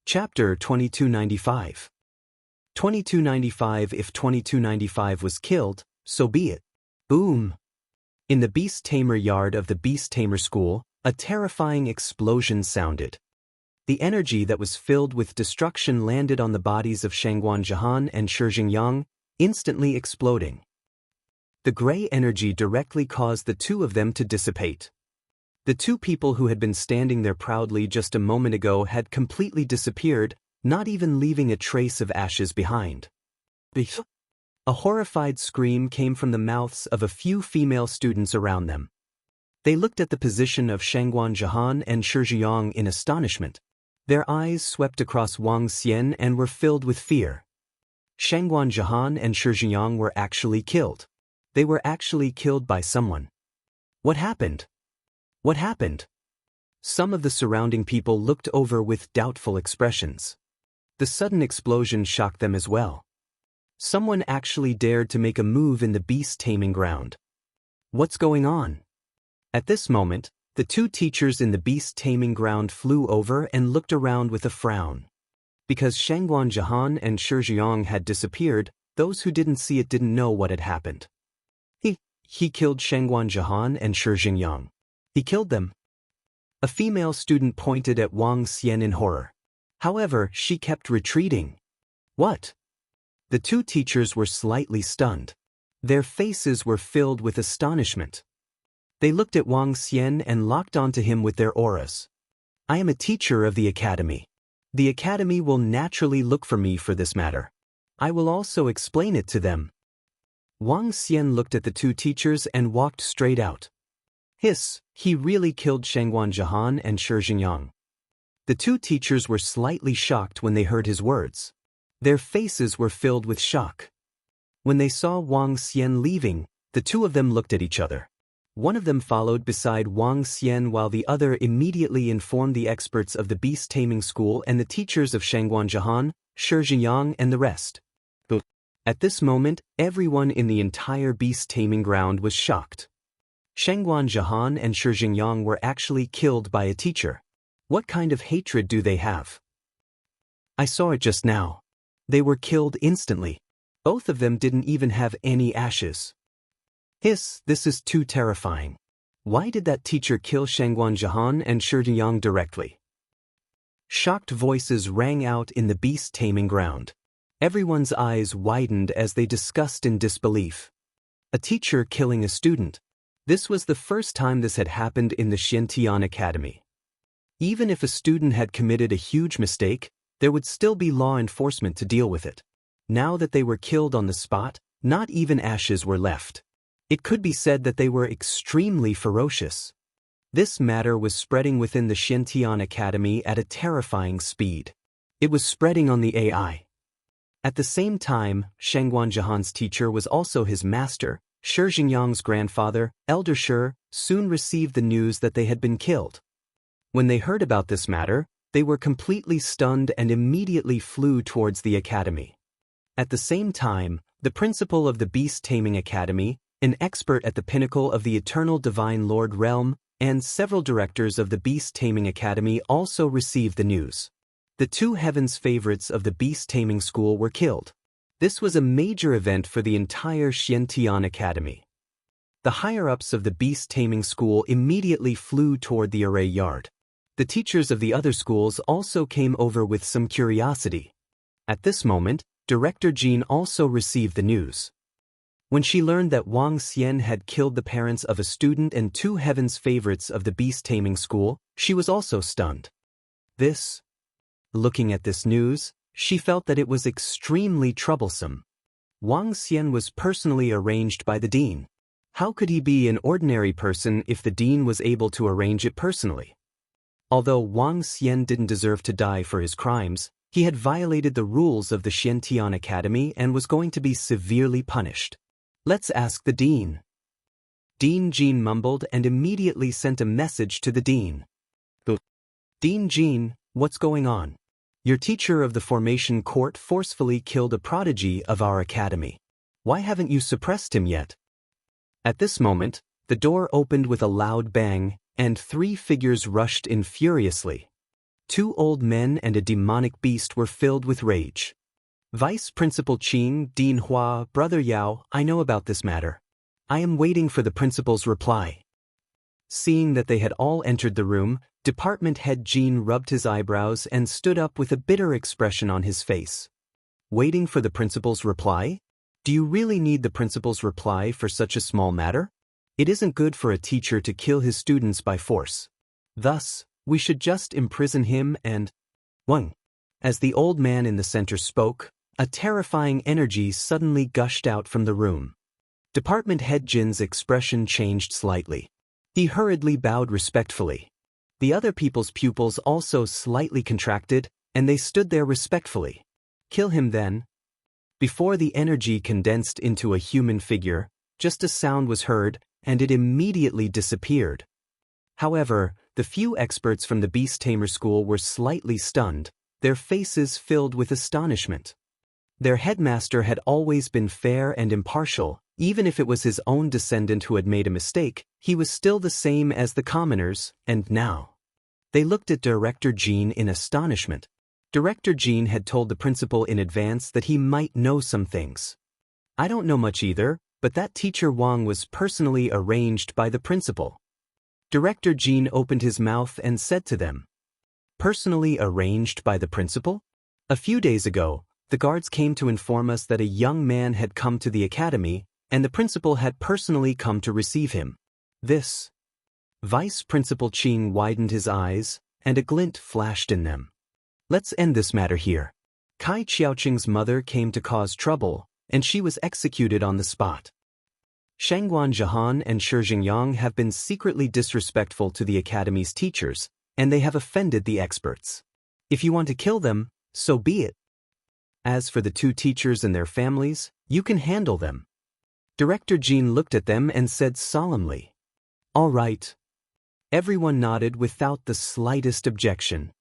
Chapter 2295. 2295. If 2295 was killed, so be it. Boom! In the Beast Tamer yard of the Beast Tamer school, a terrifying explosion sounded. The energy that was filled with destruction landed on the bodies of Shangguan Jihan and Shi Jingyang, instantly exploding. The gray energy directly caused the two of them to dissipate. The two people who had been standing there proudly just a moment ago had completely disappeared, not even leaving a trace of ashes behind. A horrified scream came from the mouths of a few female students around them. They looked at the position of Shangguan Jihan and Shi Jingyang in astonishment. Their eyes swept across Wang Xian and were filled with fear. Shangguan Jihan and Shi Jingyang were actually killed. They were actually killed by someone. What happened? What happened? Some of the surrounding people looked over with doubtful expressions. The sudden explosion shocked them as well. Someone actually dared to make a move in the beast taming ground. What's going on? At this moment, the two teachers in the beast taming ground flew over and looked around with a frown. Because Shangguan Jihan and Shi Jingyang had disappeared, those who didn't see it didn't know what had happened. He killed Shangguan Jihan and Shi Jingyang. He killed them. A female student pointed at Wang Xian in horror. However, she kept retreating. What? The two teachers were slightly stunned. Their faces were filled with astonishment. They looked at Wang Xian and locked onto him with their auras. I am a teacher of the academy. The academy will naturally look for me for this matter. I will also explain it to them. Wang Xian looked at the two teachers and walked straight out. Hiss, he really killed Shangguan Jihan and Shi Jingyang. The two teachers were slightly shocked when they heard his words. Their faces were filled with shock. When they saw Wang Xian leaving, the two of them looked at each other. One of them followed beside Wang Xian while the other immediately informed the experts of the beast taming school and the teachers of Shangguan Jihan, Shi Jingyang and the rest. At this moment, everyone in the entire beast taming ground was shocked. Shangguan Jihan and Shi Jingyang were actually killed by a teacher. What kind of hatred do they have? I saw it just now. They were killed instantly. Both of them didn't even have any ashes. Hiss, this is too terrifying. Why did that teacher kill Shangguan Jihan and Shi Jingyang directly? Shocked voices rang out in the beast taming ground. Everyone's eyes widened as they discussed in disbelief. A teacher killing a student. This was the first time this had happened in the Xiantian Academy. Even if a student had committed a huge mistake, there would still be law enforcement to deal with it. Now that they were killed on the spot, not even ashes were left. It could be said that they were extremely ferocious. This matter was spreading within the Xiantian Academy at a terrifying speed. It was spreading on the AI. At the same time, Shangguan Jihan's teacher was also his master. Shi Jingyang's grandfather, Elder Shi, soon received the news that they had been killed. When they heard about this matter, they were completely stunned and immediately flew towards the academy. At the same time, the principal of the Beast Taming Academy, an expert at the pinnacle of the Eternal Divine Lord realm, and several directors of the Beast Taming Academy also received the news. The two heavens favorites of the Beast Taming School were killed. This was a major event for the entire Xiantian Academy. The higher-ups of the Beast Taming School immediately flew toward the array yard. The teachers of the other schools also came over with some curiosity. At this moment, Director Jean also received the news. When she learned that Wang Xian had killed the parents of a student and two heavens favorites of the Beast Taming School, she was also stunned. Looking at this news, she felt that it was extremely troublesome. Wang Xian was personally arranged by the dean. How could he be an ordinary person if the dean was able to arrange it personally? Although Wang Xian didn't deserve to die for his crimes, he had violated the rules of the Xiantian Academy and was going to be severely punished. Let's ask the dean. Dean Jean mumbled and immediately sent a message to the dean. Dean Jean, what's going on? Your teacher of the formation court forcefully killed a prodigy of our academy. Why haven't you suppressed him yet? At this moment, the door opened with a loud bang, and three figures rushed in furiously. 2 old men and a demonic beast were filled with rage. Vice Principal Qing, Dean Hua, Brother Yao, I know about this matter. I am waiting for the principal's reply. Seeing that they had all entered the room, Department Head Jean rubbed his eyebrows and stood up with a bitter expression on his face. Waiting for the principal's reply? Do you really need the principal's reply for such a small matter? It isn't good for a teacher to kill his students by force. Thus, we should just imprison him and… 1. As the old man in the center spoke, a terrifying energy suddenly gushed out from the room. Department Head Jin's expression changed slightly. He hurriedly bowed respectfully. The other people's pupils also slightly contracted, and they stood there respectfully. Kill him then. Before the energy condensed into a human figure, just a sound was heard, and it immediately disappeared. However, the few experts from the Beast Tamer School were slightly stunned, their faces filled with astonishment. Their headmaster had always been fair and impartial. Even if it was his own descendant who had made a mistake, he was still the same as the commoners, and now. They looked at Director Jean in astonishment. Director Jean had told the principal in advance that he might know some things. I don't know much either, but that teacher Wang was personally arranged by the principal. Director Jean opened his mouth and said to them, "Personally arranged by the principal? A few days ago, the guards came to inform us that a young man had come to the academy, and the principal had personally come to receive him. This." Vice Principal Qing widened his eyes, and a glint flashed in them. "Let's end this matter here. Kai Qiaoqing's mother came to cause trouble, and she was executed on the spot. Shangguan Zhihan and Shi Jingyang have been secretly disrespectful to the academy's teachers, and they have offended the experts. If you want to kill them, so be it. As for the 2 teachers and their families, you can handle them." Director Jean looked at them and said solemnly, "All right." Everyone nodded without the slightest objection.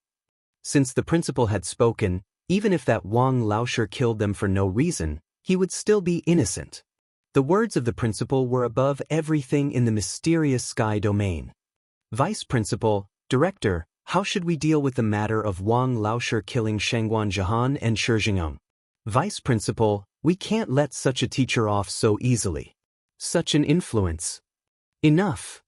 Since the principal had spoken, even if that Wang Laosher killed them for no reason, he would still be innocent. The words of the principal were above everything in the mysterious sky domain. "Vice Principal, Director, how should we deal with the matter of Wang Laosher killing Shangguan Zhihan and Shi Jingyang?" "Vice Principal, we can't let such a teacher off so easily. Such an influence." "Enough."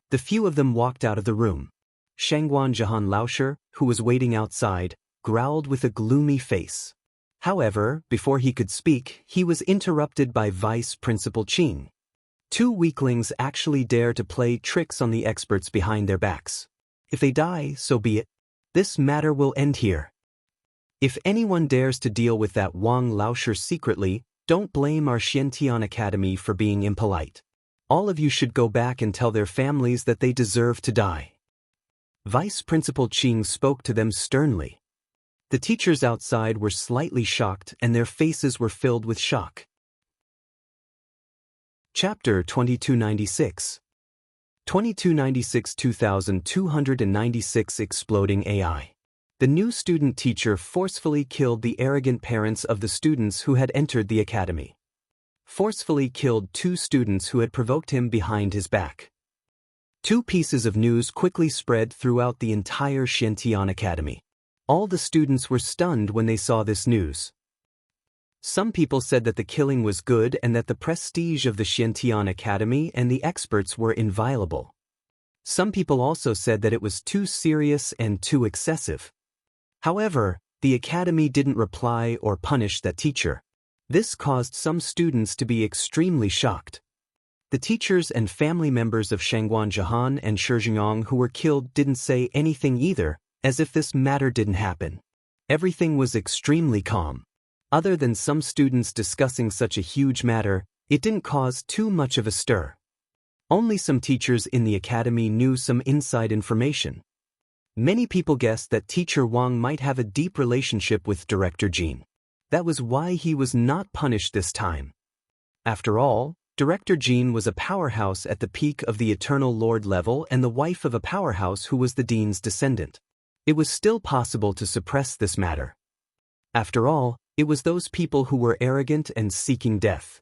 The few of them walked out of the room. Shangguan Zhihan Laosher, who was waiting outside, growled with a gloomy face. However, before he could speak, he was interrupted by Vice Principal Qing. 2 weaklings actually dare to play tricks on the experts behind their backs. If they die, so be it. This matter will end here. If anyone dares to deal with that Wang Laosher secretly, don't blame our Xiantian Academy for being impolite. All of you should go back and tell their families that they deserve to die." Vice Principal Qing spoke to them sternly. The teachers outside were slightly shocked and their faces were filled with shock. Chapter 2296 2296-2296 Exploding AI. The new student teacher forcefully killed the arrogant parents of the students who had entered the academy. Forcefully killed 2 students who had provoked him behind his back. 2 pieces of news quickly spread throughout the entire Xiantian Academy. All the students were stunned when they saw this news. Some people said that the killing was good and that the prestige of the Xiantian Academy and the experts were inviolable. Some people also said that it was too serious and too excessive. However, the academy didn't reply or punish that teacher. This caused some students to be extremely shocked. The teachers and family members of Shangguan Zhihan and Shi Jingyang who were killed didn't say anything either, as if this matter didn't happen. Everything was extremely calm. Other than some students discussing such a huge matter, it didn't cause too much of a stir. Only some teachers in the academy knew some inside information. Many people guessed that teacher Wang might have a deep relationship with Director Jean. That was why he was not punished this time. After all, Director Jean was a powerhouse at the peak of the Eternal Lord level and the wife of a powerhouse who was the dean's descendant. It was still possible to suppress this matter. After all, it was those people who were arrogant and seeking death.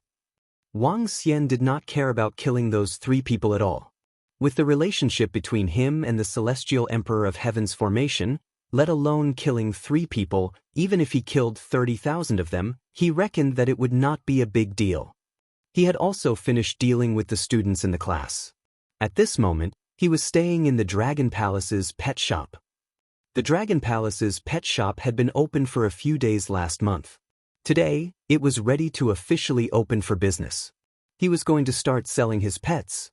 Wang Xian did not care about killing those 3 people at all. With the relationship between him and the Celestial Emperor of Heaven's formation, let alone killing 3 people. Even if he killed 30,000 of them, he reckoned that it would not be a big deal. He had also finished dealing with the students in the class. At this moment, he was staying in the Dragon Palace's pet shop. The Dragon Palace's pet shop had been open for a few days last month. Today, it was ready to officially open for business. He was going to start selling his pets.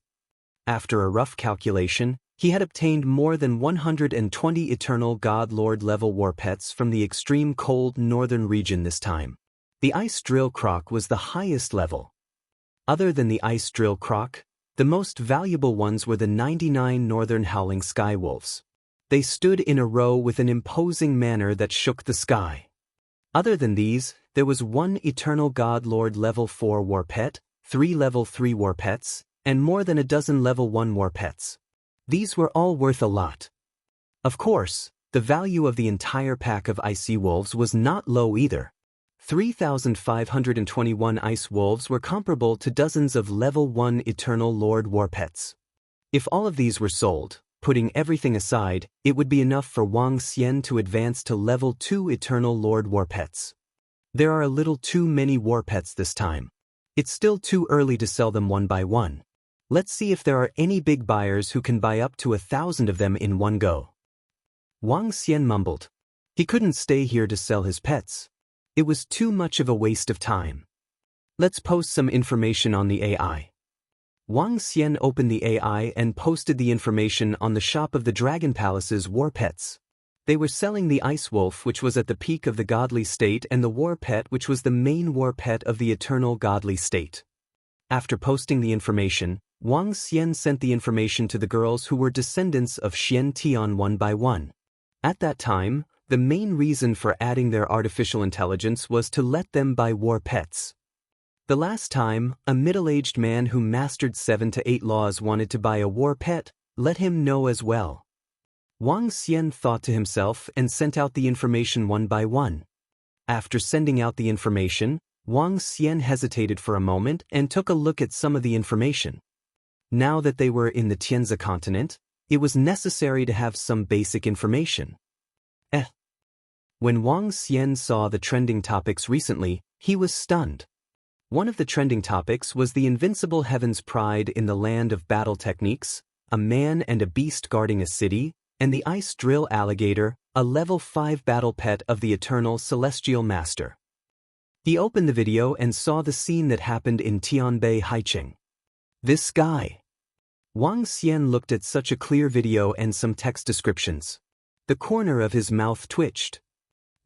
After a rough calculation, he had obtained more than 120 Eternal God Lord level war pets from the extreme cold northern region this time. The Ice Drill Croc was the highest level. Other than the Ice Drill Croc, the most valuable ones were the 99 Northern Howling Sky Wolves. They stood in a row with an imposing manner that shook the sky. Other than these, there was 1 Eternal God Lord level 4 war pet, 3 level 3 war pets, and more than a dozen level 1 war pets. These were all worth a lot. Of course, the value of the entire pack of icy wolves was not low either. 3,521 ice wolves were comparable to dozens of level 1 Eternal Lord war pets. If all of these were sold, putting everything aside, it would be enough for Wang Xian to advance to level 2 Eternal Lord war pets. There are a little too many war pets this time. It's still too early to sell them one by one. Let's see if there are any big buyers who can buy up to 1,000 of them in one go. Wang Xian mumbled. He couldn't stay here to sell his pets. It was too much of a waste of time. Let's post some information on the AI. Wang Xian opened the AI and posted the information on the shop of the Dragon Palace's war pets. They were selling the Ice Wolf, which was at the peak of the godly state, and the war pet, which was the main war pet of the eternal godly state. After posting the information, Wang Xian sent the information to the girls who were descendants of Xian Tian one by one. At that time, the main reason for adding their artificial intelligence was to let them buy war pets. The last time, a middle-aged man who mastered 7 to 8 laws wanted to buy a war pet, let him know as well. Wang Xian thought to himself and sent out the information one by one. After sending out the information, Wang Xian hesitated for a moment and took a look at some of the information. Now that they were in the Tianzi continent, it was necessary to have some basic information. When Wang Xian saw the trending topics recently, he was stunned. One of the trending topics was the Invincible Heaven's Pride in the Land of Battle Techniques, a man and a beast guarding a city, and the Ice Drill Alligator, a level 5 battle pet of the Eternal Celestial Master. He opened the video and saw the scene that happened in Tianbei Haiqing. This guy. Wang Xian looked at such a clear video and some text descriptions. The corner of his mouth twitched.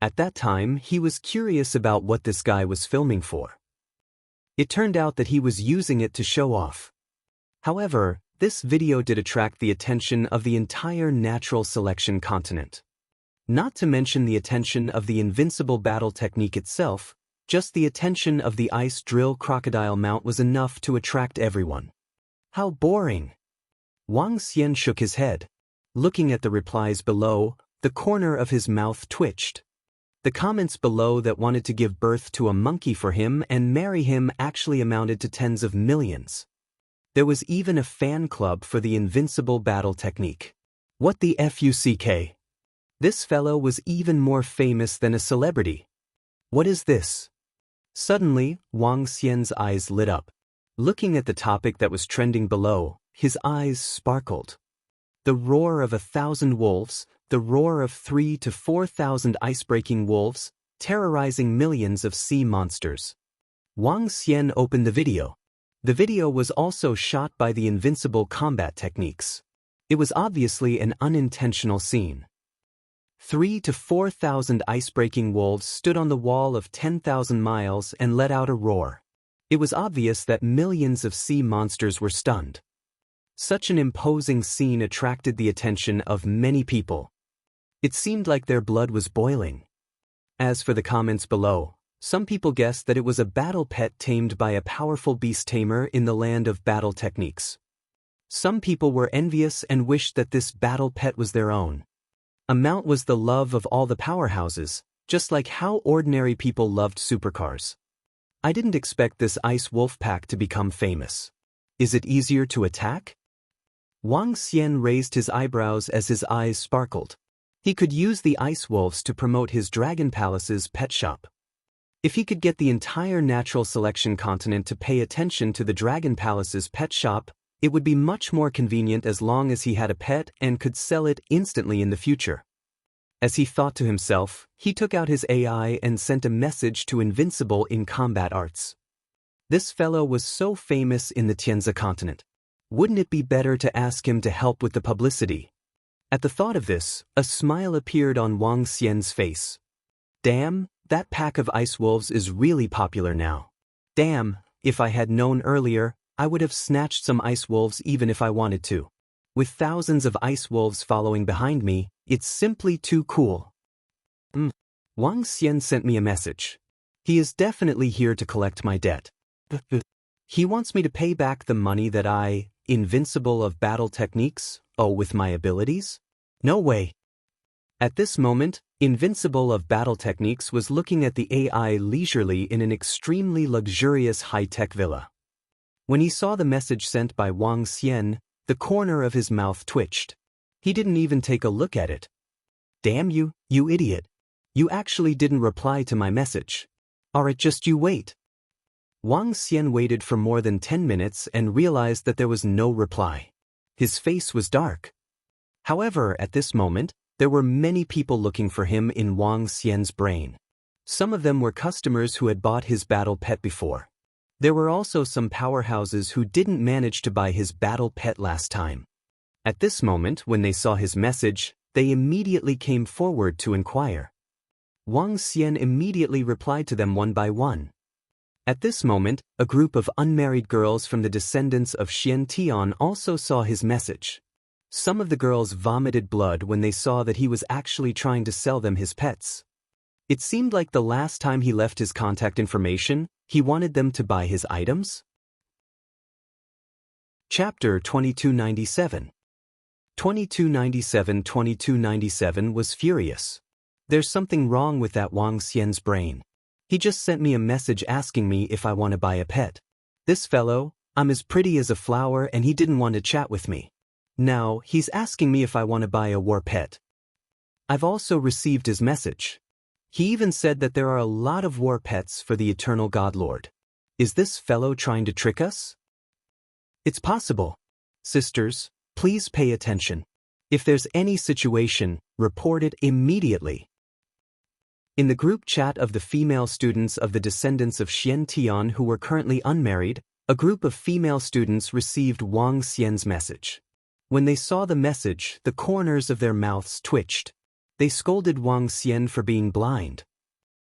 At that time, he was curious about what this guy was filming for. It turned out that he was using it to show off. However, this video did attract the attention of the entire natural selection continent. Not to mention the attention of the Invincible battle technique itself, just the attention of the Ice Drill Crocodile mount was enough to attract everyone. How boring! Wang Xian shook his head. Looking at the replies below, the corner of his mouth twitched. The comments below that wanted to give birth to a monkey for him and marry him actually amounted to tens of millions. There was even a fan club for the Invincible battle technique. What the fuck? This fellow was even more famous than a celebrity. What is this? Suddenly, Wang Xian's eyes lit up. Looking at the topic that was trending below, his eyes sparkled. The roar of 1,000 wolves, the roar of 3,000 to 4,000 ice-breaking wolves, terrorizing millions of sea monsters. Wang Xian opened the video. The video was also shot by the Invincible combat techniques. It was obviously an unintentional scene. 3,000 to 4,000 ice-breaking wolves stood on the wall of 10,000 miles and let out a roar. It was obvious that millions of sea monsters were stunned. Such an imposing scene attracted the attention of many people. It seemed like their blood was boiling. As for the comments below, some people guessed that it was a battle pet tamed by a powerful beast tamer in the land of battle techniques. Some people were envious and wished that this battle pet was their own. A mount was the love of all the powerhouses, just like how ordinary people loved supercars. I didn't expect this ice wolf pack to become famous. Is it easier to attack? Wang Xian raised his eyebrows as his eyes sparkled. He could use the ice wolves to promote his Dragon Palace's pet shop. If he could get the entire natural selection continent to pay attention to the Dragon Palace's pet shop, it would be much more convenient as long as he had a pet and could sell it instantly in the future. As he thought to himself, he took out his AI and sent a message to Invincible in combat arts. This fellow was so famous in the Tianzi continent. Wouldn't it be better to ask him to help with the publicity? At the thought of this, a smile appeared on Wang Xian's face. Damn, that pack of ice wolves is really popular now. Damn, if I had known earlier, I would have snatched some ice wolves even if I wanted to. With thousands of ice wolves following behind me, it's simply too cool. Wang Xian sent me a message. He is definitely here to collect my debt. He wants me to pay back the money that I, Invincible of battle techniques, owe with my abilities? No way. At this moment, Invincible of battle techniques was looking at the AI leisurely in an extremely luxurious high-tech villa. When he saw the message sent by Wang Xian, the corner of his mouth twitched. He didn't even take a look at it. Damn you, you idiot. You actually didn't reply to my message. Alright, just you wait. Wang Xian waited for more than 10 minutes and realized that there was no reply. His face was dark. However, at this moment, there were many people looking for him in Wang Xian's brain. Some of them were customers who had bought his battle pet before. There were also some powerhouses who didn't manage to buy his battle pet last time. At this moment, when they saw his message, they immediately came forward to inquire. Wang Xian immediately replied to them one by one. At this moment, a group of unmarried girls from the descendants of Xian Tian also saw his message. Some of the girls vomited blood when they saw that he was actually trying to sell them his pets. It seemed like the last time he left his contact information, he wanted them to buy his items. Chapter 2297. 2297 was furious. There's something wrong with that Wang Xian's brain. He just sent me a message asking me if I want to buy a pet. This fellow, I'm as pretty as a flower and he didn't want to chat with me. Now, he's asking me if I want to buy a war pet. I've also received his message. He even said that there are a lot of war pets for the Eternal Godlord. Is this fellow trying to trick us? It's possible. Sisters, please pay attention. If there's any situation, report it immediately. In the group chat of the female students of the descendants of Xian Tian who were currently unmarried, a group of female students received Wang Xian's message. When they saw the message, the corners of their mouths twitched. They scolded Wang Xian for being blind.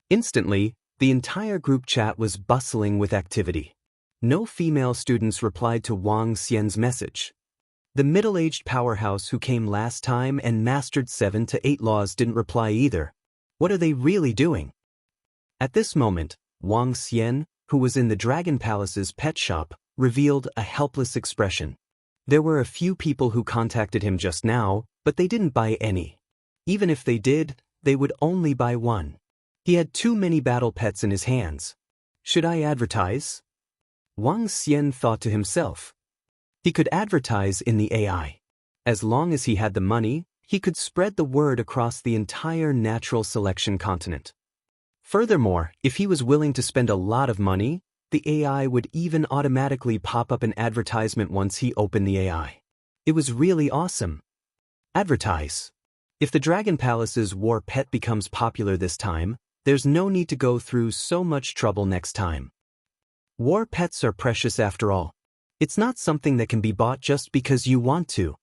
Instantly, the entire group chat was bustling with activity. No female students replied to Wang Xian's message. The middle-aged powerhouse who came last time and mastered 7 to 8 laws didn't reply either. What are they really doing? At this moment, Wang Xian, who was in the Dragon Palace's pet shop, revealed a helpless expression. There were a few people who contacted him just now, but they didn't buy any. Even if they did, they would only buy one. He had too many battle pets in his hands. Should I advertise? Wang Xian thought to himself. He could advertise in the AI. As long as he had the money, he could spread the word across the entire natural selection continent. Furthermore, if he was willing to spend a lot of money, the AI would even automatically pop up an advertisement once he opened the AI. It was really awesome. Advertise. If the Dragon Palace's war pet becomes popular this time, there's no need to go through so much trouble next time. War pets are precious after all. It's not something that can be bought just because you want to.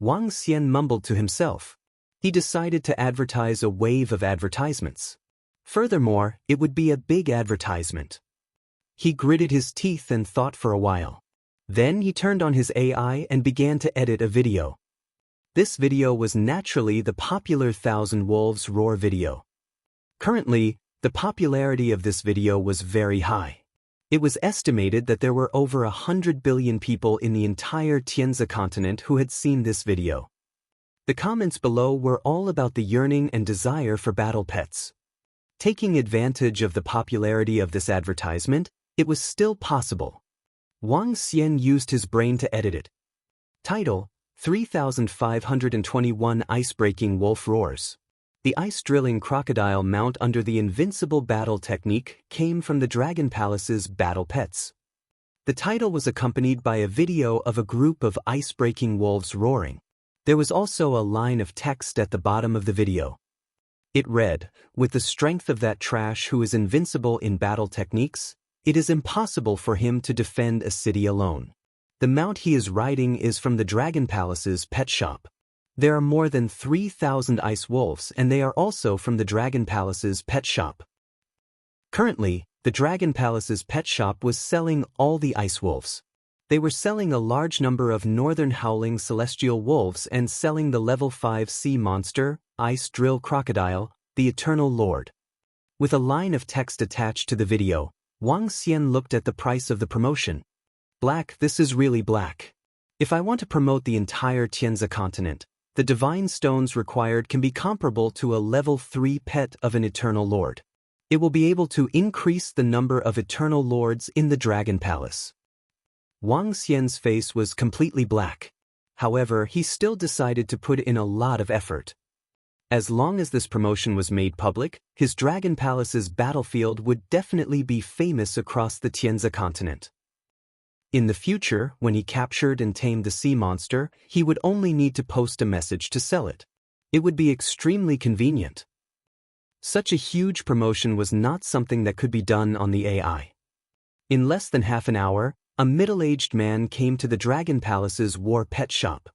Wang Xian mumbled to himself. He decided to advertise a wave of advertisements. Furthermore, it would be a big advertisement. He gritted his teeth and thought for a while. Then he turned on his AI and began to edit a video. This video was naturally the popular 1,000 Wolves Roar video. Currently, the popularity of this video was very high. It was estimated that there were over 100 billion people in the entire Tianzi continent who had seen this video. The comments below were all about the yearning and desire for battle pets. Taking advantage of the popularity of this advertisement, it was still possible. Wang Xian used his brain to edit it. Title: 3,521 Ice-breaking wolf roars. The ice-drilling crocodile mount under the Invincible battle technique came from the Dragon Palace's battle pets. The title was accompanied by a video of a group of ice-breaking wolves roaring. There was also a line of text at the bottom of the video. It read, "With the strength of that trash who is invincible in battle techniques, it is impossible for him to defend a city alone." The mount he is riding is from the Dragon Palace's pet shop. There are more than 3,000 ice wolves and they are also from the Dragon Palace's pet shop. Currently, the Dragon Palace's pet shop was selling all the ice wolves. They were selling a large number of northern howling celestial wolves and selling the level 5 sea monster, ice drill crocodile, the Eternal Lord. With a line of text attached to the video, Wang Xian looked at the price of the promotion. Black, this is really black. If I want to promote the entire Tianzi continent, the divine stones required can be comparable to a level 3 pet of an Eternal Lord. It will be able to increase the number of Eternal Lords in the Dragon Palace. Wang Xian's face was completely black. However, he still decided to put in a lot of effort. As long as this promotion was made public, his Dragon Palace's battlefield would definitely be famous across the Tianzi continent. In the future, when he captured and tamed the sea monster, he would only need to post a message to sell it. It would be extremely convenient. Such a huge promotion was not something that could be done on the AI. In less than half an hour, a middle-aged man came to the Dragon Palace's war pet shop.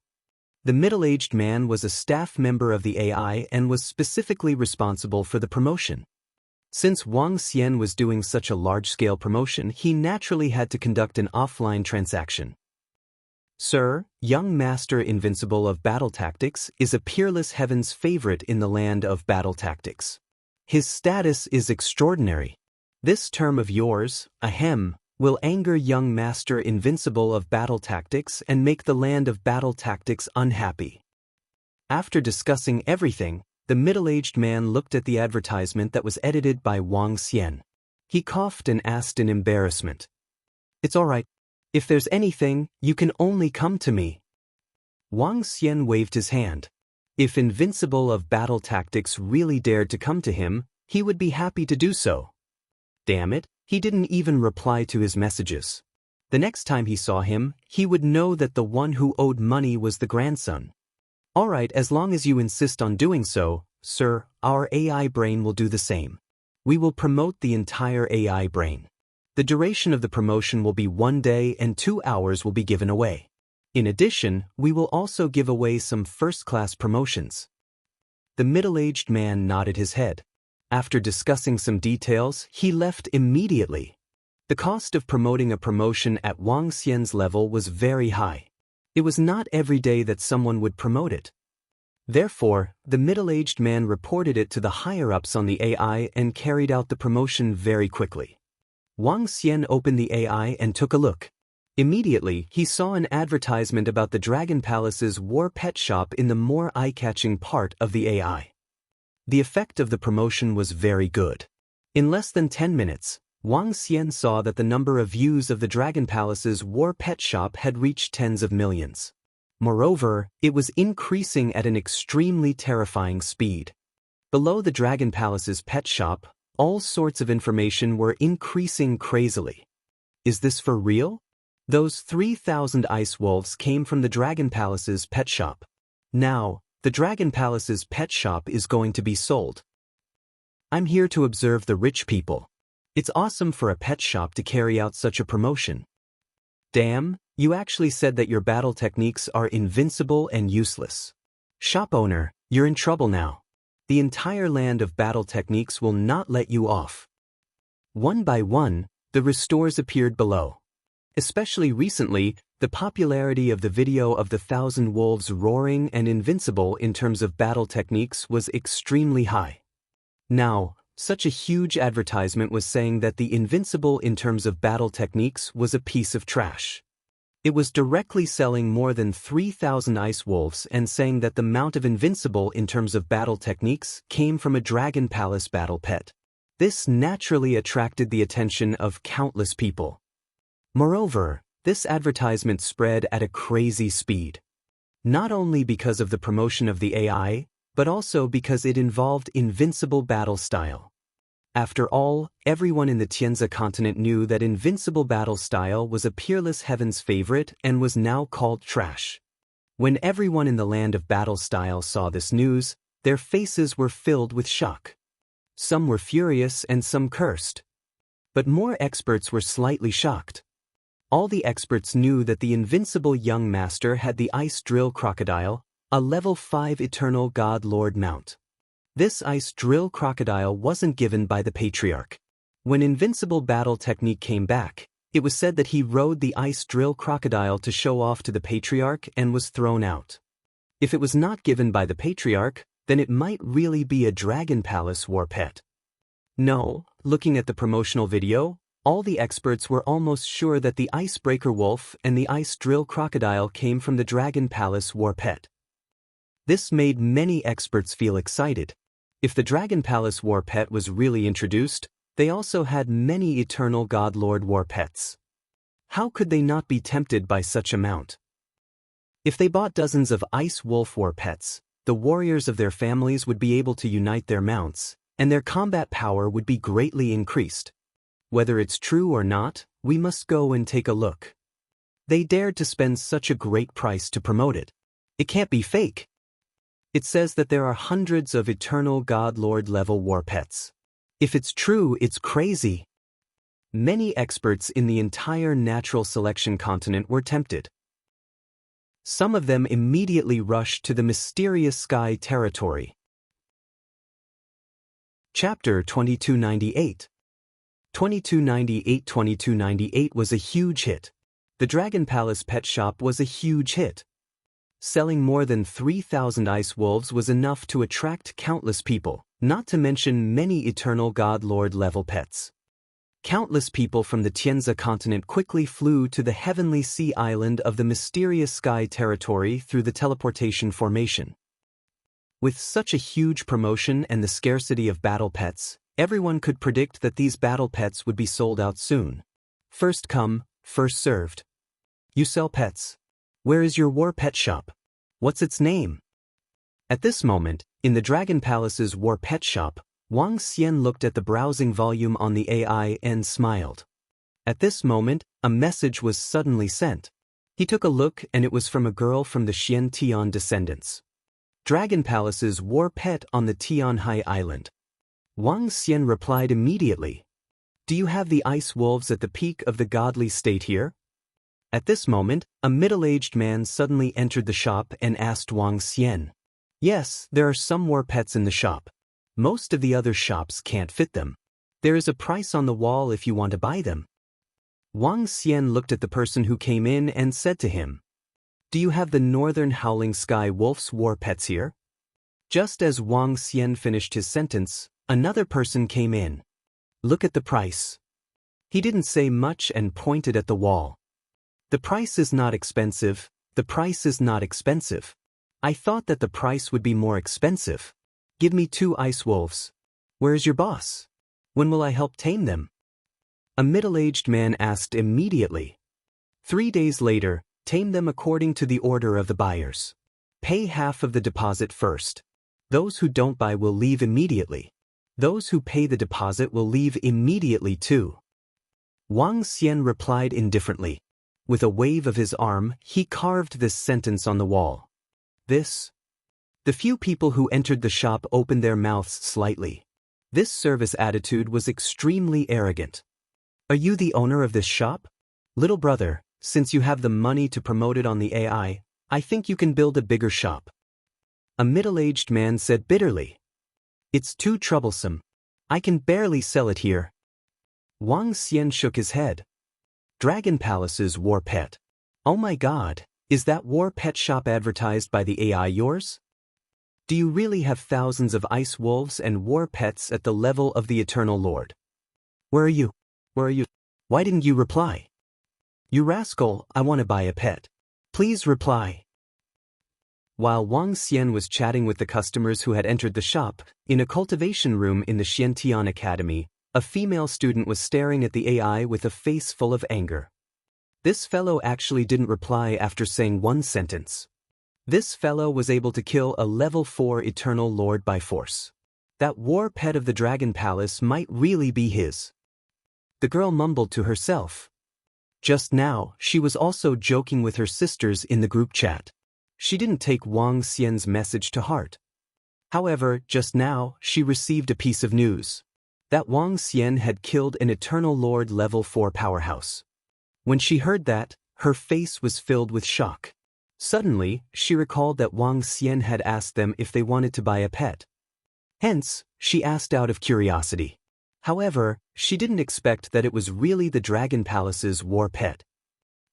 The middle-aged man was a staff member of the AI and was specifically responsible for the promotion. Since Wang Xian was doing such a large-scale promotion, he naturally had to conduct an offline transaction. "Sir, young Master Invincible of Battle Tactics is a peerless heaven's favorite in the land of battle tactics. His status is extraordinary. This term of yours, ahem, will anger young Master Invincible of Battle Tactics and make the land of battle tactics unhappy." After discussing everything, the middle-aged man looked at the advertisement that was edited by Wang Xian. He coughed and asked in embarrassment, "It's all right. If there's anything, you can only come to me." Wang Xian waved his hand. If Invincible of Battle Tactics really dared to come to him, he would be happy to do so. Damn it, he didn't even reply to his messages. The next time he saw him, he would know that the one who owed money was the grandson. "All right, as long as you insist on doing so, sir, our AI brain will do the same. We will promote the entire AI brain. The duration of the promotion will be 1 day and 2 hours will be given away. In addition, we will also give away some first-class promotions." The middle-aged man nodded his head. After discussing some details, he left immediately. The cost of promoting a promotion at Wang Xian's level was very high. It was not every day that someone would promote it. Therefore, the middle-aged man reported it to the higher-ups on the AI and carried out the promotion very quickly. Wang Xian opened the AI and took a look. Immediately, he saw an advertisement about the Dragon Palace's war pet shop in the more eye-catching part of the AI. The effect of the promotion was very good. In less than 10 minutes, Wang Xian saw that the number of views of the Dragon Palace's war pet shop had reached tens of millions. Moreover, it was increasing at an extremely terrifying speed. Below the Dragon Palace's pet shop, all sorts of information were increasing crazily. Is this for real? Those 3,000 ice wolves came from the Dragon Palace's pet shop. Now, the Dragon Palace's pet shop is going to be sold. I'm here to observe the rich people. It's awesome for a pet shop to carry out such a promotion. Damn, you actually said that your battle techniques are invincible and useless. Shop owner, you're in trouble now. The entire land of battle techniques will not let you off. One by one, the restores appeared below. Especially recently, the popularity of the video of the 1,000 wolves roaring and invincible in terms of battle techniques was extremely high. Now, such a huge advertisement was saying that the Invincible in terms of battle techniques was a piece of trash. It was directly selling more than 3,000 ice wolves and saying that the mount of Invincible in terms of battle techniques came from a Dragon Palace battle pet. This naturally attracted the attention of countless people. Moreover, this advertisement spread at a crazy speed. Not only because of the promotion of the AI, but also because it involved Invincible battle style. After all, everyone in the Tianzi continent knew that Invincible battle style was a peerless heaven's favorite and was now called trash. When everyone in the land of battle style saw this news, their faces were filled with shock. Some were furious and some cursed. But more experts were slightly shocked. All the experts knew that the Invincible young master had the Ice Drill Crocodile, a level 5 Eternal God Lord mount. This Ice Drill Crocodile wasn't given by the Patriarch. When Invincible battle technique came back, it was said that he rode the Ice Drill Crocodile to show off to the Patriarch and was thrown out. If it was not given by the Patriarch, then it might really be a Dragon Palace war pet. No, looking at the promotional video, all the experts were almost sure that the Icebreaker Wolf and the Ice Drill Crocodile came from the Dragon Palace war pet. This made many experts feel excited. If the Dragon Palace war pet was really introduced, they also had many Eternal God Lord war pets. How could they not be tempted by such a mount? If they bought dozens of Ice Wolf war pets, the warriors of their families would be able to unite their mounts, and their combat power would be greatly increased. Whether it's true or not, we must go and take a look. They dared to spend such a great price to promote it. It can't be fake. It says that there are hundreds of Eternal God Lord level war pets. If it's true, it's crazy. Many experts in the entire natural selection continent were tempted. Some of them immediately rushed to the mysterious sky territory. Chapter 2298. 2298 was a huge hit. The Dragon Palace pet shop was a huge hit. Selling more than 3,000 ice wolves was enough to attract countless people, not to mention many Eternal God Lord level pets. Countless people from the Tianzi continent quickly flew to the heavenly sea island of the mysterious sky territory through the teleportation formation. With such a huge promotion and the scarcity of battle pets, everyone could predict that these battle pets would be sold out soon. First come, first served. You sell pets. Where is your war pet shop? What's its name? At this moment, in the Dragon Palace's war pet shop, Wang Xian looked at the browsing volume on the AI and smiled. At this moment, a message was suddenly sent. He took a look and it was from a girl from the Xian Tian descendants. Dragon Palace's war pet on the Tianhai Island. Wang Xian replied immediately. Do you have the ice wolves at the peak of the godly state here? At this moment, a middle-aged man suddenly entered the shop and asked Wang Xian. Yes, there are some war pets in the shop. Most of the other shops can't fit them. There is a price on the wall if you want to buy them. Wang Xian looked at the person who came in and said to him, Do you have the Northern Howling Sky Wolf's war pets here? Just as Wang Xian finished his sentence, another person came in. Look at the price. He didn't say much and pointed at the wall. The price is not expensive. The price is not expensive. I thought that the price would be more expensive. Give me 2 ice wolves. Where is your boss? When will I help tame them? A middle-aged man asked immediately. 3 days later, tame them according to the order of the buyers. Pay half of the deposit first. Those who don't buy will leave immediately. Those who pay the deposit will leave immediately too. Wang Xian replied indifferently. With a wave of his arm, he carved this sentence on the wall. This. The few people who entered the shop opened their mouths slightly. This service attitude was extremely arrogant. Are you the owner of this shop? Little brother, since you have the money to promote it on the AI, I think you can build a bigger shop. A middle-aged man said bitterly. It's too troublesome. I can barely sell it here. Wang Xian shook his head. Dragon Palace's war pet. Oh my god, is that war pet shop advertised by the AI yours? Do you really have thousands of ice wolves and war pets at the level of the Eternal Lord? Where are you? Where are you? Why didn't you reply? You rascal, I want to buy a pet. Please reply. While Wang Xian was chatting with the customers who had entered the shop, in a cultivation room in the Xiantian Academy, a female student was staring at the AI with a face full of anger. This fellow actually didn't reply after saying one sentence. This fellow was able to kill a level 4 Eternal Lord by force. That war pet of the Dragon Palace might really be his. The girl mumbled to herself. Just now, she was also joking with her sisters in the group chat. She didn't take Wang Xian's message to heart. However, just now, she received a piece of news. That Wang Xian had killed an Eternal Lord level 4 powerhouse. When she heard that, her face was filled with shock. Suddenly, she recalled that Wang Xian had asked them if they wanted to buy a pet. Hence, she asked out of curiosity. However, she didn't expect that it was really the Dragon Palace's war pet.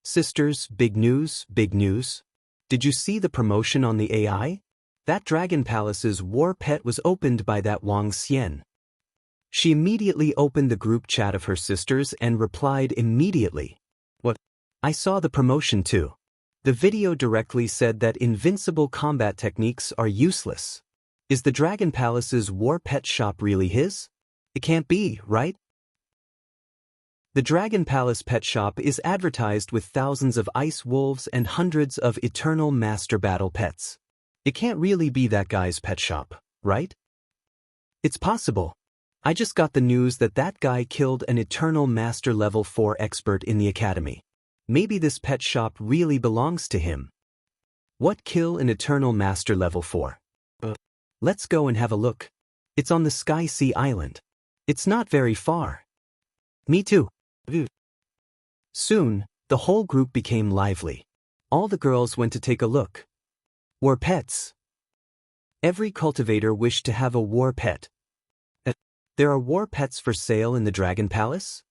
Sisters, big news, big news. Did you see the promotion on the AI? That Dragon Palace's war pet was opened by that Wang Xian. She immediately opened the group chat of her sisters and replied immediately. What? I saw the promotion too. The video directly said that invincible combat techniques are useless. Is the Dragon Palace's war pet shop really his? It can't be, right? The Dragon Palace pet shop is advertised with thousands of ice wolves and hundreds of eternal master battle pets. It can't really be that guy's pet shop, right? It's possible. I just got the news that that guy killed an eternal master level 4 expert in the academy. Maybe this pet shop really belongs to him. What kill an eternal master level 4? Let's go and have a look. It's on the Sky Sea Island. It's not very far. Me too. Soon, the whole group became lively. All the girls went to take a look. War pets. Every cultivator wished to have a war pet. There are war pets for sale in the Dragon Palace?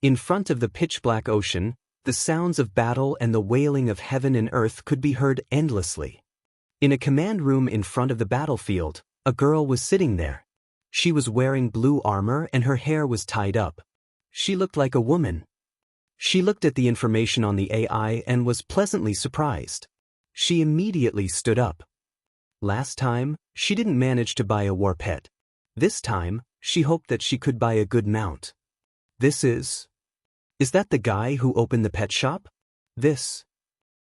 In front of the pitch-black ocean, the sounds of battle and the wailing of heaven and earth could be heard endlessly. In a command room in front of the battlefield, a girl was sitting there. She was wearing blue armor and her hair was tied up. She looked like a woman. She looked at the information on the AI and was pleasantly surprised. She immediately stood up. Last time, she didn't manage to buy a war pet. This time, she hoped that she could buy a good mount. Is that the guy who opened the pet shop?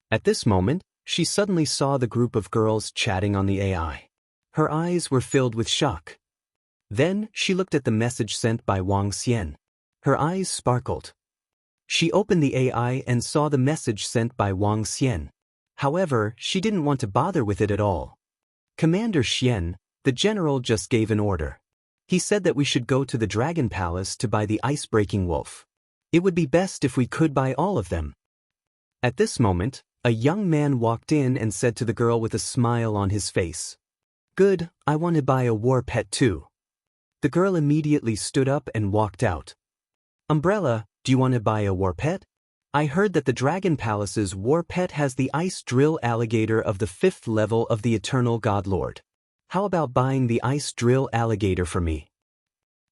At this moment, she suddenly saw the group of girls chatting on the AI. Her eyes were filled with shock. Then, she looked at the message sent by Wang Xian. Her eyes sparkled. She opened the AI and saw the message sent by Wang Xian. However, she didn't want to bother with it at all. Commander Xian, the general, just gave an order. He said that we should go to the Dragon Palace to buy the ice-breaking wolf. It would be best if we could buy all of them. At this moment, a young man walked in and said to the girl with a smile on his face, "Good, I want to buy a war pet too." The girl immediately stood up and walked out. "Umbrella, do you want to buy a war pet? I heard that the Dragon Palace's war pet has the ice drill alligator of the 5th level of the Eternal God Lord. How about buying the ice drill alligator for me?"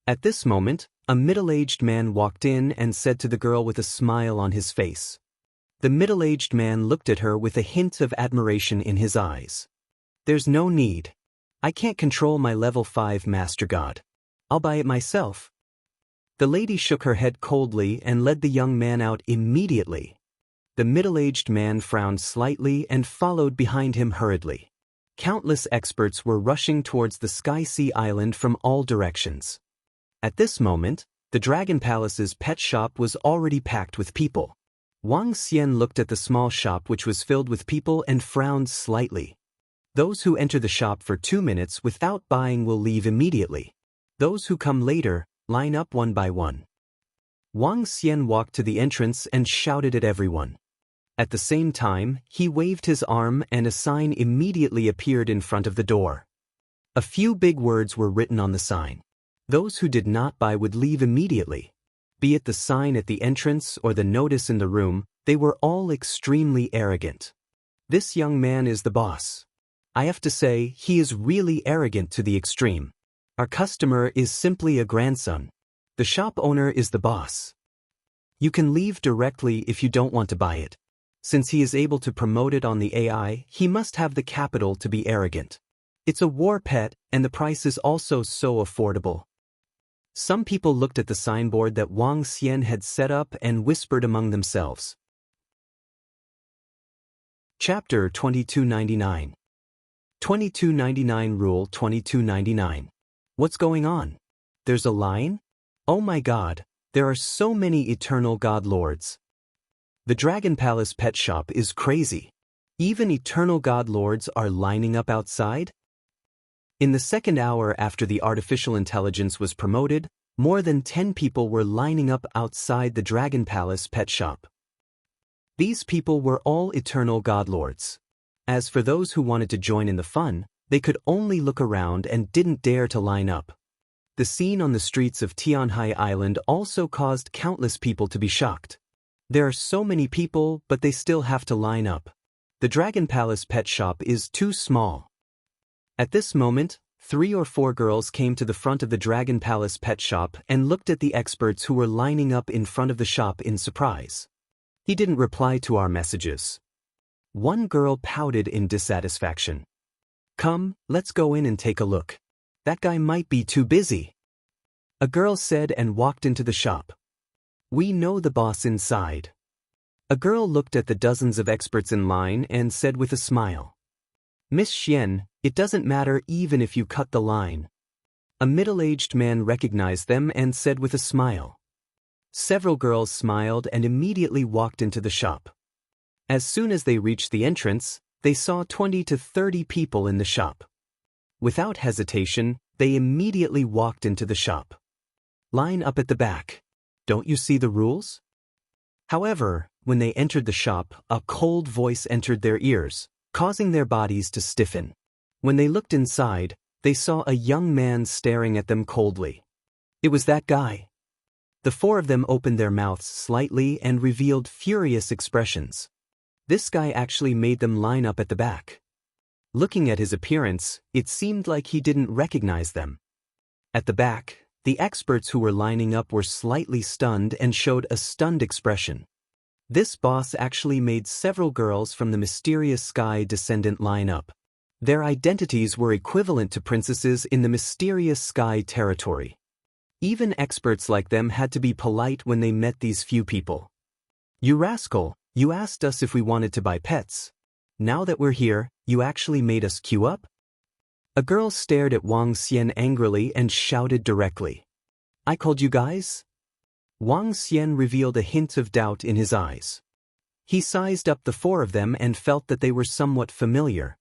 At this moment, a middle-aged man walked in and said to the girl with a smile on his face. The middle-aged man looked at her with a hint of admiration in his eyes. "There's no need. I can't control my level 5 Master God. I'll buy it myself." The lady shook her head coldly and led the young man out immediately. The middle-aged man frowned slightly and followed behind him hurriedly. Countless experts were rushing towards the Sky Sea Island from all directions. At this moment, the Dragon Palace's pet shop was already packed with people. Wang Xian looked at the small shop which was filled with people and frowned slightly. Those who enter the shop for 2 minutes without buying will leave immediately. Those who come later, line up one by one. Wang Xian walked to the entrance and shouted at everyone. At the same time, he waved his arm and a sign immediately appeared in front of the door. A few big words were written on the sign. Those who did not buy would leave immediately. Be it the sign at the entrance or the notice in the room, they were all extremely arrogant. This young man is the boss. I have to say, he is really arrogant to the extreme. Our customer is simply a grandson. The shop owner is the boss. You can leave directly if you don't want to buy it. Since he is able to promote it on the AI, he must have the capital to be arrogant. It's a war pet, and the price is also so affordable. Some people looked at the signboard that Wang Xian had set up and whispered among themselves. Chapter 2299. 2299 Rule 2299. What's going on? There's a line? Oh my god, there are so many eternal god lords. The Dragon Palace pet shop is crazy. Even eternal god lords are lining up outside? In the second hour after the artificial intelligence was promoted, more than 10 people were lining up outside the Dragon Palace pet shop. These people were all eternal god lords. As for those who wanted to join in the fun, they could only look around and didn't dare to line up. The scene on the streets of Tianhai Island also caused countless people to be shocked. There are so many people, but they still have to line up. The Dragon Palace pet shop is too small. At this moment, 3 or 4 girls came to the front of the Dragon Palace pet shop and looked at the experts who were lining up in front of the shop in surprise. He didn't reply to our messages. One girl pouted in dissatisfaction. Come, let's go in and take a look. That guy might be too busy. A girl said and walked into the shop. We know the boss inside. A girl looked at the dozens of experts in line and said with a smile. Miss Xian, it doesn't matter even if you cut the line. A middle-aged man recognized them and said with a smile. Several girls smiled and immediately walked into the shop. As soon as they reached the entrance, they saw 20 to 30 people in the shop. Without hesitation, they immediately walked into the shop. Line up at the back. Don't you see the rules? However, when they entered the shop, a cold voice entered their ears, causing their bodies to stiffen. When they looked inside, they saw a young man staring at them coldly. It was that guy. The 4 of them opened their mouths slightly and revealed furious expressions. This guy actually made them line up at the back. Looking at his appearance, it seemed like he didn't recognize them. At the back, the experts who were lining up were slightly stunned and showed a stunned expression. This boss actually made several girls from the mysterious sky descendant line up. Their identities were equivalent to princesses in the mysterious sky territory. Even experts like them had to be polite when they met these few people. You rascal, you asked us if we wanted to buy pets. Now that we're here, you actually made us queue up? A girl stared at Wang Xian angrily and shouted directly. I called you guys? Wang Xian revealed a hint of doubt in his eyes. He sized up the 4 of them and felt that they were somewhat familiar.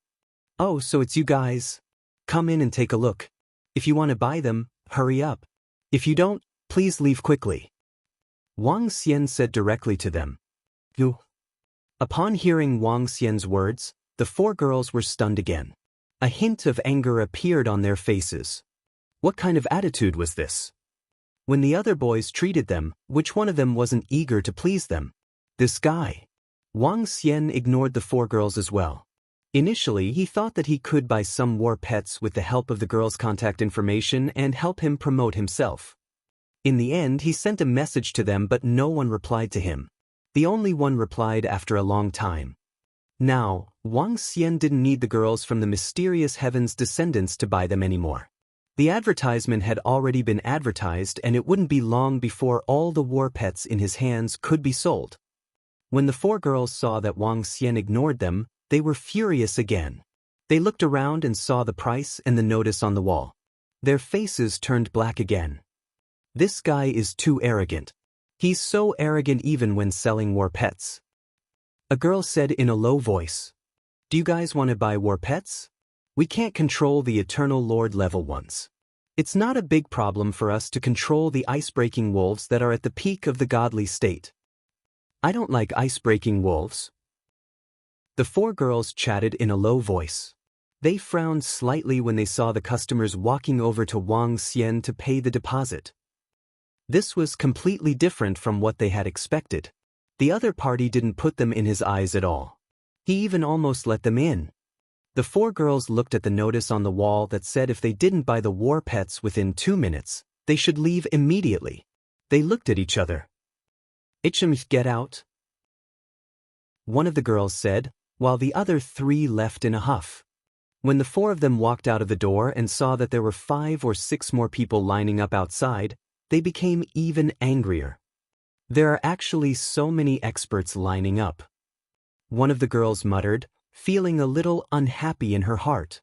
Oh, so it's you guys. Come in and take a look. If you want to buy them, hurry up. If you don't, please leave quickly. Wang Xian said directly to them. You. Upon hearing Wang Xian's words, the 4 girls were stunned again. A hint of anger appeared on their faces. What kind of attitude was this? When the other boys treated them, which one of them wasn't eager to please them? This guy. Wang Xian ignored the 4 girls as well. Initially, he thought that he could buy some war pets with the help of the girls' contact information and help him promote himself. In the end, he sent a message to them, but no one replied to him. The only one replied after a long time. Now, Wang Xian didn't need the girls from the mysterious heaven's descendants to buy them anymore. The advertisement had already been advertised, and it wouldn't be long before all the war pets in his hands could be sold. When the 4 girls saw that Wang Xian ignored them, they were furious again. They looked around and saw the price and the notice on the wall. Their faces turned black again. This guy is too arrogant. He's so arrogant even when selling war pets. A girl said in a low voice. Do you guys want to buy war pets? We can't control the Eternal Lord level ones. It's not a big problem for us to control the ice-breaking wolves that are at the peak of the godly state. I don't like ice-breaking wolves. The 4 girls chatted in a low voice. They frowned slightly when they saw the customers walking over to Wang Xian to pay the deposit. This was completely different from what they had expected. The other party didn't put them in his eyes at all. He even almost let them in. The 4 girls looked at the notice on the wall that said if they didn't buy the war pets within 2 minutes, they should leave immediately. They looked at each other. Itchem, get out. One of the girls said, while the other 3 left in a huff. When the 4 of them walked out of the door and saw that there were 5 or 6 more people lining up outside, they became even angrier. There are actually so many experts lining up. One of the girls muttered, feeling a little unhappy in her heart.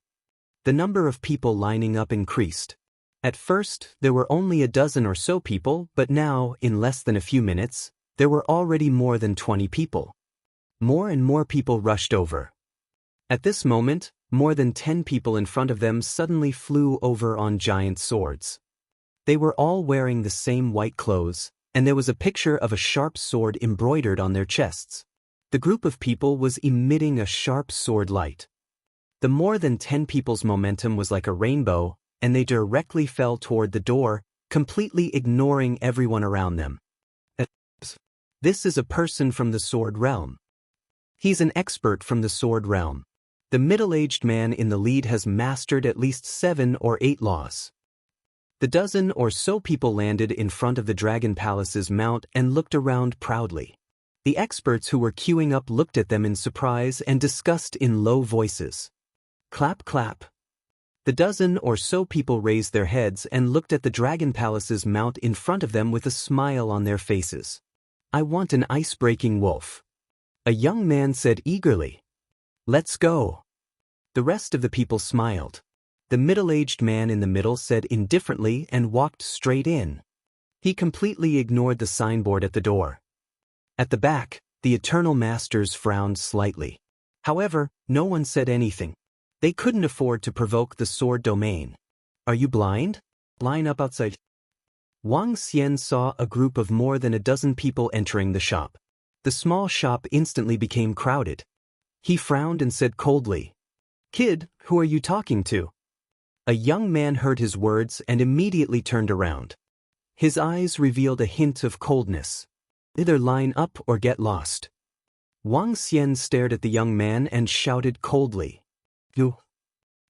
The number of people lining up increased. At first, there were only a dozen or so people, but now, in less than a few minutes, there were already more than 20 people. More and more people rushed over. At this moment, more than 10 people in front of them suddenly flew over on giant swords. They were all wearing the same white clothes, and there was a picture of a sharp sword embroidered on their chests. The group of people was emitting a sharp sword light. The more than 10 people's momentum was like a rainbow, and they directly fell toward the door, completely ignoring everyone around them. This is a person from the sword realm. He's an expert from the sword realm. The middle-aged man in the lead has mastered at least 7 or 8 laws. The dozen or so people landed in front of the Dragon Palace's mount and looked around proudly. The experts who were queuing up looked at them in surprise and discussed in low voices. Clap, clap. The dozen or so people raised their heads and looked at the Dragon Palace's mount in front of them with a smile on their faces. I want an ice-breaking wolf. A young man said eagerly. Let's go. The rest of the people smiled. The middle-aged man in the middle said indifferently and walked straight in. He completely ignored the signboard at the door. At the back, the Eternal Masters frowned slightly. However, no one said anything. They couldn't afford to provoke the sword domain. Are you blind? Line up outside. Wang Xian saw a group of more than a dozen people entering the shop. The small shop instantly became crowded. He frowned and said coldly, "Kid, who are you talking to?" A young man heard his words and immediately turned around. His eyes revealed a hint of coldness. Either line up or get lost. Wang Xian stared at the young man and shouted coldly, "You."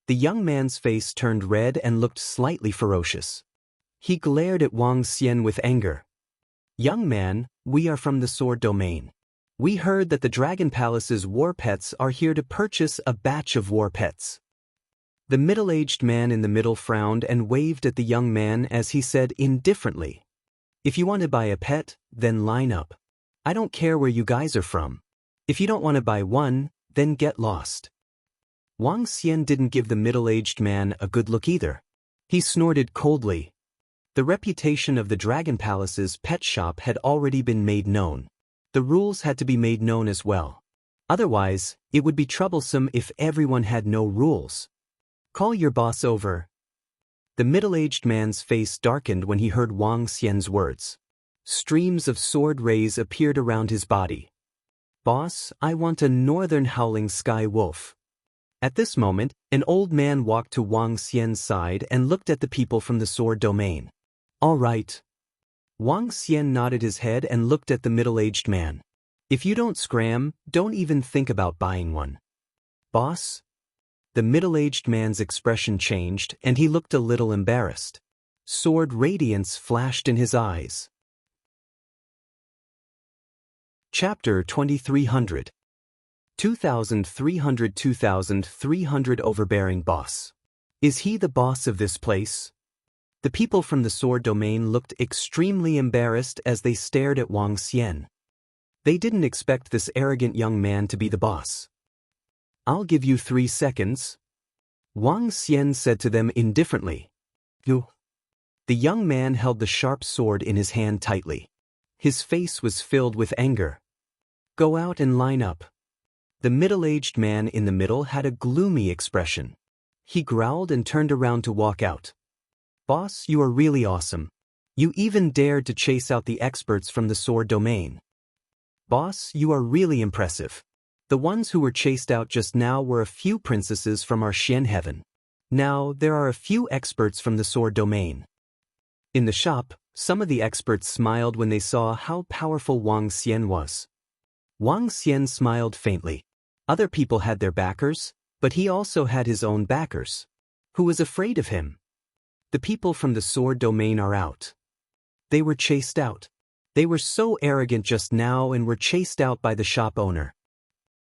The young man's face turned red and looked slightly ferocious. He glared at Wang Xian with anger. "Young man, we are from the sword domain. We heard that the Dragon Palace's war pets are here to purchase a batch of war pets." The middle-aged man in the middle frowned and waved at the young man as he said indifferently, "If you want to buy a pet, then line up. I don't care where you guys are from. If you don't want to buy one, then get lost." Wang Xian didn't give the middle-aged man a good look either. He snorted coldly. The reputation of the Dragon Palace's pet shop had already been made known. The rules had to be made known as well. Otherwise, it would be troublesome if everyone had no rules. Call your boss over. The middle-aged man's face darkened when he heard Wang Xian's words. Streams of sword rays appeared around his body. "Boss, I want a northern howling sky wolf." At this moment, an old man walked to Wang Xian's side and looked at the people from the sword domain. "All right." Wang Xian nodded his head and looked at the middle-aged man. "If you don't scram, don't even think about buying one." "Boss?" The middle-aged man's expression changed and he looked a little embarrassed. Sword radiance flashed in his eyes. Chapter 2300. 2300 Overbearing Boss. Is he the boss of this place? The people from the sword domain looked extremely embarrassed as they stared at Wang Xian. They didn't expect this arrogant young man to be the boss. "I'll give you 3 seconds. Wang Xian said to them indifferently. "You." The young man held the sharp sword in his hand tightly. His face was filled with anger. "Go out and line up." The middle-aged man in the middle had a gloomy expression. He growled and turned around to walk out. "Boss, you are really awesome. You even dared to chase out the experts from the sword domain. Boss, you are really impressive. The ones who were chased out just now were a few princesses from our Xian heaven. Now there are a few experts from the sword domain." In the shop, some of the experts smiled when they saw how powerful Wang Xian was. Wang Xian smiled faintly. Other people had their backers, but he also had his own backers. Who was afraid of him? The people from the sword domain are out. They were chased out. They were so arrogant just now and were chased out by the shop owner.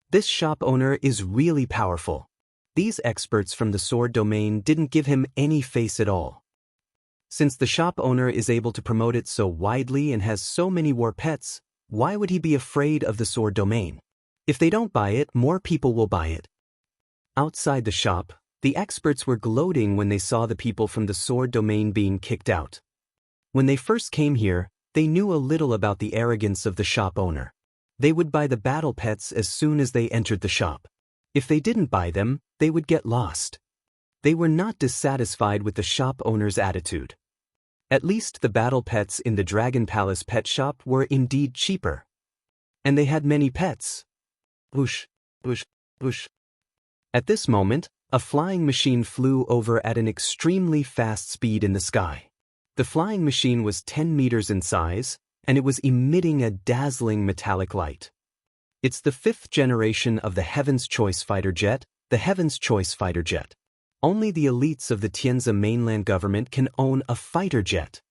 This shop owner is really powerful. These experts from the sword domain didn't give him any face at all. Since the shop owner is able to promote it so widely and has so many war pets, why would he be afraid of the sword domain? If they don't buy it, more people will buy it. Outside the shop, the experts were gloating when they saw the people from the sword domain being kicked out. When they first came here, they knew a little about the arrogance of the shop owner. They would buy the battle pets as soon as they entered the shop. If they didn't buy them, they would get lost. They were not dissatisfied with the shop owner's attitude. At least the battle pets in the Dragon Palace pet shop were indeed cheaper. And they had many pets. Whoosh, whoosh, whoosh. At this moment, a flying machine flew over at an extremely fast speed in the sky. The flying machine was 10 meters in size, and it was emitting a dazzling metallic light. It's the 5th generation of the Heaven's Choice fighter jet, the Heaven's Choice fighter jet. Only the elites of the Tianzi mainland government can own a fighter jet.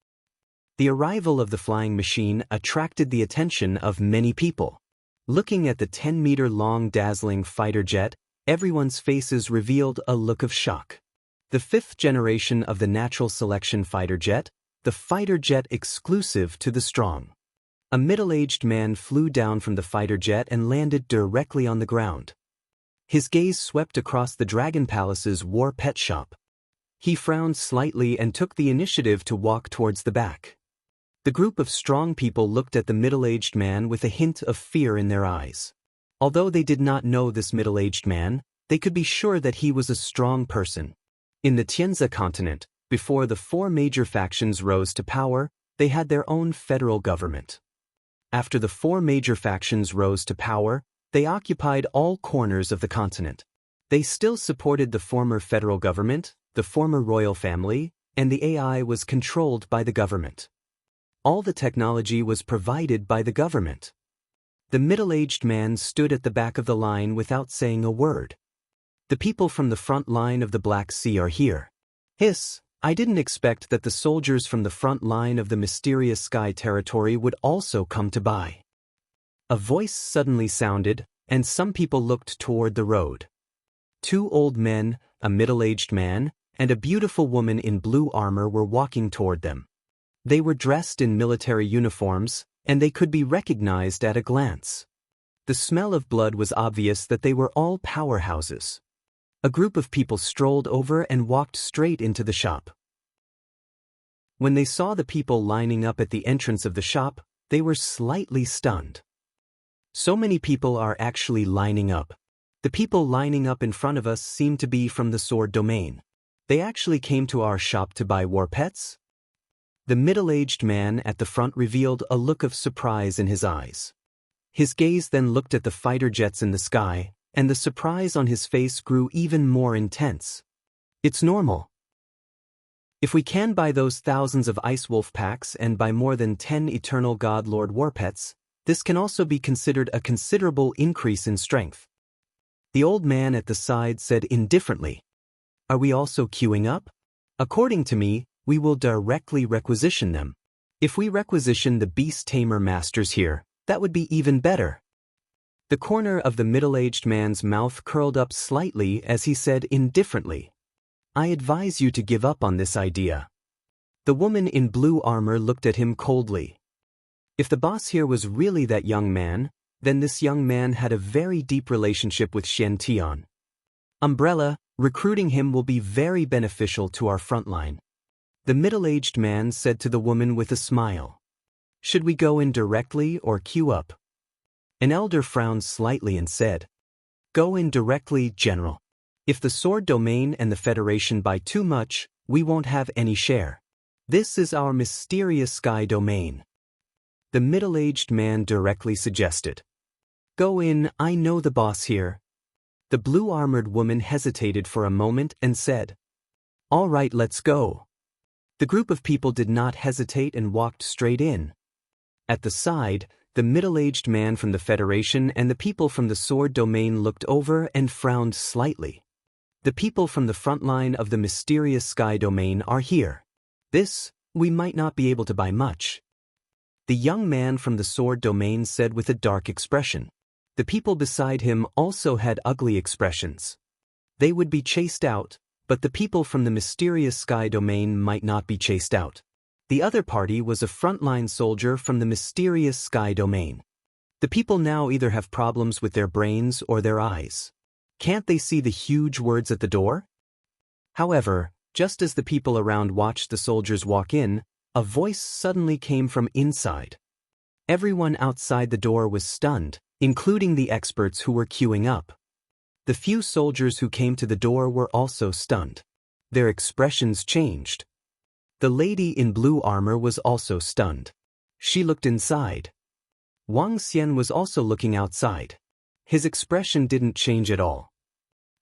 The arrival of the flying machine attracted the attention of many people. Looking at the 10-meter-long dazzling fighter jet, everyone's faces revealed a look of shock. The 5th generation of the natural selection fighter jet, the fighter jet exclusive to the strong. A middle-aged man flew down from the fighter jet and landed directly on the ground. His gaze swept across the Dragon Palace's war pet shop. He frowned slightly and took the initiative to walk towards the back. The group of strong people looked at the middle-aged man with a hint of fear in their eyes. Although they did not know this middle-aged man, they could be sure that he was a strong person. In the Tianzi continent, before the 4 major factions rose to power, they had their own federal government. After the 4 major factions rose to power, they occupied all corners of the continent. They still supported the former federal government, the former royal family, and the AI was controlled by the government. All the technology was provided by the government. The middle-aged man stood at the back of the line without saying a word. The people from the front line of the Black Sea are here. Hiss, I didn't expect that the soldiers from the front line of the mysterious sky territory would also come to buy. A voice suddenly sounded, and some people looked toward the road. 2 old men, a middle-aged man, and a beautiful woman in blue armor were walking toward them. They were dressed in military uniforms, and they could be recognized at a glance. The smell of blood was obvious that they were all powerhouses. A group of people strolled over and walked straight into the shop. When they saw the people lining up at the entrance of the shop, they were slightly stunned. So many people are actually lining up. The people lining up in front of us seem to be from the sword domain. They actually came to our shop to buy war pets? The middle-aged man at the front revealed a look of surprise in his eyes. His gaze then looked at the fighter jets in the sky, and the surprise on his face grew even more intense. It's normal. If we can buy those thousands of Ice Wolf packs and buy more than 10 Eternal God Lord war pets, this can also be considered a considerable increase in strength. The old man at the side said indifferently, Are we also queuing up? According to me, we will directly requisition them. If we requisition the Beast Tamer Masters here, that would be even better. The corner of the middle-aged man's mouth curled up slightly as he said indifferently, I advise you to give up on this idea. The woman in blue armor looked at him coldly. If the boss here was really that young man, then this young man had a very deep relationship with Shen Tian. Umbrella, recruiting him will be very beneficial to our front line. The middle-aged man said to the woman with a smile. Should we go in directly or queue up? An elder frowned slightly and said, Go in directly, General. If the sword domain and the Federation buy too much, we won't have any share. This is our mysterious sky domain. The middle-aged man directly suggested. Go in, I know the boss here. The blue-armored woman hesitated for a moment and said, All right, let's go. The group of people did not hesitate and walked straight in. At the side, the middle-aged man from the Federation and the people from the sword domain looked over and frowned slightly. The people from the front line of the mysterious sky domain are here. This, we might not be able to buy much. The young man from the sword domain said with a dark expression. The people beside him also had ugly expressions. They would be chased out, but the people from the mysterious sky domain might not be chased out. The other party was a frontline soldier from the mysterious sky domain. The people now either have problems with their brains or their eyes. Can't they see the huge words at the door? However, just as the people around watched the soldiers walk in, a voice suddenly came from inside. Everyone outside the door was stunned, including the experts who were queuing up. The few soldiers who came to the door were also stunned. Their expressions changed. The lady in blue armor was also stunned. She looked inside. Wang Xian was also looking outside. His expression didn't change at all.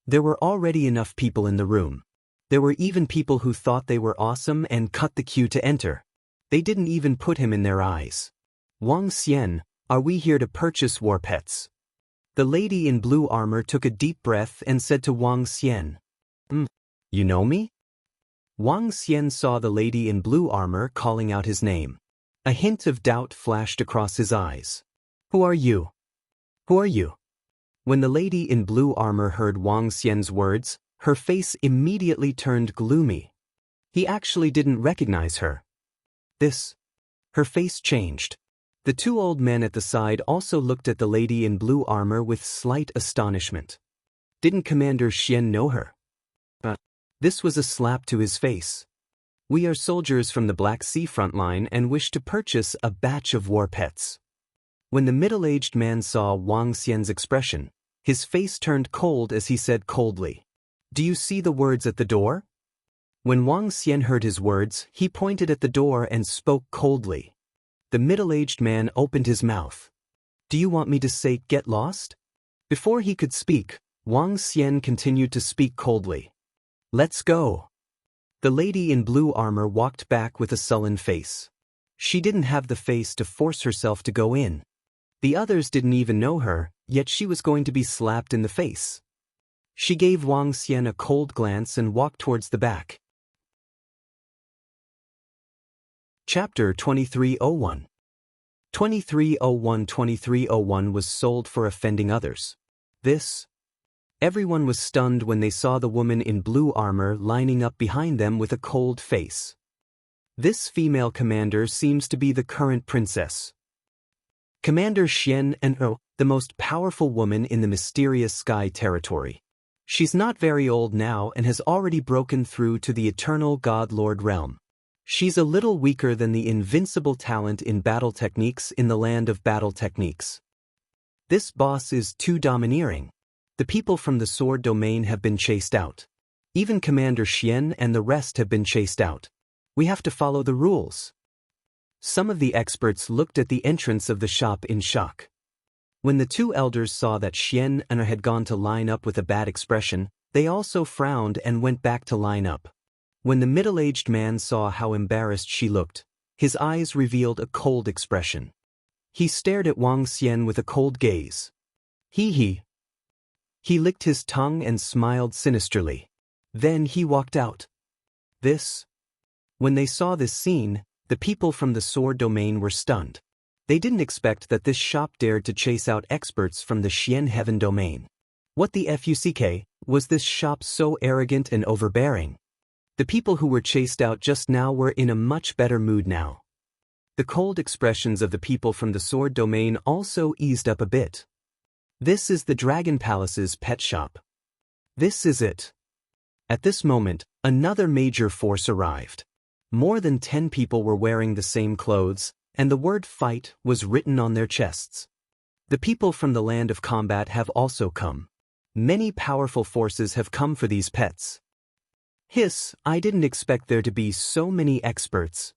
There were already enough people in the room. There were even people who thought they were awesome and cut the queue to enter. They didn't even put him in their eyes. Wang Xian, are we here to purchase war pets? The lady in blue armor took a deep breath and said to Wang Xian, You know me? Wang Xian saw the lady in blue armor calling out his name. A hint of doubt flashed across his eyes. Who are you? Who are you? When the lady in blue armor heard Wang Xian's words, her face immediately turned gloomy. He actually didn't recognize her. Her face changed. The two old men at the side also looked at the lady in blue armor with slight astonishment. Didn't Commander Xian know her? This was a slap to his face. We are soldiers from the Black Sea front line and wish to purchase a batch of war pets. When the middle-aged man saw Wang Xian's expression, his face turned cold as he said coldly, Do you see the words at the door? When Wang Xian heard his words, he pointed at the door and spoke coldly. The middle-aged man opened his mouth. Do you want me to say get lost? Before he could speak, Wang Xian continued to speak coldly. Let's go. The lady in blue armor walked back with a sullen face. She didn't have the face to force herself to go in. The others didn't even know her, yet she was going to be slapped in the face. She gave Wang Xian a cold glance and walked towards the back. Chapter 2301. 2301 was sold for offending others. Everyone was stunned when they saw the woman in blue armor lining up behind them with a cold face. This female commander seems to be the current princess. Commander Xian and the most powerful woman in the mysterious sky territory. She's not very old now and has already broken through to the eternal God Lord realm. She's a little weaker than the invincible talent in battle techniques in the land of battle techniques. This boss is too domineering. The people from the sword domain have been chased out. Even Commander Xian and the rest have been chased out. We have to follow the rules. Some of the experts looked at the entrance of the shop in shock. When the two elders saw that Xian and had gone to line up with a bad expression, they also frowned and went back to line up. When the middle-aged man saw how embarrassed she looked, his eyes revealed a cold expression. He stared at Wang Xian with a cold gaze. He licked his tongue and smiled sinisterly. Then he walked out. When they saw this scene, the people from the sword domain were stunned. They didn't expect that this shop dared to chase out experts from the Xian heaven domain. What the fuck was this shop so arrogant and overbearing? The people who were chased out just now were in a much better mood now. The cold expressions of the people from the sword domain also eased up a bit. This is the Dragon Palace's pet shop. This is it. At this moment, another major force arrived. More than 10 people were wearing the same clothes, and the word fight was written on their chests. The people from the land of combat have also come. Many powerful forces have come for these pets. I didn't expect there to be so many experts.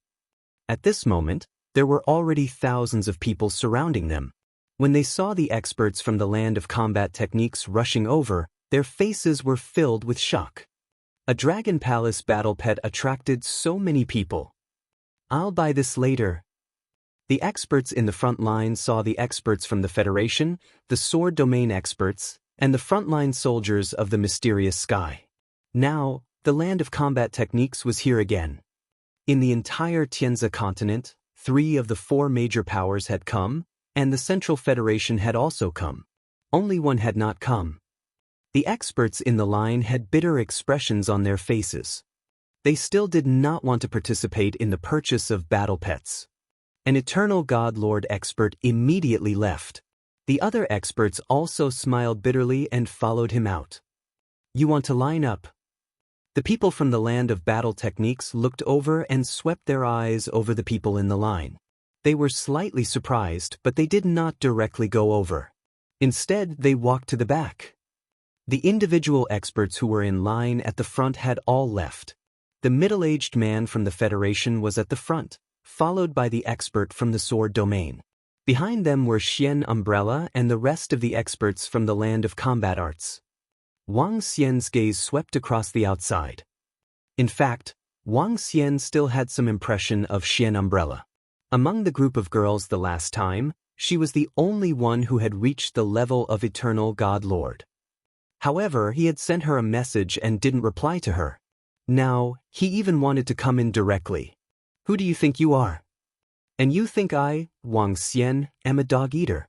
At this moment, there were already thousands of people surrounding them. When they saw the experts from the land of combat techniques rushing over, their faces were filled with shock. A Dragon Palace battle pet attracted so many people. I'll buy this later. The experts in the front line saw the experts from the Federation, the sword domain experts, and the frontline soldiers of the mysterious sky. Now, the land of combat techniques was here again. In the entire Tianzi continent, 3 of the 4 major powers had come, and the Central Federation had also come. Only one had not come. The experts in the line had bitter expressions on their faces. They still did not want to participate in the purchase of battle pets. An Eternal God Lord expert immediately left. The other experts also smiled bitterly and followed him out. You want to line up? The people from the land of battle techniques looked over and swept their eyes over the people in the line. They were slightly surprised, but they did not directly go over. Instead, they walked to the back. The individual experts who were in line at the front had all left. The middle-aged man from the Federation was at the front, followed by the expert from the sword domain. Behind them were Xian Umbrella and the rest of the experts from the land of combat arts. Wang Xian's gaze swept across the outside. In fact, Wang Xian still had some impression of Xian Umbrella. Among the group of girls the last time, she was the only one who had reached the level of Eternal God Lord. However, he had sent her a message and didn't reply to her. Now, he even wanted to come in directly. Who do you think you are? And you think I, Wang Xian, am a dog-eater?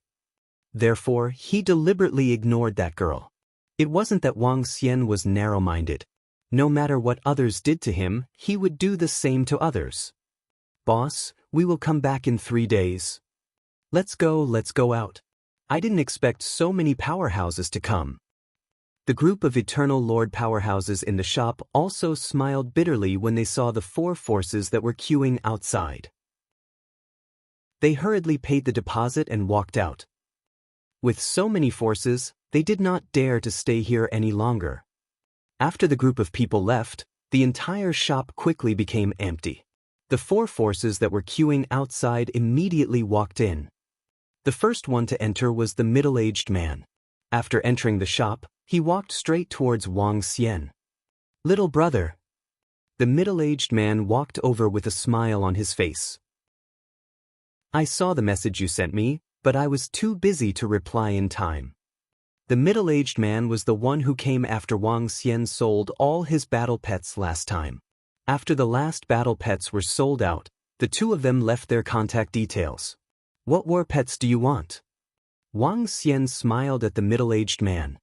Therefore, he deliberately ignored that girl. It wasn't that Wang Xian was narrow-minded. No matter what others did to him, he would do the same to others. Boss, we will come back in 3 days. Let's go out. I didn't expect so many powerhouses to come. The group of Eternal Lord powerhouses in the shop also smiled bitterly when they saw the 4 forces that were queuing outside. They hurriedly paid the deposit and walked out. With so many forces, they did not dare to stay here any longer. After the group of people left, the entire shop quickly became empty. The 4 forces that were queuing outside immediately walked in. The first one to enter was the middle-aged man. After entering the shop, he walked straight towards Wang Xian. Little brother. The middle-aged man walked over with a smile on his face. I saw the message you sent me, but I was too busy to reply in time. The middle-aged man was the one who came after Wang Xian sold all his battle pets last time. After the last battle pets were sold out, the 2 of them left their contact details. What war pets do you want? Wang Xian smiled at the middle-aged man.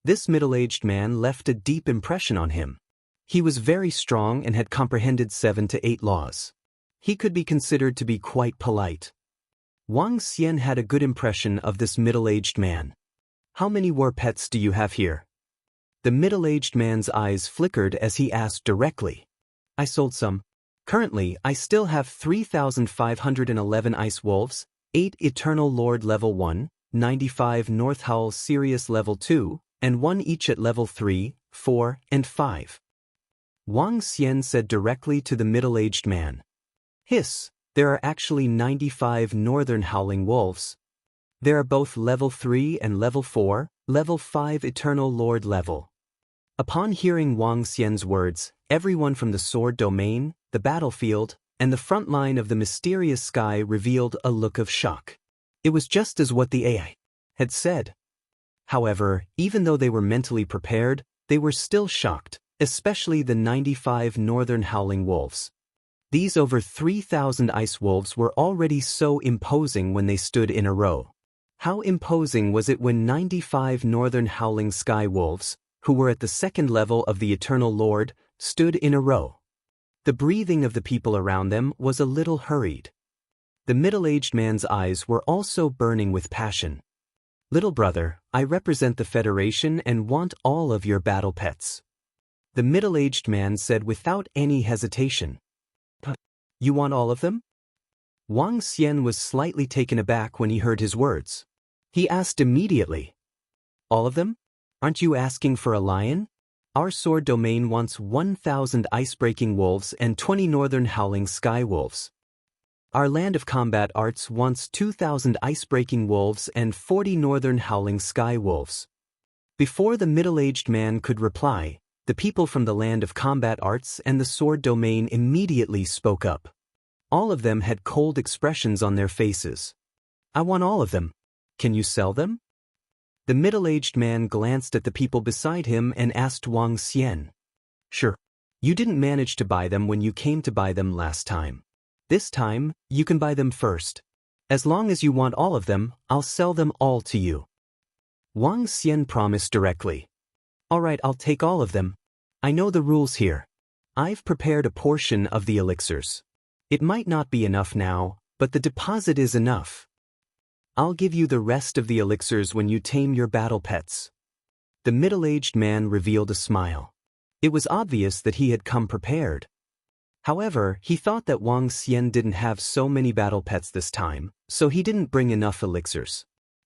This middle-aged man left a deep impression on him. He was very strong and had comprehended 7 to 8 laws. He could be considered to be quite polite. Wang Xian had a good impression of this middle-aged man. How many war pets do you have here? The middle-aged man's eyes flickered as he asked directly. I sold some. Currently, I still have 3,511 Ice Wolves, 8 Eternal Lord Level 1, 95 North Howl Sirius Level 2, and 1 each at Level 3, 4, and 5. Wang Xian said directly to the middle-aged man. Hiss, there are actually 95 Northern Howling Wolves. There are both Level 3 and Level 4, Level 5 Eternal Lord level. Upon hearing Wang Xian's words, everyone from the sword domain, the battlefield, and the front line of the mysterious sky revealed a look of shock. It was just as what the AI had said. However, even though they were mentally prepared, they were still shocked, especially the 95 Northern Howling Wolves. These over 3,000 Ice Wolves were already so imposing when they stood in a row. How imposing was it when 95 Northern Howling Sky Wolves, who were at the 2nd level of the Eternal Lord, stood in a row. The breathing of the people around them was a little hurried. The middle-aged man's eyes were also burning with passion. Little brother, I represent the Federation and want all of your battle pets. The middle-aged man said without any hesitation. You want all of them? Wang Xian was slightly taken aback when he heard his words. He asked immediately. All of them? Aren't you asking for a lion? Our sword domain wants 1,000 ice-breaking wolves and 20 Northern Howling Sky Wolves. Our land of combat arts wants 2,000 ice-breaking wolves and 40 Northern Howling Sky Wolves. Before the middle-aged man could reply, the people from the land of combat arts and the sword domain immediately spoke up. All of them had cold expressions on their faces. I want all of them. Can you sell them? The middle-aged man glanced at the people beside him and asked Wang Xian. Sure. You didn't manage to buy them when you came to buy them last time. This time, you can buy them first. As long as you want all of them, I'll sell them all to you. Wang Xian promised directly. All right, I'll take all of them. I know the rules here. I've prepared a portion of the elixirs. It might not be enough now, but the deposit is enough. I'll give you the rest of the elixirs when you tame your battle pets. The middle-aged man revealed a smile. It was obvious that he had come prepared. However, he thought that Wang Xian didn't have so many battle pets this time, so he didn't bring enough elixirs.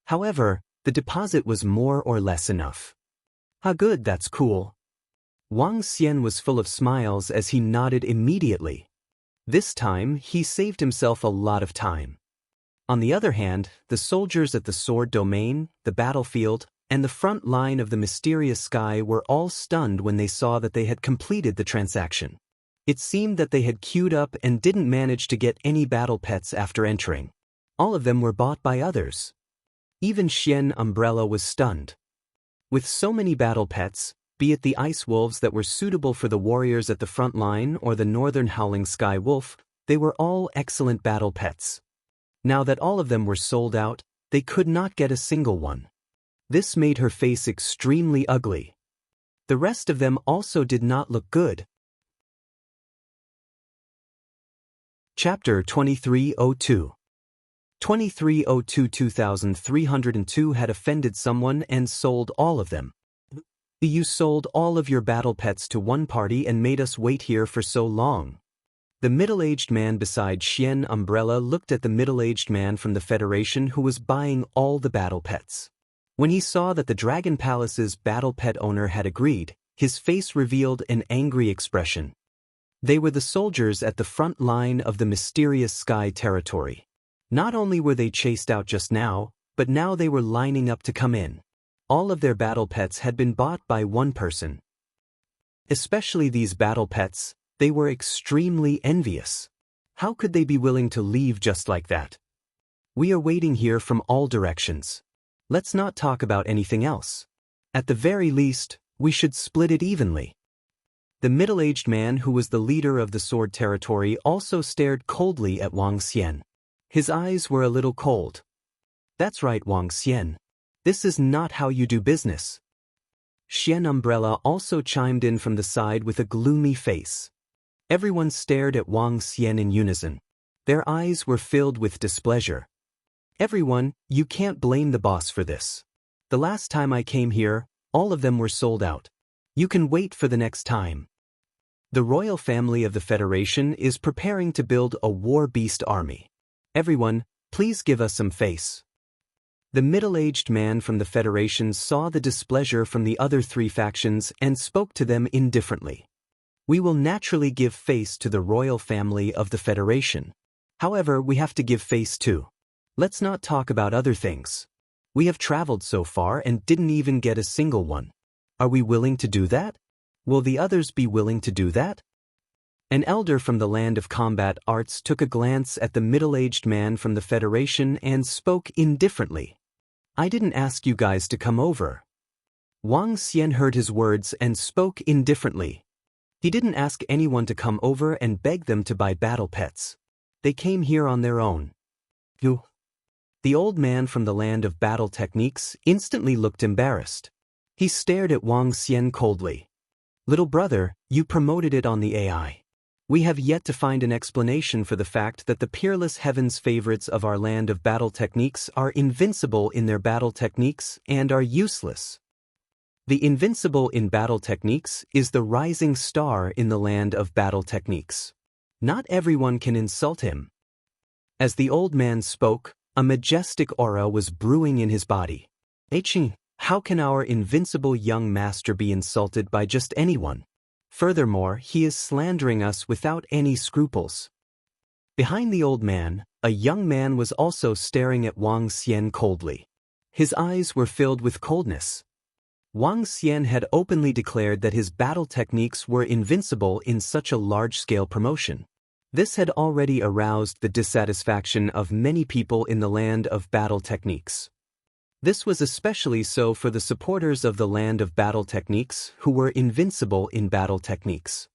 However, the deposit was more or less enough. "Ah, good, that's cool." Wang Xian was full of smiles as he nodded immediately. This time, he saved himself a lot of time. On the other hand, the soldiers at the sword domain, the battlefield, and the front line of the mysterious sky were all stunned when they saw that they had completed the transaction. It seemed that they had queued up and didn't manage to get any battle pets after entering. All of them were bought by others. Even Xian Umbrella was stunned. With so many battle pets, be it the ice wolves that were suitable for the warriors at the front line or the northern howling sky wolf, they were all excellent battle pets. Now that all of them were sold out, they could not get a single one. This made her face extremely ugly. The rest of them also did not look good. Chapter 2302. 2302-2302 had offended someone and sold all of them. You sold all of your battle pets to one party and made us wait here for so long. The middle-aged man beside Xian Umbrella looked at the middle-aged man from the Federation who was buying all the battle pets. When he saw that the Dragon Palace's battle pet owner had agreed, his face revealed an angry expression. They were the soldiers at the front line of the mysterious sky territory. Not only were they chased out just now, but now they were lining up to come in. All of their battle pets had been bought by one person. Especially these battle pets, they were extremely envious. How could they be willing to leave just like that? We are waiting here from all directions. Let's not talk about anything else. At the very least, we should split it evenly. The middle-aged man who was the leader of the sword territory also stared coldly at Wang Xian. His eyes were a little cold. That's right, Wang Xian. This is not how you do business. Xian Umbrella also chimed in from the side with a gloomy face. Everyone stared at Wang Xian in unison. Their eyes were filled with displeasure. Everyone, you can't blame the boss for this. The last time I came here, all of them were sold out. You can wait for the next time. The royal family of the Federation is preparing to build a war beast army. Everyone, please give us some face. The middle-aged man from the Federation saw the displeasure from the other three factions and spoke to them indifferently. We will naturally give face to the royal family of the Federation. However, we have to give face too. Let's not talk about other things. We have traveled so far and didn't even get a single one. Are we willing to do that? Will the others be willing to do that? An elder from the land of combat arts took a glance at the middle-aged man from the Federation and spoke indifferently. I didn't ask you guys to come over. Wang Xian heard his words and spoke indifferently. He didn't ask anyone to come over and beg them to buy battle pets. They came here on their own. You. The old man from the land of battle techniques instantly looked embarrassed. He stared at Wang Xian coldly. Little brother, you promoted it on the AI. We have yet to find an explanation for the fact that the peerless heavens favorites of our land of battle techniques are invincible in their battle techniques and are useless. The invincible in battle techniques is the rising star in the land of battle techniques. Not everyone can insult him. As the old man spoke, a majestic aura was brewing in his body. How can our invincible young master be insulted by just anyone? Furthermore, he is slandering us without any scruples. Behind the old man, a young man was also staring at Wang Xian coldly. His eyes were filled with coldness. Wang Xian had openly declared that his battle techniques were invincible in such a large-scale promotion. This had already aroused the dissatisfaction of many people in the land of battle techniques. This was especially so for the supporters of the land of battle techniques who were invincible in battle techniques.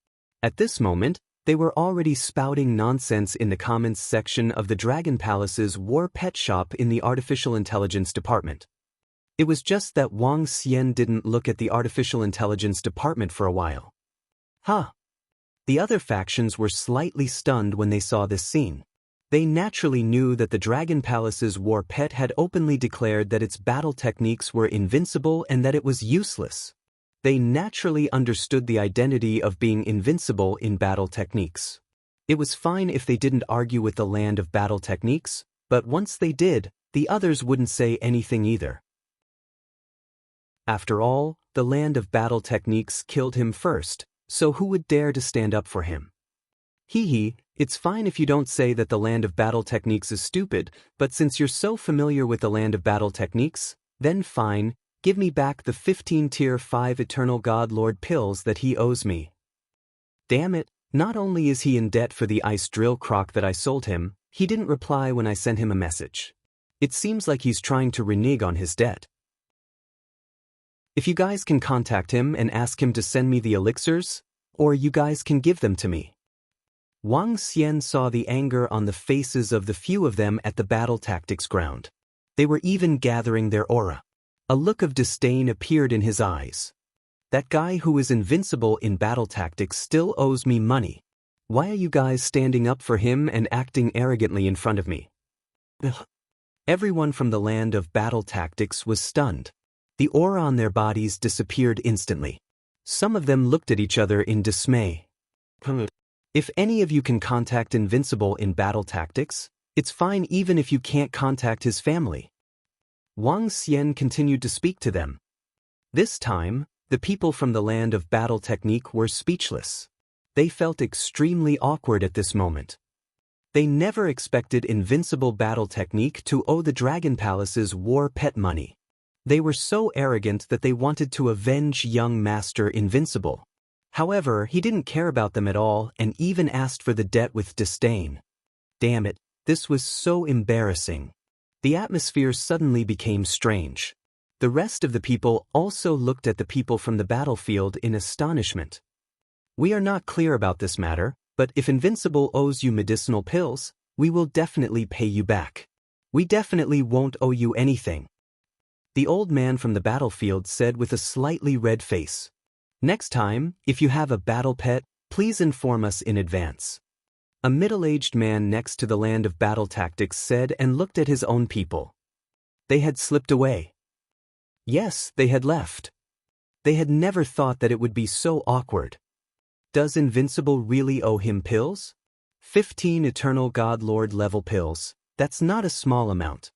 At this moment, they were already spouting nonsense in the comments section of the Dragon Palace's War Pet Shop in the Artificial Intelligence Department. It was just that Wang Xian didn't look at the Artificial Intelligence Department for a while. The other factions were slightly stunned when they saw this scene. They naturally knew that the Dragon Palace's war pet had openly declared that its battle techniques were invincible and that it was useless. They naturally understood the identity of being invincible in battle techniques. It was fine if they didn't argue with the land of battle techniques, but once they did, the others wouldn't say anything either. After all, the land of battle techniques killed him first, so who would dare to stand up for him? It's fine if you don't say that the land of battle techniques is stupid, but since you're so familiar with the land of battle techniques, then fine, give me back the 15 tier 5 Eternal God Lord pills that he owes me. Damn it, not only is he in debt for the ice drill croc that I sold him, he didn't reply when I sent him a message. It seems like he's trying to renege on his debt. If you guys can contact him and ask him to send me the elixirs, or you guys can give them to me. Wang Xian saw the anger on the faces of the few of them at the battle tactics ground. They were even gathering their aura. A look of disdain appeared in his eyes. That guy who is invincible in battle tactics still owes me money. Why are you guys standing up for him and acting arrogantly in front of me? Ugh. Everyone from the land of battle tactics was stunned. The aura on their bodies disappeared instantly. Some of them looked at each other in dismay. If any of you can contact Invincible in battle tactics, it's fine even if you can't contact his family. Wang Xian continued to speak to them. This time, the people from the land of battle technique were speechless. They felt extremely awkward at this moment. They never expected Invincible battle technique to owe the Dragon Palace's war pet money. They were so arrogant that they wanted to avenge young Master Invincible. However, he didn't care about them at all and even asked for the debt with disdain. Damn it, this was so embarrassing. The atmosphere suddenly became strange. The rest of the people also looked at the people from the battlefield in astonishment. We are not clear about this matter, but if Invincible owes you medicinal pills, we will definitely pay you back. We definitely won't owe you anything. The old man from the battlefield said with a slightly red face. Next time, if you have a battle pet, please inform us in advance. A middle-aged man next to the land of battle tactics said and looked at his own people. They had slipped away. Yes, they had left. They had never thought that it would be so awkward. Does Invincible really owe him pills? 15 Eternal God Lord level pills, that's not a small amount.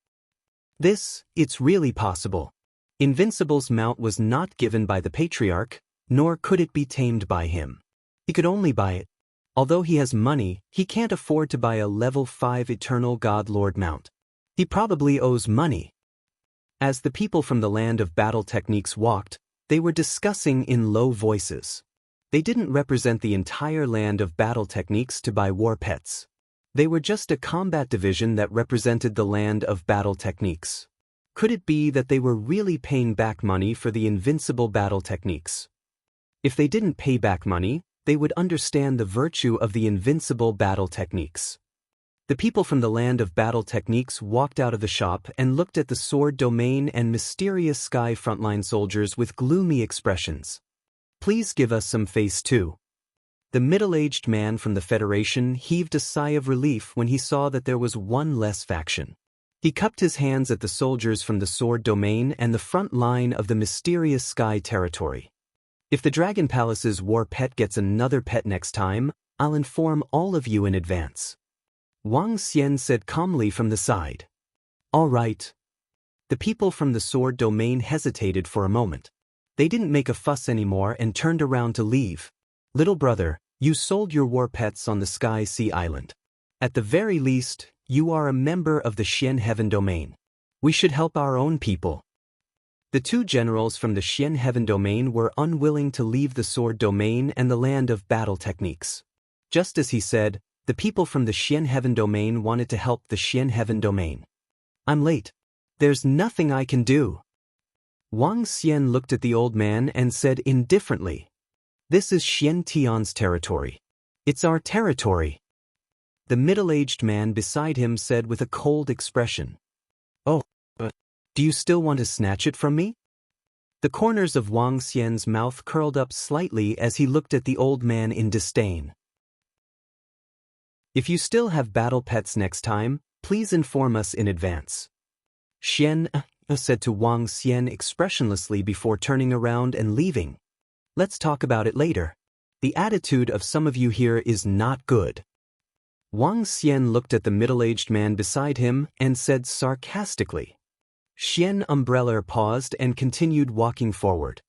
It's really possible. Invincible's mount was not given by the Patriarch, nor could it be tamed by him. He could only buy it. Although he has money, he can't afford to buy a level 5 Eternal God Lord mount. He probably owes money. As the people from the land of battle techniques walked, they were discussing in low voices. They didn't represent the entire land of battle techniques to buy war pets. They were just a combat division that represented the land of battle techniques. Could it be that they were really paying back money for the Invincible battle techniques? If they didn't pay back money, they would understand the virtue of the Invincible battle techniques. The people from the land of battle techniques walked out of the shop and looked at the sword domain and mysterious sky frontline soldiers with gloomy expressions. Please give us some face too. The middle-aged man from the Federation heaved a sigh of relief when he saw that there was one less faction. He cupped his hands at the soldiers from the sword domain and the front line of the mysterious sky territory. If the Dragon Palace's war pet gets another pet next time, I'll inform all of you in advance. Wang Xian said calmly from the side. All right. The people from the sword domain hesitated for a moment. They didn't make a fuss anymore and turned around to leave. Little brother, you sold your war pets on the Sky Sea Island. At the very least, you are a member of the Xian Heaven domain. We should help our own people. The two generals from the Xian Heaven domain were unwilling to leave the sword domain and the land of battle techniques. Just as he said, the people from the Xian Heaven domain wanted to help the Xian Heaven domain. I'm late. There's nothing I can do. Wang Xian looked at the old man and said indifferently, This is Xian Tian's territory. It's our territory. The middle-aged man beside him said with a cold expression. Oh, but do you still want to snatch it from me? The corners of Wang Xian's mouth curled up slightly as he looked at the old man in disdain. If you still have battle pets next time, please inform us in advance. Xian said to Wang Xian expressionlessly before turning around and leaving. Let's talk about it later. The attitude of some of you here is not good. Wang Xian looked at the middle-aged man beside him and said sarcastically. Xian Umbrella paused and continued walking forward.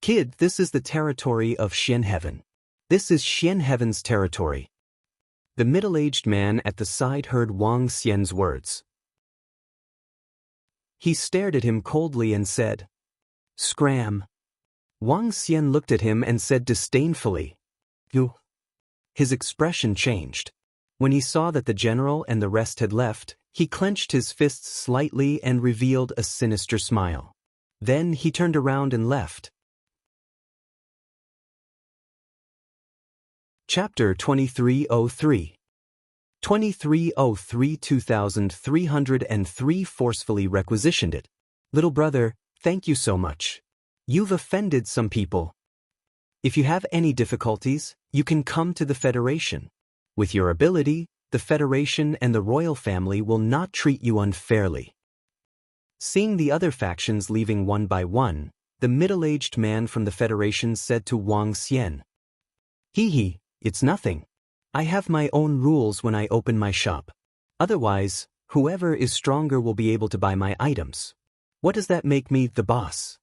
Kid, this is the territory of Xian Heaven. This is Xian Heaven's territory. The middle-aged man at the side heard Wang Xian's words. He stared at him coldly and said, Scram. Wang Xian looked at him and said disdainfully, You. His expression changed. When he saw that the general and the rest had left, he clenched his fists slightly and revealed a sinister smile. Then he turned around and left. Chapter 2303. 2303-2303 forcefully requisitioned it. Little brother, thank you so much. You've offended some people. If you have any difficulties, you can come to the Federation. With your ability, the Federation and the royal family will not treat you unfairly. Seeing the other factions leaving one by one, the middle-aged man from the Federation said to Wang Xian, Hee, it's nothing. I have my own rules when I open my shop. Otherwise, whoever is stronger will be able to buy my items. What does that make me the boss?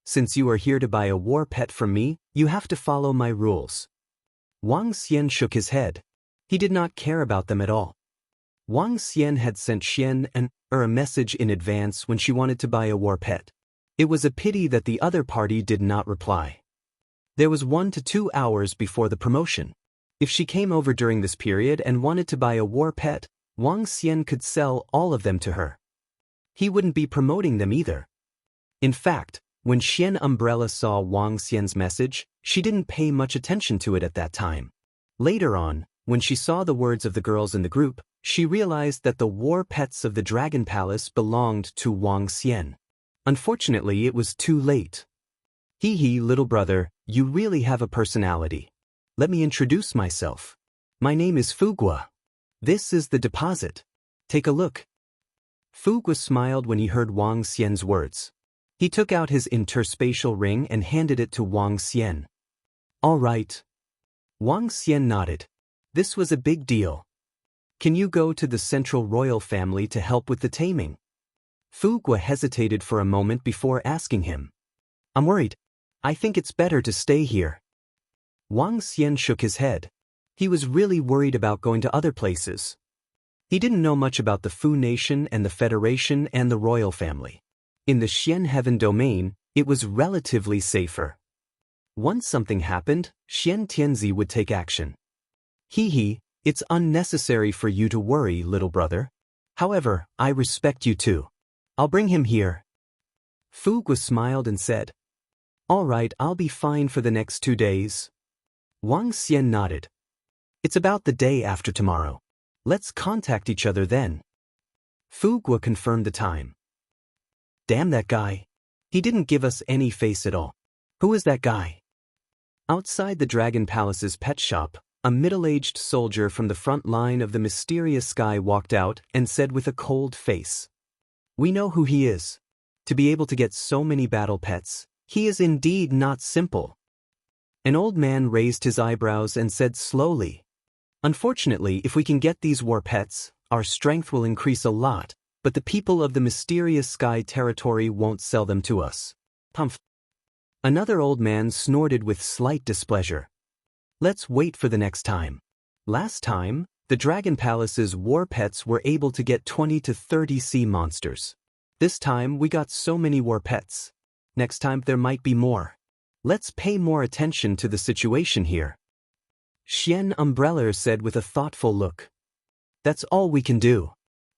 Since you are here to buy a war pet from me, you have to follow my rules. Wang Xian shook his head. He did not care about them at all. Wang Xian had sent Xian a message in advance when she wanted to buy a war pet. It was a pity that the other party did not reply. There was 1 to 2 hours before the promotion. If she came over during this period and wanted to buy a war pet, Wang Xian could sell all of them to her. He wouldn't be promoting them either. In fact, when Xian Umbrella saw Wang Xian's message, she didn't pay much attention to it at that time. Later on, when she saw the words of the girls in the group, she realized that the war pets of the Dragon Palace belonged to Wang Xian. Unfortunately, it was too late. Hee, little brother, you really have a personality. Let me introduce myself. My name is Fugua. This is the deposit. Take a look. Fugua smiled when he heard Wang Xian's words. He took out his interspatial ring and handed it to Wang Xian. All right. Wang Xian nodded. This was a big deal. Can you go to the central royal family to help with the taming? Fugua hesitated for a moment before asking him. I'm worried. I think it's better to stay here. Wang Xian shook his head. He was really worried about going to other places. He didn't know much about the Fu Nation and the Federation and the royal family. In the Xian Heaven domain, it was relatively safer. Once something happened, Xian Tianzi would take action. Hee, it's unnecessary for you to worry, little brother. However, I respect you too. I'll bring him here. Fugua smiled and said, All right, I'll be fine for the next 2 days. Wang Xian nodded. It's about the day after tomorrow. Let's contact each other then. Fugua confirmed the time. Damn that guy. He didn't give us any face at all. Who is that guy? Outside the Dragon Palace's pet shop, a middle-aged soldier from the front line of the mysterious sky walked out and said with a cold face. We know who he is. To be able to get so many battle pets, he is indeed not simple. An old man raised his eyebrows and said slowly, Unfortunately, if we can get these war pets, our strength will increase a lot, but the people of the mysterious sky territory won't sell them to us. Humph. Another old man snorted with slight displeasure. Let's wait for the next time. Last time, the Dragon Palace's war pets were able to get 20 to 30 sea monsters. This time we got so many war pets. Next time there might be more. Let's pay more attention to the situation here. Xian Umbrella said with a thoughtful look. That's all we can do.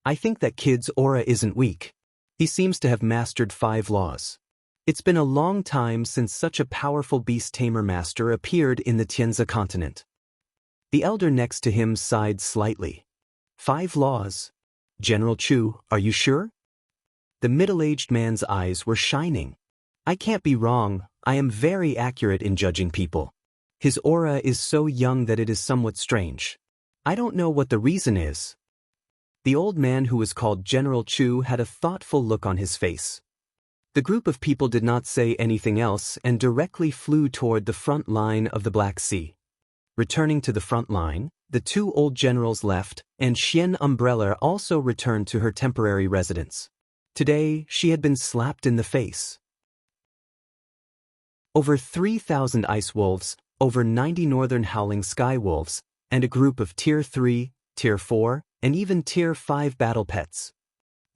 I think that kid's aura isn't weak. He seems to have mastered 5 laws. It's been a long time since such a powerful beast tamer master appeared in the Tianzi continent. The elder next to him sighed slightly. 5 laws. General Chu, are you sure? The middle-aged man's eyes were shining. I can't be wrong, I am very accurate in judging people. His aura is so young that it is somewhat strange. I don't know what the reason is. The old man who was called General Chu had a thoughtful look on his face. The group of people did not say anything else and directly flew toward the front line of the Black Sea. Returning to the front line, the two old generals left, and Xian Umbrella also returned to her temporary residence. Today, she had been slapped in the face. Over 3,000 ice wolves, over 90 northern howling sky wolves, and a group of Tier 3, Tier 4, and even Tier 5 battle pets.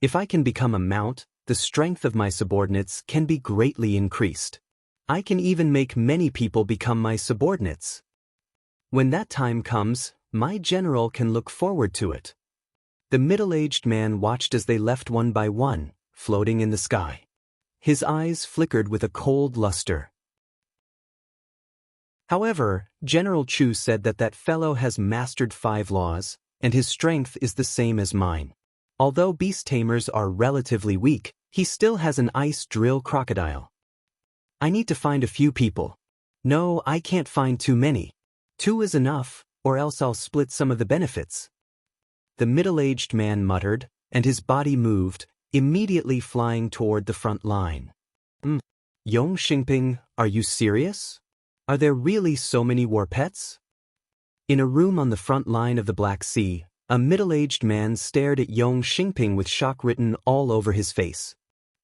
If I can become a mount, the strength of my subordinates can be greatly increased. I can even make many people become my subordinates. When that time comes, my general can look forward to it. The middle-aged man watched as they left one by one, floating in the sky. His eyes flickered with a cold luster. However, General Chu said that fellow has mastered 5 laws, and his strength is the same as mine. Although beast tamers are relatively weak, he still has an ice drill crocodile. I need to find a few people. No, I can't find too many. 2 is enough, or else I'll split some of the benefits. The middle-aged man muttered, and his body moved, immediately flying toward the front line. Yong Xingping, are you serious? Are there really so many war pets? In a room on the front line of the Black Sea, a middle-aged man stared at Yong Xingping with shock written all over his face.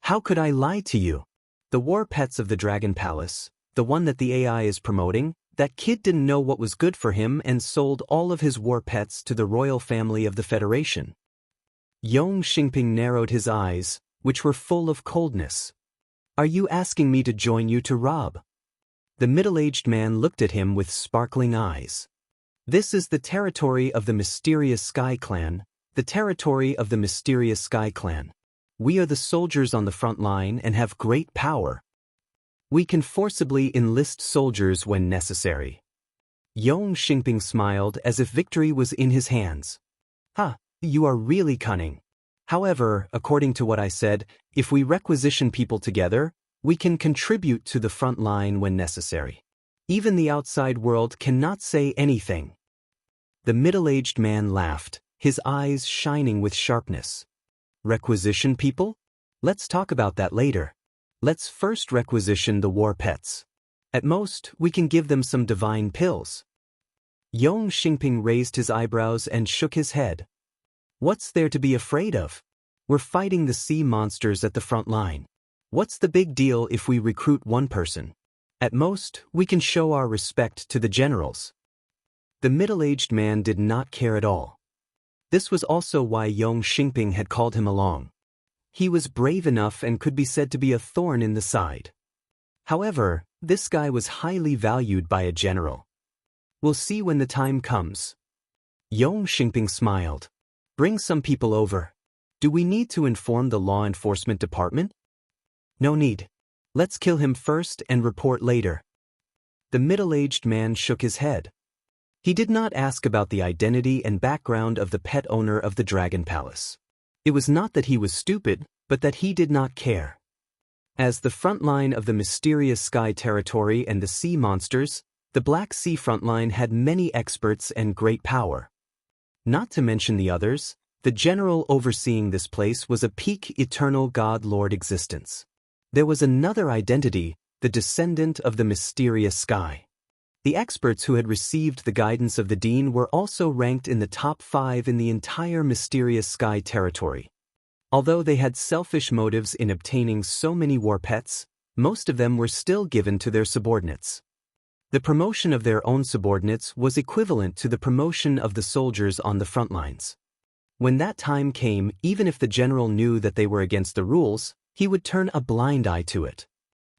How could I lie to you? The war pets of the Dragon Palace, the one that the AI is promoting, that kid didn't know what was good for him and sold all of his war pets to the royal family of the Federation. Yong Xingping narrowed his eyes, which were full of coldness. Are you asking me to join you to rob? The middle-aged man looked at him with sparkling eyes. This is the territory of the Mysterious Sky Clan, the territory of the Mysterious Sky Clan. We are the soldiers on the front line and have great power. We can forcibly enlist soldiers when necessary. Yong Xingping smiled as if victory was in his hands. You are really cunning. However, according to what I said, if we requisition people together, we can contribute to the front line when necessary. Even the outside world cannot say anything. The middle-aged man laughed, his eyes shining with sharpness. Requisition people? Let's talk about that later. Let's first requisition the war pets. At most, we can give them some divine pills. Yong Xingping raised his eyebrows and shook his head. What's there to be afraid of? We're fighting the sea monsters at the front line. What's the big deal if we recruit one person? At most, we can show our respect to the generals. The middle-aged man did not care at all. This was also why Yong Xingping had called him along. He was brave enough and could be said to be a thorn in the side. However, this guy was highly valued by a general. We'll see when the time comes. Yong Xingping smiled. Bring some people over. Do we need to inform the law enforcement department? No need. Let's kill him first and report later. The middle-aged man shook his head. He did not ask about the identity and background of the pet owner of the Dragon Palace. It was not that he was stupid, but that he did not care. As the front line of the Mysterious Sky Territory and the sea monsters, the Black Sea front line had many experts and great power. Not to mention the others, the general overseeing this place was a peak eternal God Lord existence. There was another identity, the descendant of the Mysterious Sky. The experts who had received the guidance of the Dean were also ranked in the top 5 in the entire Mysterious Sky territory. Although they had selfish motives in obtaining so many war pets, most of them were still given to their subordinates. The promotion of their own subordinates was equivalent to the promotion of the soldiers on the front lines. When that time came, even if the general knew that they were against the rules, he would turn a blind eye to it.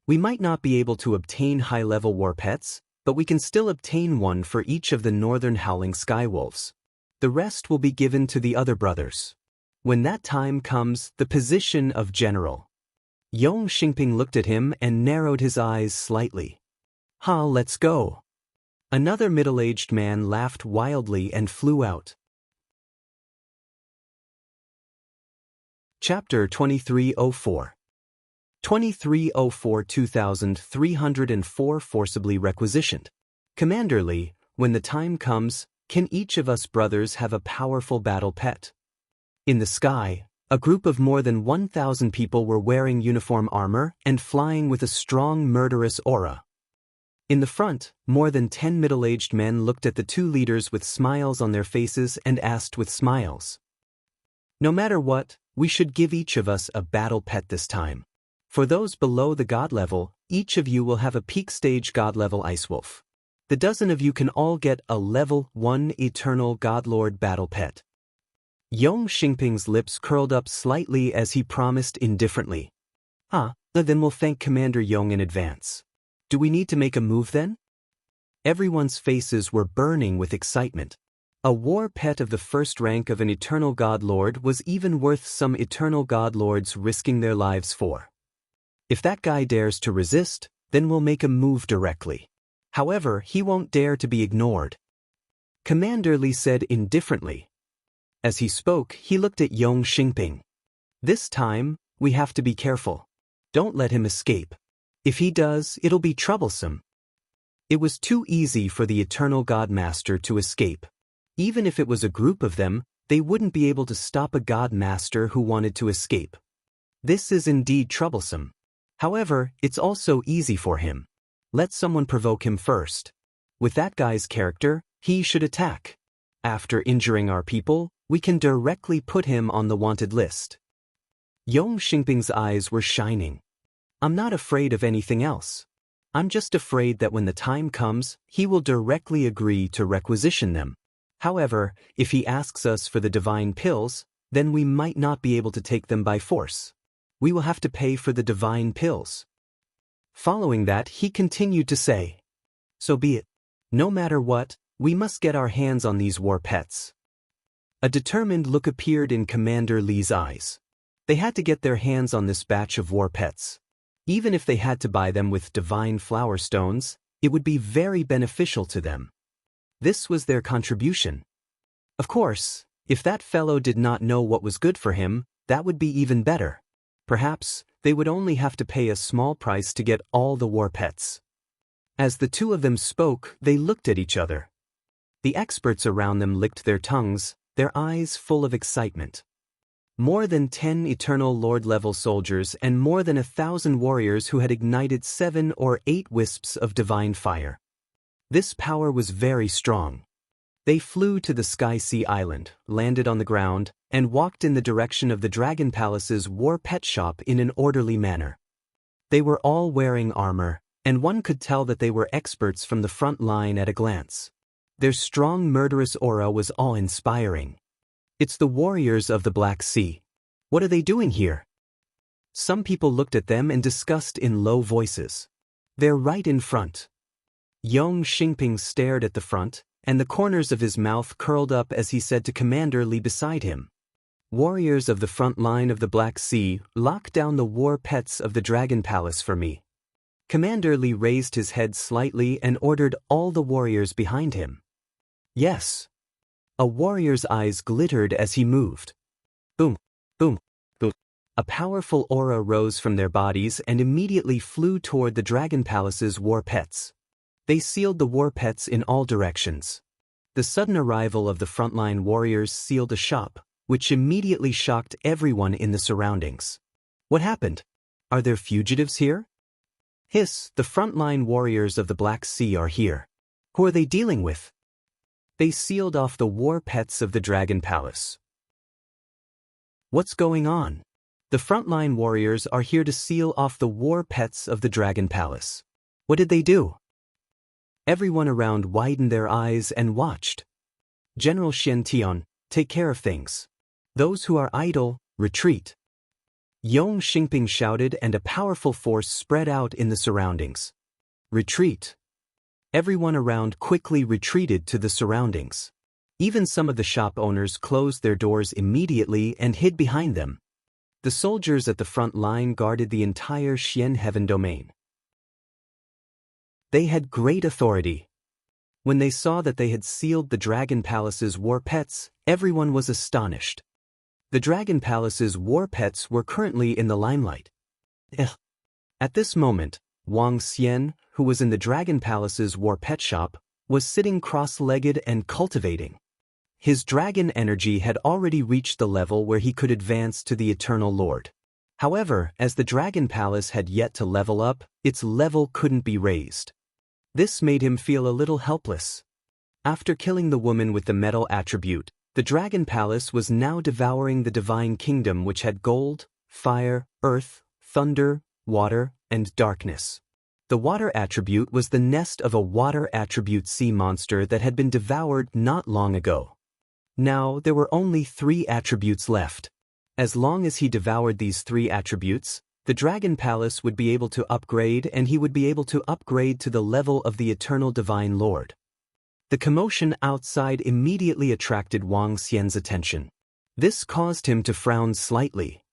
We might not be able to obtain high-level war pets, but we can still obtain one for each of the northern howling skywolves. The rest will be given to the other brothers. When that time comes, the position of general. Yong Xingping looked at him and narrowed his eyes slightly. Let's go. Another middle-aged man laughed wildly and flew out. Chapter 2304. 2304 2304 forcibly requisitioned. Commander Li, when the time comes, Can each of us brothers have a powerful battle pet? In the sky, a group of more than 1,000 people were wearing uniform armor and flying with a strong murderous aura. In the front, more than 10 middle-aged men looked at the two leaders with smiles on their faces and asked with smiles, "No matter what, we should give each of us a battle pet this time. For those below the god level, each of you will have a peak stage god level ice wolf. The dozen of you can all get a level 1 eternal godlord battle pet." Yong Xingping's lips curled up slightly as he promised indifferently, Then we'll thank Commander Yong in advance. Do we need to make a move then? Everyone's faces were burning with excitement. A war pet of the first rank of an eternal god lord was even worth some eternal god lords risking their lives for. If that guy dares to resist, then we'll make a move directly. However, he won't dare to be ignored. Commander Li said indifferently. As he spoke, he looked at Yong Xingping. This time, we have to be careful. Don't let him escape. If he does, it'll be troublesome. It was too easy for the Eternal God Master to escape. Even if it was a group of them, they wouldn't be able to stop a God Master who wanted to escape. This is indeed troublesome. However, it's also easy for him. Let someone provoke him first. With that guy's character, he should attack. After injuring our people, we can directly put him on the wanted list. Yong Xingping's eyes were shining. I'm not afraid of anything else. I'm just afraid that when the time comes, he will directly agree to requisition them. However, if he asks us for the divine pills, then we might not be able to take them by force. We will have to pay for the divine pills. Following that, he continued to say, "So be it. No matter what, we must get our hands on these war pets." A determined look appeared in Commander Li's eyes. They had to get their hands on this batch of war pets. Even if they had to buy them with divine flower stones, it would be very beneficial to them. This was their contribution. Of course, if that fellow did not know what was good for him, that would be even better. Perhaps, they would only have to pay a small price to get all the war pets. As the two of them spoke, they looked at each other. The experts around them licked their tongues, their eyes full of excitement. More than 10 Eternal Lord-level soldiers and more than 1,000 warriors who had ignited 7 or 8 wisps of divine fire. This power was very strong. They flew to the Sky Sea Island, landed on the ground, and walked in the direction of the Dragon Palace's war pet shop in an orderly manner. They were all wearing armor, and one could tell that they were experts from the front line at a glance. Their strong murderous aura was awe-inspiring. It's the warriors of the Black Sea. What are they doing here? Some people looked at them and discussed in low voices. They're right in front. Yong Xingping stared at the front, and the corners of his mouth curled up as he said to Commander Li beside him, "Warriors of the front line of the Black Sea, lock down the war pets of the Dragon Palace for me." Commander Li raised his head slightly and ordered all the warriors behind him. Yes. A warrior's eyes glittered as he moved. Boom, boom, boom. A powerful aura rose from their bodies and immediately flew toward the Dragon Palace's war pets. They sealed the war pets in all directions. The sudden arrival of the frontline warriors sealed a shop, which immediately shocked everyone in the surroundings. What happened? Are there fugitives here? Hiss, the frontline warriors of the Black Sea are here. Who are they dealing with? They sealed off the war pets of the Dragon Palace. What's going on? The frontline warriors are here to seal off the war pets of the Dragon Palace. What did they do? Everyone around widened their eyes and watched. General Xian Tian, take care of things. Those who are idle, retreat. Yong Xingping shouted and a powerful force spread out in the surroundings. Retreat. Everyone around quickly retreated to the surroundings. Even some of the shop owners closed their doors immediately and hid behind them. The soldiers at the front line guarded the entire Xian Heaven domain. They had great authority. When they saw that they had sealed the Dragon Palace's war pets, everyone was astonished. The Dragon Palace's war pets were currently in the limelight. At this moment, Wang Xian, who was in the Dragon Palace's war pet shop, was sitting cross-legged and cultivating. His dragon energy had already reached the level where he could advance to the Eternal Lord. However, as the Dragon Palace had yet to level up, its level couldn't be raised. This made him feel a little helpless. After killing the woman with the metal attribute, the Dragon Palace was now devouring the Divine Kingdom, which had gold, fire, earth, thunder, water, and darkness. The water attribute was the nest of a water attribute sea monster that had been devoured not long ago. Now there were only 3 attributes left. As long as he devoured these 3 attributes, the Dragon Palace would be able to upgrade, and he would be able to upgrade to the level of the Eternal Divine Lord. The commotion outside immediately attracted Wang Xian's attention. This caused him to frown slightly.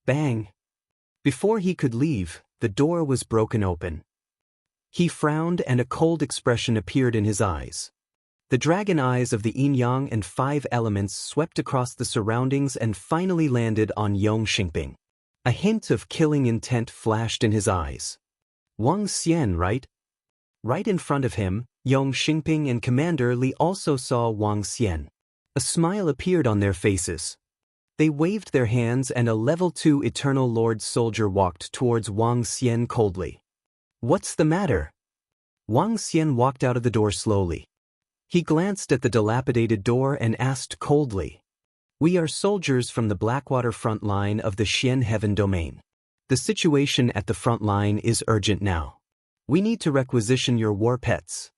Bang! Before he could leave, the door was broken open. He frowned and a cold expression appeared in his eyes. The dragon eyes of the yin-yang and 5 elements swept across the surroundings and finally landed on Yong Xingping. A hint of killing intent flashed in his eyes. Wang Xian, right? Right in front of him, Yong Xingping and Commander Li also saw Wang Xian. A smile appeared on their faces. They waved their hands and a level 2 Eternal Lord soldier walked towards Wang Xian coldly. What's the matter? Wang Xian walked out of the door slowly. He glanced at the dilapidated door and asked coldly, "We are soldiers from the Blackwater front line of the Xian Heaven domain. The situation at the front line is urgent now. We need to requisition your war pets,"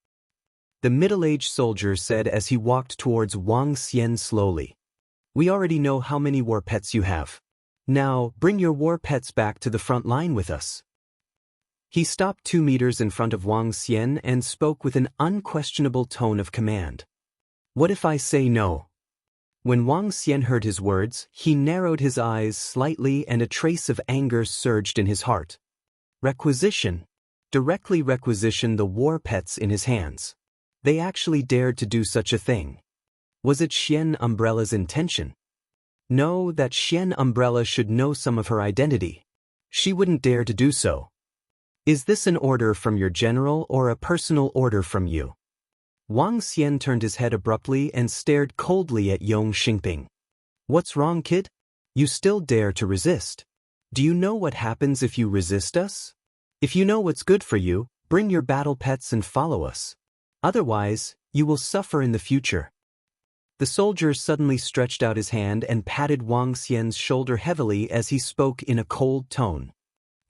the middle-aged soldier said as he walked towards Wang Xian slowly. "We already know how many war pets you have. Now, bring your war pets back to the front line with us." He stopped 2 meters in front of Wang Xian and spoke with an unquestionable tone of command. "What if I say no?" When Wang Xian heard his words, he narrowed his eyes slightly and a trace of anger surged in his heart. Requisition. Directly requisition the war pets in his hands. They actually dared to do such a thing. Was it Xian Umbrella's intention? No, that Xian Umbrella should know some of her identity. She wouldn't dare to do so. Is this an order from your general or a personal order from you? Wang Xian turned his head abruptly and stared coldly at Yong Xingping. What's wrong, kid? You still dare to resist? Do you know what happens if you resist us? If you know what's good for you, bring your battle pets and follow us. Otherwise, you will suffer in the future. The soldier suddenly stretched out his hand and patted Wang Xian's shoulder heavily as he spoke in a cold tone.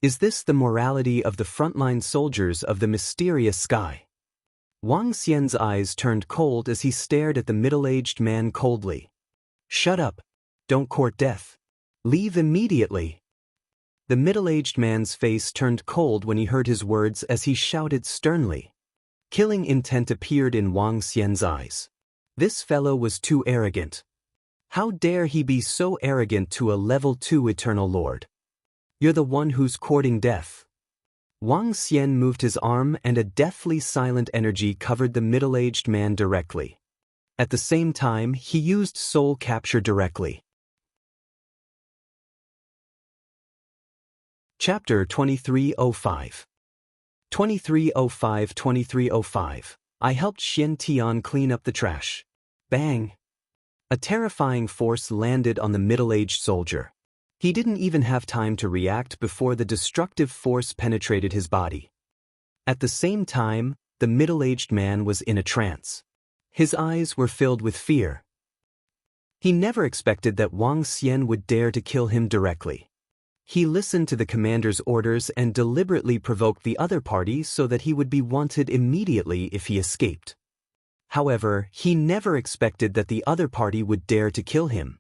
Is this the morality of the frontline soldiers of the mysterious sky? Wang Xian's eyes turned cold as he stared at the middle-aged man coldly. Shut up. Don't court death. Leave immediately. The middle-aged man's face turned cold when he heard his words as he shouted sternly. Killing intent appeared in Wang Xian's eyes. This fellow was too arrogant. How dare he be so arrogant to a level 2 Eternal Lord? You're the one who's courting death. Wang Xian moved his arm and a deathly silent energy covered the middle-aged man directly. At the same time, he used soul capture directly. Chapter 2305. 2305. I helped Xian Tian clean up the trash. Bang! A terrifying force landed on the middle-aged soldier. He didn't even have time to react before the destructive force penetrated his body. At the same time, the middle-aged man was in a trance. His eyes were filled with fear. He never expected that Wang Xian would dare to kill him directly. He listened to the commander's orders and deliberately provoked the other party so that he would be wanted immediately if he escaped. However, he never expected that the other party would dare to kill him.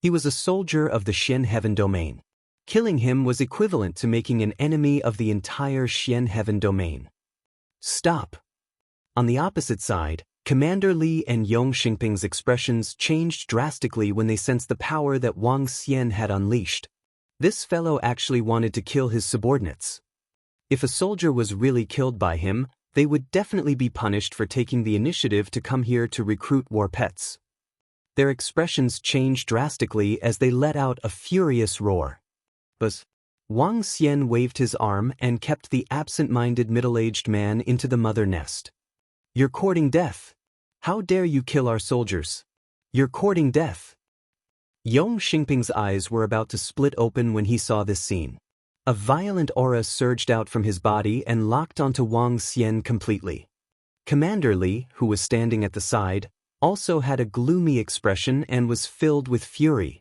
He was a soldier of the Xian Heaven domain. Killing him was equivalent to making an enemy of the entire Xian Heaven domain. Stop! On the opposite side, Commander Li and Yong Xingping's expressions changed drastically when they sensed the power that Wang Xian had unleashed. This fellow actually wanted to kill his subordinates. If a soldier was really killed by him, they would definitely be punished for taking the initiative to come here to recruit war pets. Their expressions changed drastically as they let out a furious roar. Buzz! Wang Xian waved his arm and kept the absent-minded middle-aged man into the mother nest. You're courting death. How dare you kill our soldiers? You're courting death. Yong Xingping's eyes were about to split open when he saw this scene. A violent aura surged out from his body and locked onto Wang Xian completely. Commander Li, who was standing at the side, also had a gloomy expression and was filled with fury.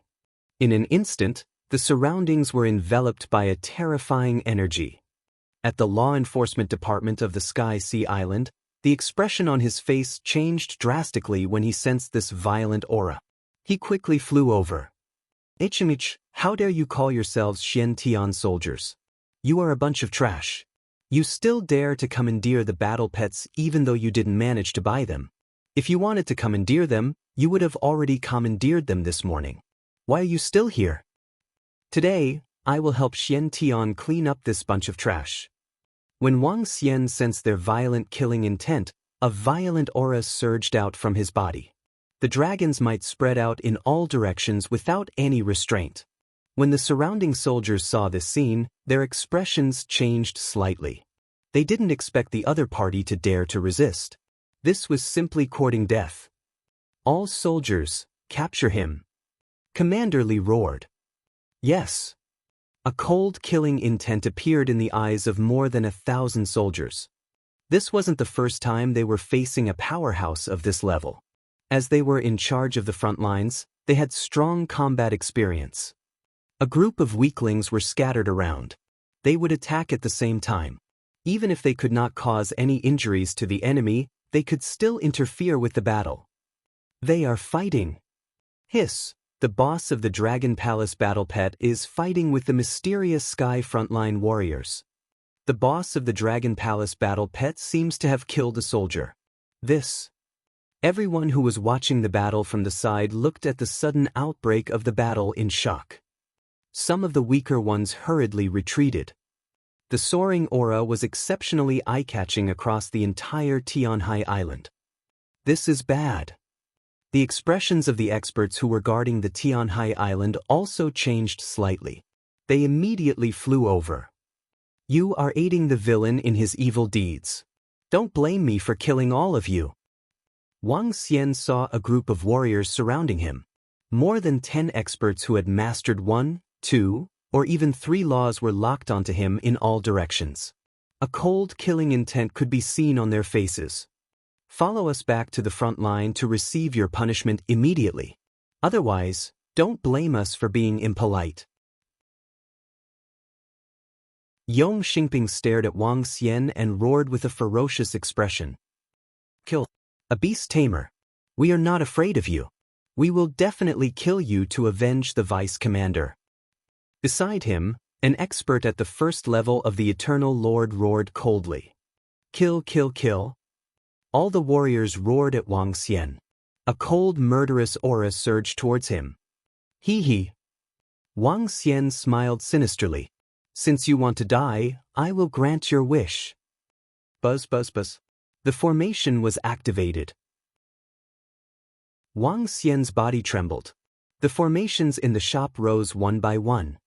In an instant, the surroundings were enveloped by a terrifying energy. At the law enforcement department of the Sky Sea Island, the expression on his face changed drastically when he sensed this violent aura. He quickly flew over. HMH, how dare you call yourselves Xian Tian soldiers? You are a bunch of trash. You still dare to commandeer the battle pets even though you didn't manage to buy them. If you wanted to commandeer them, you would have already commandeered them this morning. Why are you still here? Today, I will help Xian Tian clean up this bunch of trash. When Wang Xian sensed their violent killing intent, a violent aura surged out from his body. The dragon's might spread out in all directions without any restraint. When the surrounding soldiers saw this scene, their expressions changed slightly. They didn't expect the other party to dare to resist. This was simply courting death. All soldiers, capture him. Commander Li roared. Yes. A cold killing intent appeared in the eyes of more than 1,000 soldiers. This wasn't the first time they were facing a powerhouse of this level. As they were in charge of the front lines, they had strong combat experience. A group of weaklings were scattered around. They would attack at the same time. Even if they could not cause any injuries to the enemy, they could still interfere with the battle. They are fighting. Hiss, the boss of the Dragon Palace battle pet, is fighting with the mysterious Sky Frontline warriors. The boss of the Dragon Palace battle pet seems to have killed a soldier. Everyone who was watching the battle from the side looked at the sudden outbreak of the battle in shock. Some of the weaker ones hurriedly retreated. The soaring aura was exceptionally eye-catching across the entire Tianhai Island. This is bad. The expressions of the experts who were guarding the Tianhai Island also changed slightly. They immediately flew over. You are aiding the villain in his evil deeds. Don't blame me for killing all of you. Wang Xian saw a group of warriors surrounding him. More than 10 experts who had mastered 1, 2, or even 3 laws were locked onto him in all directions. A cold killing intent could be seen on their faces. Follow us back to the front line to receive your punishment immediately. Otherwise, don't blame us for being impolite. Yong Xingping stared at Wang Xian and roared with a ferocious expression. Kill. A beast tamer. We are not afraid of you. We will definitely kill you to avenge the vice commander. Beside him, an expert at the first level of the Eternal Lord roared coldly. Kill, kill, kill. All the warriors roared at Wang Xian. A cold, murderous aura surged towards him. Hee. Wang Xian smiled sinisterly. Since you want to die, I will grant your wish. Buzz, buzz, buzz. The formation was activated. Wang Xian's body trembled. The formations in the shop rose one by one.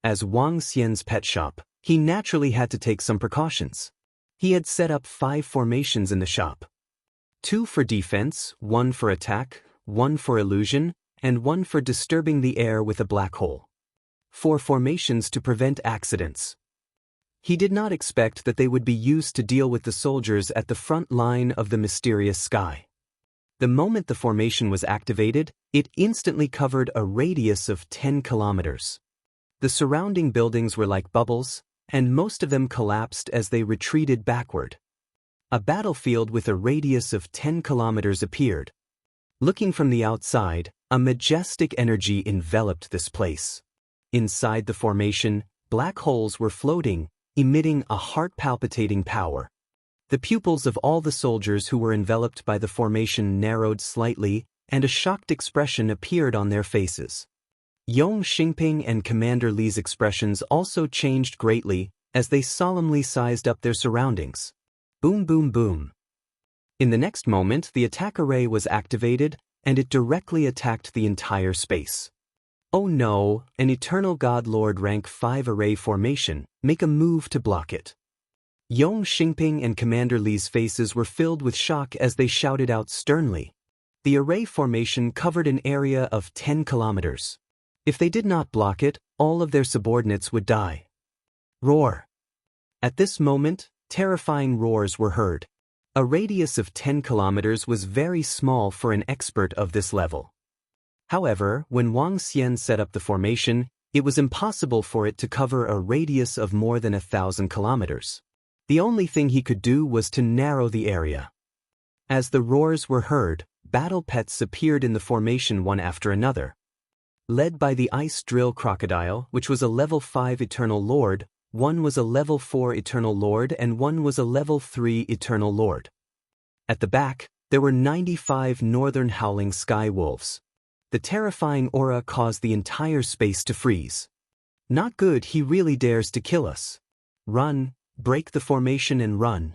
As Wang Xian's pet shop, he naturally had to take some precautions. He had set up 5 formations in the shop. 2 for defense, 1 for attack, 1 for illusion, and 1 for disturbing the air with a black hole. 4 formations to prevent accidents. He did not expect that they would be used to deal with the soldiers at the front line of the mysterious sky. The moment the formation was activated, it instantly covered a radius of 10 kilometers. The surrounding buildings were like bubbles, and most of them collapsed as they retreated backward. A battlefield with a radius of 10 kilometers appeared. Looking from the outside, a majestic energy enveloped this place. Inside the formation, black holes were floating, emitting a heart-palpitating power. The pupils of all the soldiers who were enveloped by the formation narrowed slightly, and a shocked expression appeared on their faces. Yong Xingping and Commander Li's expressions also changed greatly as they solemnly sized up their surroundings. Boom, boom, boom. In the next moment, the attack array was activated, and it directly attacked the entire space. Oh no, an Eternal God Lord rank 5 array formation, make a move to block it. Yong Xingping and Commander Li's faces were filled with shock as they shouted out sternly. The array formation covered an area of 10 kilometers. If they did not block it, all of their subordinates would die. Roar! At this moment, terrifying roars were heard. A radius of 10 kilometers was very small for an expert of this level. However, when Wang Xian set up the formation, it was impossible for it to cover a radius of more than 1,000 kilometers. The only thing he could do was to narrow the area. As the roars were heard, battle pets appeared in the formation one after another. Led by the Ice Drill Crocodile, which was a level 5 Eternal Lord, one was a level 4 Eternal Lord and one was a level 3 Eternal Lord. At the back, there were 95 Northern Howling Sky Wolves. The terrifying aura caused the entire space to freeze. Not good, he really dares to kill us. Run, break the formation and run.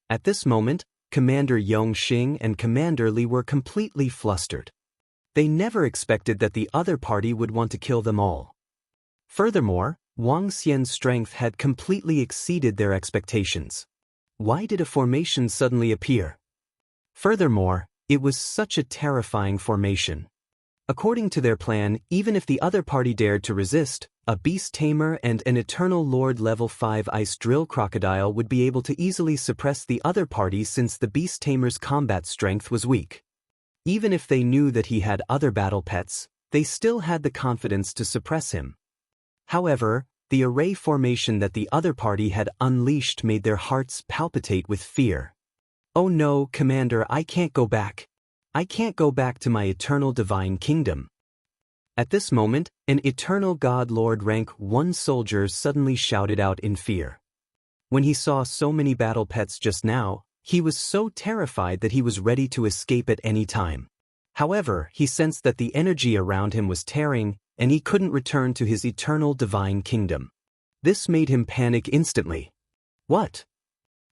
At this moment, Commander Yong Xing and Commander Li were completely flustered. They never expected that the other party would want to kill them all. Furthermore, Wang Xian's strength had completely exceeded their expectations. Why did a formation suddenly appear? Furthermore, it was such a terrifying formation. According to their plan, even if the other party dared to resist, a Beast Tamer and an Eternal Lord level 5 Ice Drill Crocodile would be able to easily suppress the other party since the Beast Tamer's combat strength was weak. Even if they knew that he had other battle pets, they still had the confidence to suppress him. However, the array formation that the other party had unleashed made their hearts palpitate with fear. Oh no, Commander, I can't go back. I can't go back to my eternal divine kingdom. At this moment, an Eternal God Lord rank 1 soldier suddenly shouted out in fear. When he saw so many battle pets just now, he was so terrified that he was ready to escape at any time. However, he sensed that the energy around him was tearing, and he couldn't return to his eternal divine kingdom. This made him panic instantly. What?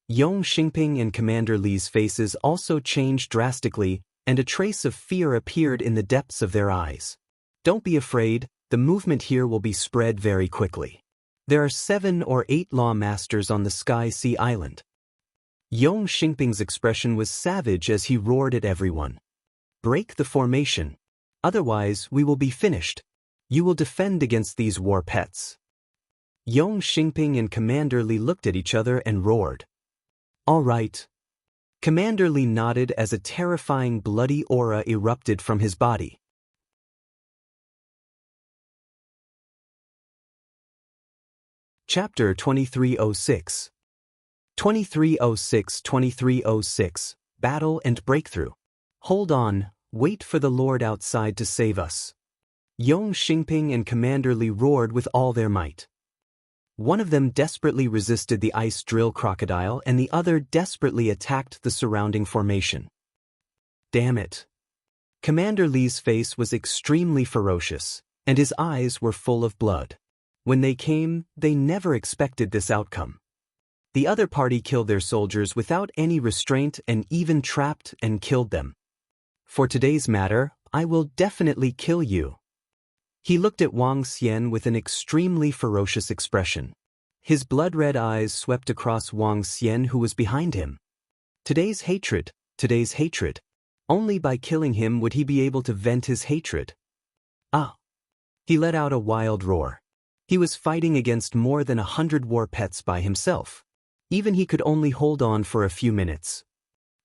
Yong Xingping and Commander Li's faces also changed drastically, and a trace of fear appeared in the depths of their eyes. Don't be afraid, the movement here will be spread very quickly. There are 7 or 8 law masters on the Sky Sea Island. Yong Xingping's expression was savage as he roared at everyone. Break the formation. Otherwise, we will be finished. You will defend against these war pets. Yong Xingping and Commander Li looked at each other and roared. All right. Commander Li nodded as a terrifying bloody aura erupted from his body. Chapter 2306. 2306 Battle and Breakthrough. Hold on, wait for the Lord outside to save us. Yong Xingping and Commander Li roared with all their might. One of them desperately resisted the Ice Drill Crocodile and the other desperately attacked the surrounding formation. Damn it. Commander Li's face was extremely ferocious, and his eyes were full of blood. When they came, they never expected this outcome. The other party killed their soldiers without any restraint and even trapped and killed them. For today's matter, I will definitely kill you. He looked at Wang Xian with an extremely ferocious expression. His blood-red eyes swept across Wang Xian who was behind him. Today's hatred. Only by killing him would he be able to vent his hatred. Ah! He let out a wild roar. He was fighting against more than 100 war pets by himself. Even he could only hold on for a few minutes.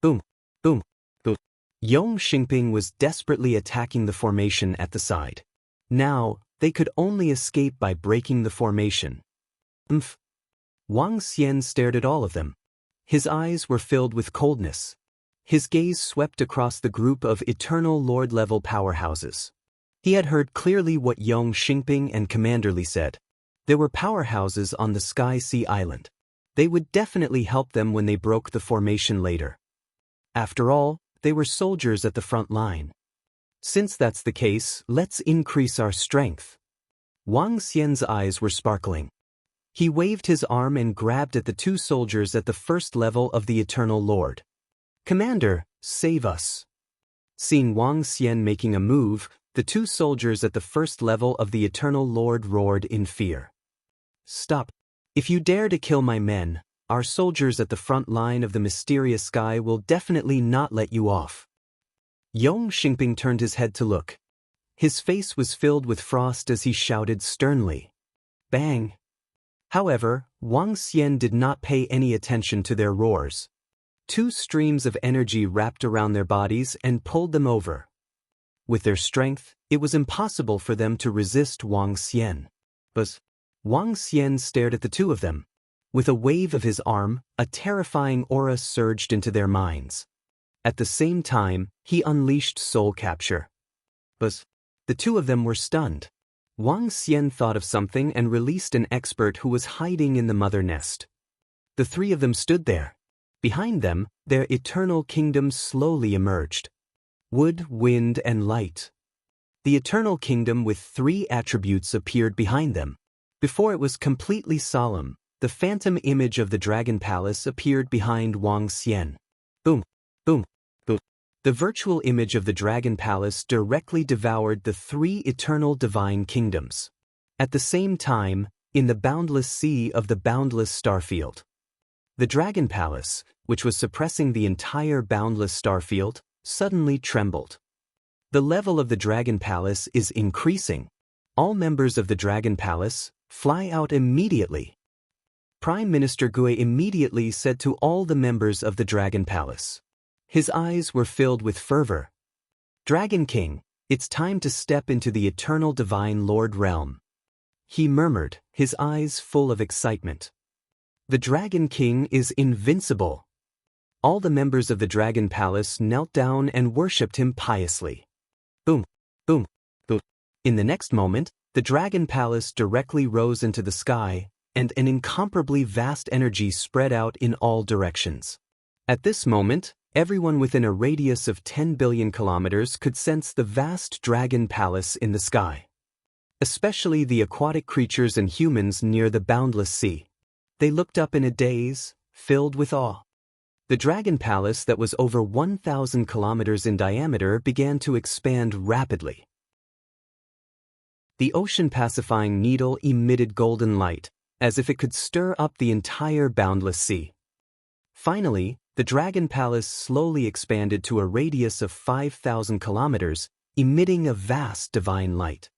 Boom, boom, boom. Yong Xingping was desperately attacking the formation at the side. Now, they could only escape by breaking the formation. Wang Xian stared at all of them. His eyes were filled with coldness. His gaze swept across the group of Eternal Lord-level powerhouses. He had heard clearly what Yong Xingping and Commander Li said. There were powerhouses on the Sky Sea Island. They would definitely help them when they broke the formation later. After all, they were soldiers at the front line. Since that's the case, let's increase our strength. Wang Xian's eyes were sparkling. He waved his arm and grabbed at the 2 soldiers at the first level of the Eternal Lord. Commander, save us. Seeing Wang Xian making a move, the 2 soldiers at the first level of the Eternal Lord roared in fear. Stop. If you dare to kill my men, our soldiers at the front line of the mysterious sky will definitely not let you off. Yong Xingping turned his head to look. His face was filled with frost as he shouted sternly. Bang! However, Wang Xian did not pay any attention to their roars. Two streams of energy wrapped around their bodies and pulled them over. With their strength, it was impossible for them to resist Wang Xian. But Wang Xian stared at the two of them. With a wave of his arm, a terrifying aura surged into their minds. At the same time, he unleashed soul capture. But the two of them were stunned. Wang Xian thought of something and released an expert who was hiding in the mother nest. The three of them stood there. Behind them, their eternal kingdom slowly emerged. Wood, wind, and light. The eternal kingdom with three attributes appeared behind them. Before it was completely solemn, the phantom image of the Dragon Palace appeared behind Wang Xian. Boom, boom, boom. The virtual image of the Dragon Palace directly devoured the three eternal divine kingdoms. At the same time, in the boundless sea of the boundless starfield. The Dragon Palace, which was suppressing the entire boundless starfield, suddenly trembled. The level of the Dragon Palace is increasing. All members of the Dragon Palace, fly out immediately. Prime Minister Gui immediately said to all the members of the Dragon Palace. His eyes were filled with fervor. Dragon King, it's time to step into the eternal divine Lord realm. He murmured, his eyes full of excitement. The Dragon King is invincible. All the members of the Dragon Palace knelt down and worshipped him piously. Boom, boom, boom. In the next moment, the Dragon Palace directly rose into the sky, and an incomparably vast energy spread out in all directions. At this moment, everyone within a radius of 10 billion kilometers could sense the vast Dragon Palace in the sky. Especially the aquatic creatures and humans near the boundless sea. They looked up in a daze, filled with awe. The Dragon Palace that was over 1,000 kilometers in diameter began to expand rapidly. The ocean-pacifying needle emitted golden light, as if it could stir up the entire boundless sea. Finally, the Dragon Palace slowly expanded to a radius of 5,000 kilometers, emitting a vast divine light.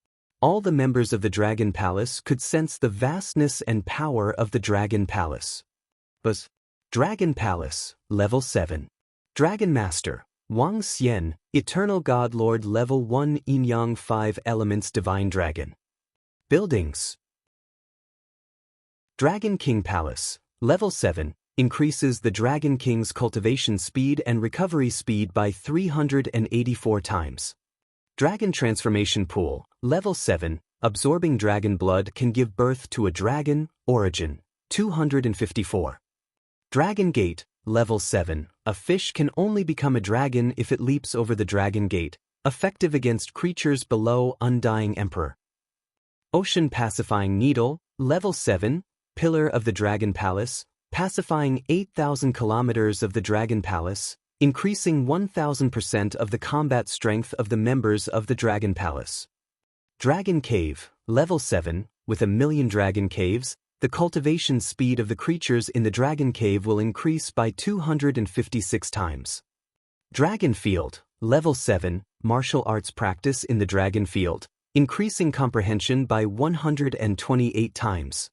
All the members of the Dragon Palace could sense the vastness and power of the Dragon Palace. But Dragon Palace, Level 7. Dragon Master, Wang Xian, Eternal God Lord Level 1 Yin-Yang 5 Elements Divine Dragon. Buildings. Dragon King Palace, Level 7, increases the Dragon King's cultivation speed and recovery speed by 384 times. Dragon Transformation Pool, Level 7, absorbing dragon blood can give birth to a dragon, origin, 254. Dragon Gate, Level 7, a fish can only become a dragon if it leaps over the Dragon Gate, effective against creatures below Undying Emperor. Ocean Pacifying Needle, Level 7, Pillar of the Dragon Palace, pacifying 8,000 kilometers of the Dragon Palace, increasing 1,000% of the combat strength of the members of the Dragon Palace. Dragon Cave, Level 7, with 1,000,000 dragon caves, the cultivation speed of the creatures in the Dragon Cave will increase by 256 times. Dragon Field, Level 7, martial arts practice in the Dragon Field, increasing comprehension by 128 times.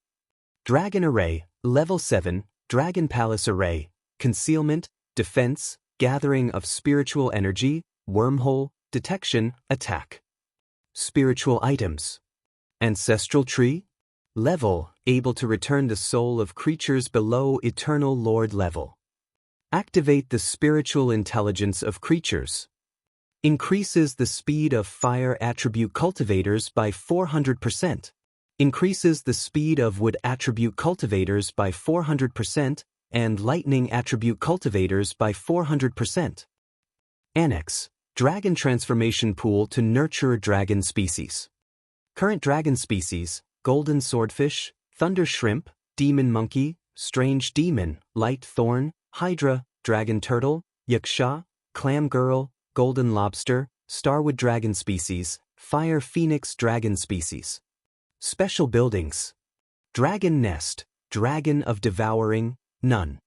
Dragon Array, Level 7, Dragon Palace Array, concealment, defense, gathering of spiritual energy, wormhole, detection, attack. Spiritual items. Ancestral Tree, Level, able to return the soul of creatures below Eternal Lord level. Activate the spiritual intelligence of creatures. Increases the speed of fire attribute cultivators by 400%. Increases the speed of wood attribute cultivators by 400% and lightning attribute cultivators by 400%. Annex, Dragon Transformation Pool to nurture dragon species. Current dragon species, golden swordfish, thunder shrimp, demon monkey, strange demon, light thorn, hydra, dragon turtle, yaksha, clam girl, golden lobster, starwood dragon species, fire phoenix dragon species. Special buildings. Dragon Nest, Dragon of Devouring, None.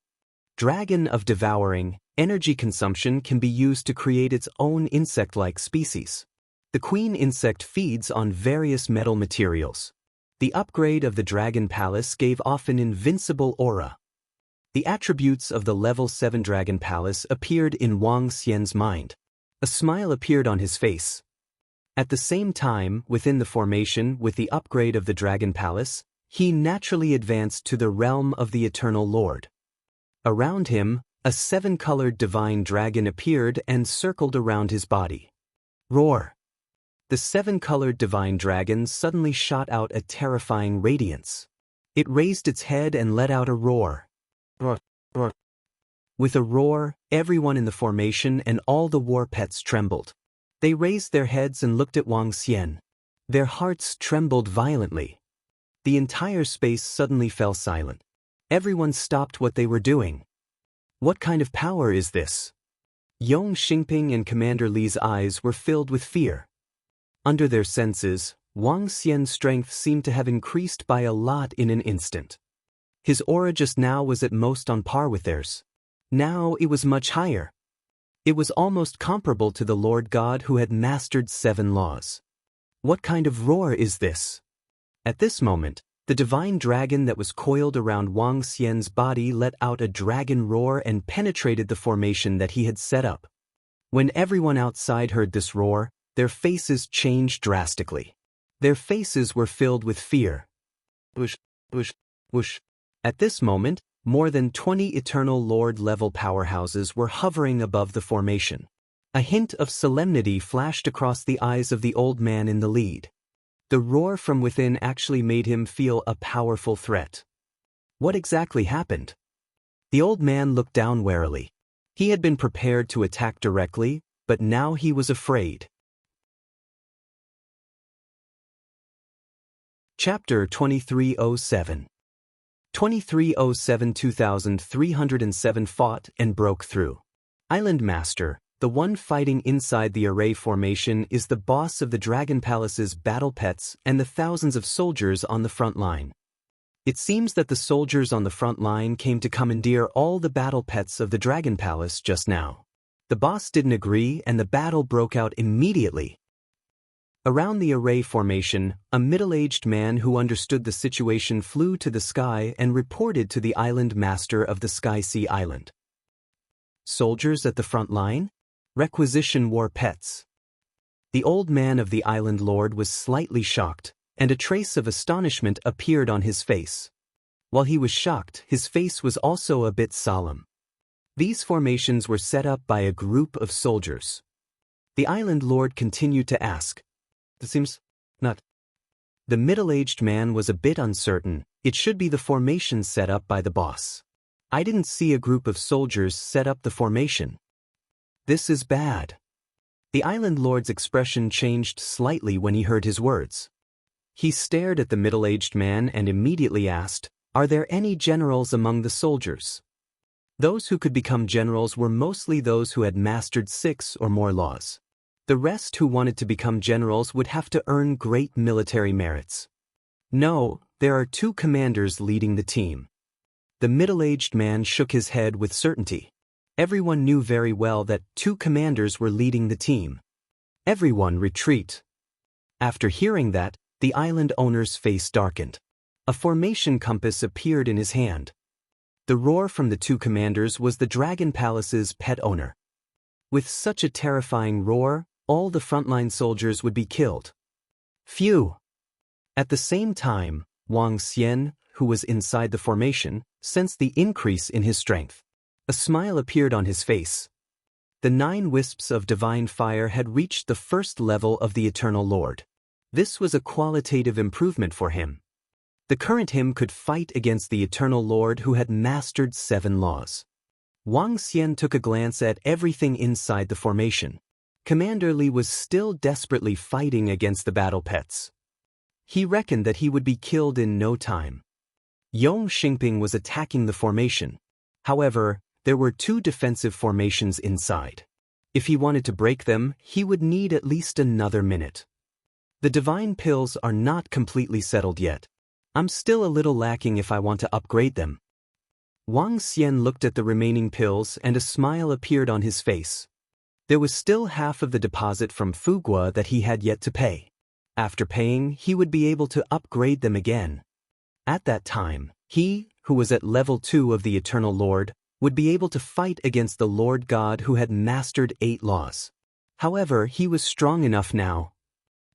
Dragon of devouring, energy consumption can be used to create its own insect-like species. The queen insect feeds on various metal materials. The upgrade of the Dragon Palace gave off an invincible aura. The attributes of the Level 7 Dragon Palace appeared in Wang Xian's mind. A smile appeared on his face. At the same time, within the formation with the upgrade of the Dragon Palace, he naturally advanced to the realm of the Eternal Lord. Around him, a 7-colored divine dragon appeared and circled around his body. Roar! The 7-colored divine dragon suddenly shot out a terrifying radiance. It raised its head and let out a roar. Roar, roar. With a roar, everyone in the formation and all the war pets trembled. They raised their heads and looked at Wang Xian. Their hearts trembled violently. The entire space suddenly fell silent. Everyone stopped what they were doing. What kind of power is this? Yong Xingping and Commander Li's eyes were filled with fear. Under their senses, Wang Xian's strength seemed to have increased by a lot in an instant. His aura just now was at most on par with theirs. Now it was much higher. It was almost comparable to the Lord God who had mastered 7 laws. What kind of roar is this? At this moment, the divine dragon that was coiled around Wang Xian's body let out a dragon roar and penetrated the formation that he had set up. When everyone outside heard this roar, their faces changed drastically. Their faces were filled with fear. Whoosh, whoosh, whoosh. At this moment, more than 20 Eternal Lord-level powerhouses were hovering above the formation. A hint of solemnity flashed across the eyes of the old man in the lead. The roar from within actually made him feel a powerful threat. What exactly happened? The old man looked down warily. He had been prepared to attack directly, but now he was afraid. Chapter 2307. 2307-2307 fought and broke through. Island Master, the one fighting inside the array formation, is the boss of the Dragon Palace's battle pets and the thousands of soldiers on the front line. It seems that the soldiers on the front line came to commandeer all the battle pets of the Dragon Palace just now. The boss didn't agree and the battle broke out immediately. Around the array formation, a middle-aged man who understood the situation flew to the sky and reported to the Island Master of the Sky Sea Island. Soldiers at the front line? Requisition war pets. The old man of the Island Lord was slightly shocked, and a trace of astonishment appeared on his face. While he was shocked, his face was also a bit solemn. These formations were set up by a group of soldiers. The Island Lord continued to ask, "It seems not." The middle-aged man was a bit uncertain. It should be the formation set up by the boss. I didn't see a group of soldiers set up the formation. This is bad. The Island Lord's expression changed slightly when he heard his words. He stared at the middle-aged man and immediately asked, "Are there any generals among the soldiers?" Those who could become generals were mostly those who had mastered 6 or more laws. The rest who wanted to become generals would have to earn great military merits. No, there are 2 commanders leading the team. The middle-aged man shook his head with certainty. Everyone knew very well that 2 commanders were leading the team. Everyone retreat. After hearing that, the island owner's face darkened. A formation compass appeared in his hand. The roar from the 2 commanders was the Dragon Palace's pet owner. With such a terrifying roar, all the frontline soldiers would be killed. Phew! At the same time, Wang Xian, who was inside the formation, sensed the increase in his strength. A smile appeared on his face. The 9 wisps of divine fire had reached the first level of the Eternal Lord. This was a qualitative improvement for him. The current him could fight against the Eternal Lord who had mastered 7 laws. Wang Xian took a glance at everything inside the formation. Commander Li was still desperately fighting against the battle pets. He reckoned that he would be killed in no time. Yong Xingping was attacking the formation. However, there were 2 defensive formations inside. If he wanted to break them, he would need at least another minute. The divine pills are not completely settled yet. I'm still a little lacking if I want to upgrade them. Wang Xian looked at the remaining pills and a smile appeared on his face. There was still half of the deposit from Fugua that he had yet to pay. After paying, he would be able to upgrade them again. At that time, he, who was at level 2 of the Eternal Lord, would be able to fight against the Lord God who had mastered 8 laws. However, he was strong enough now.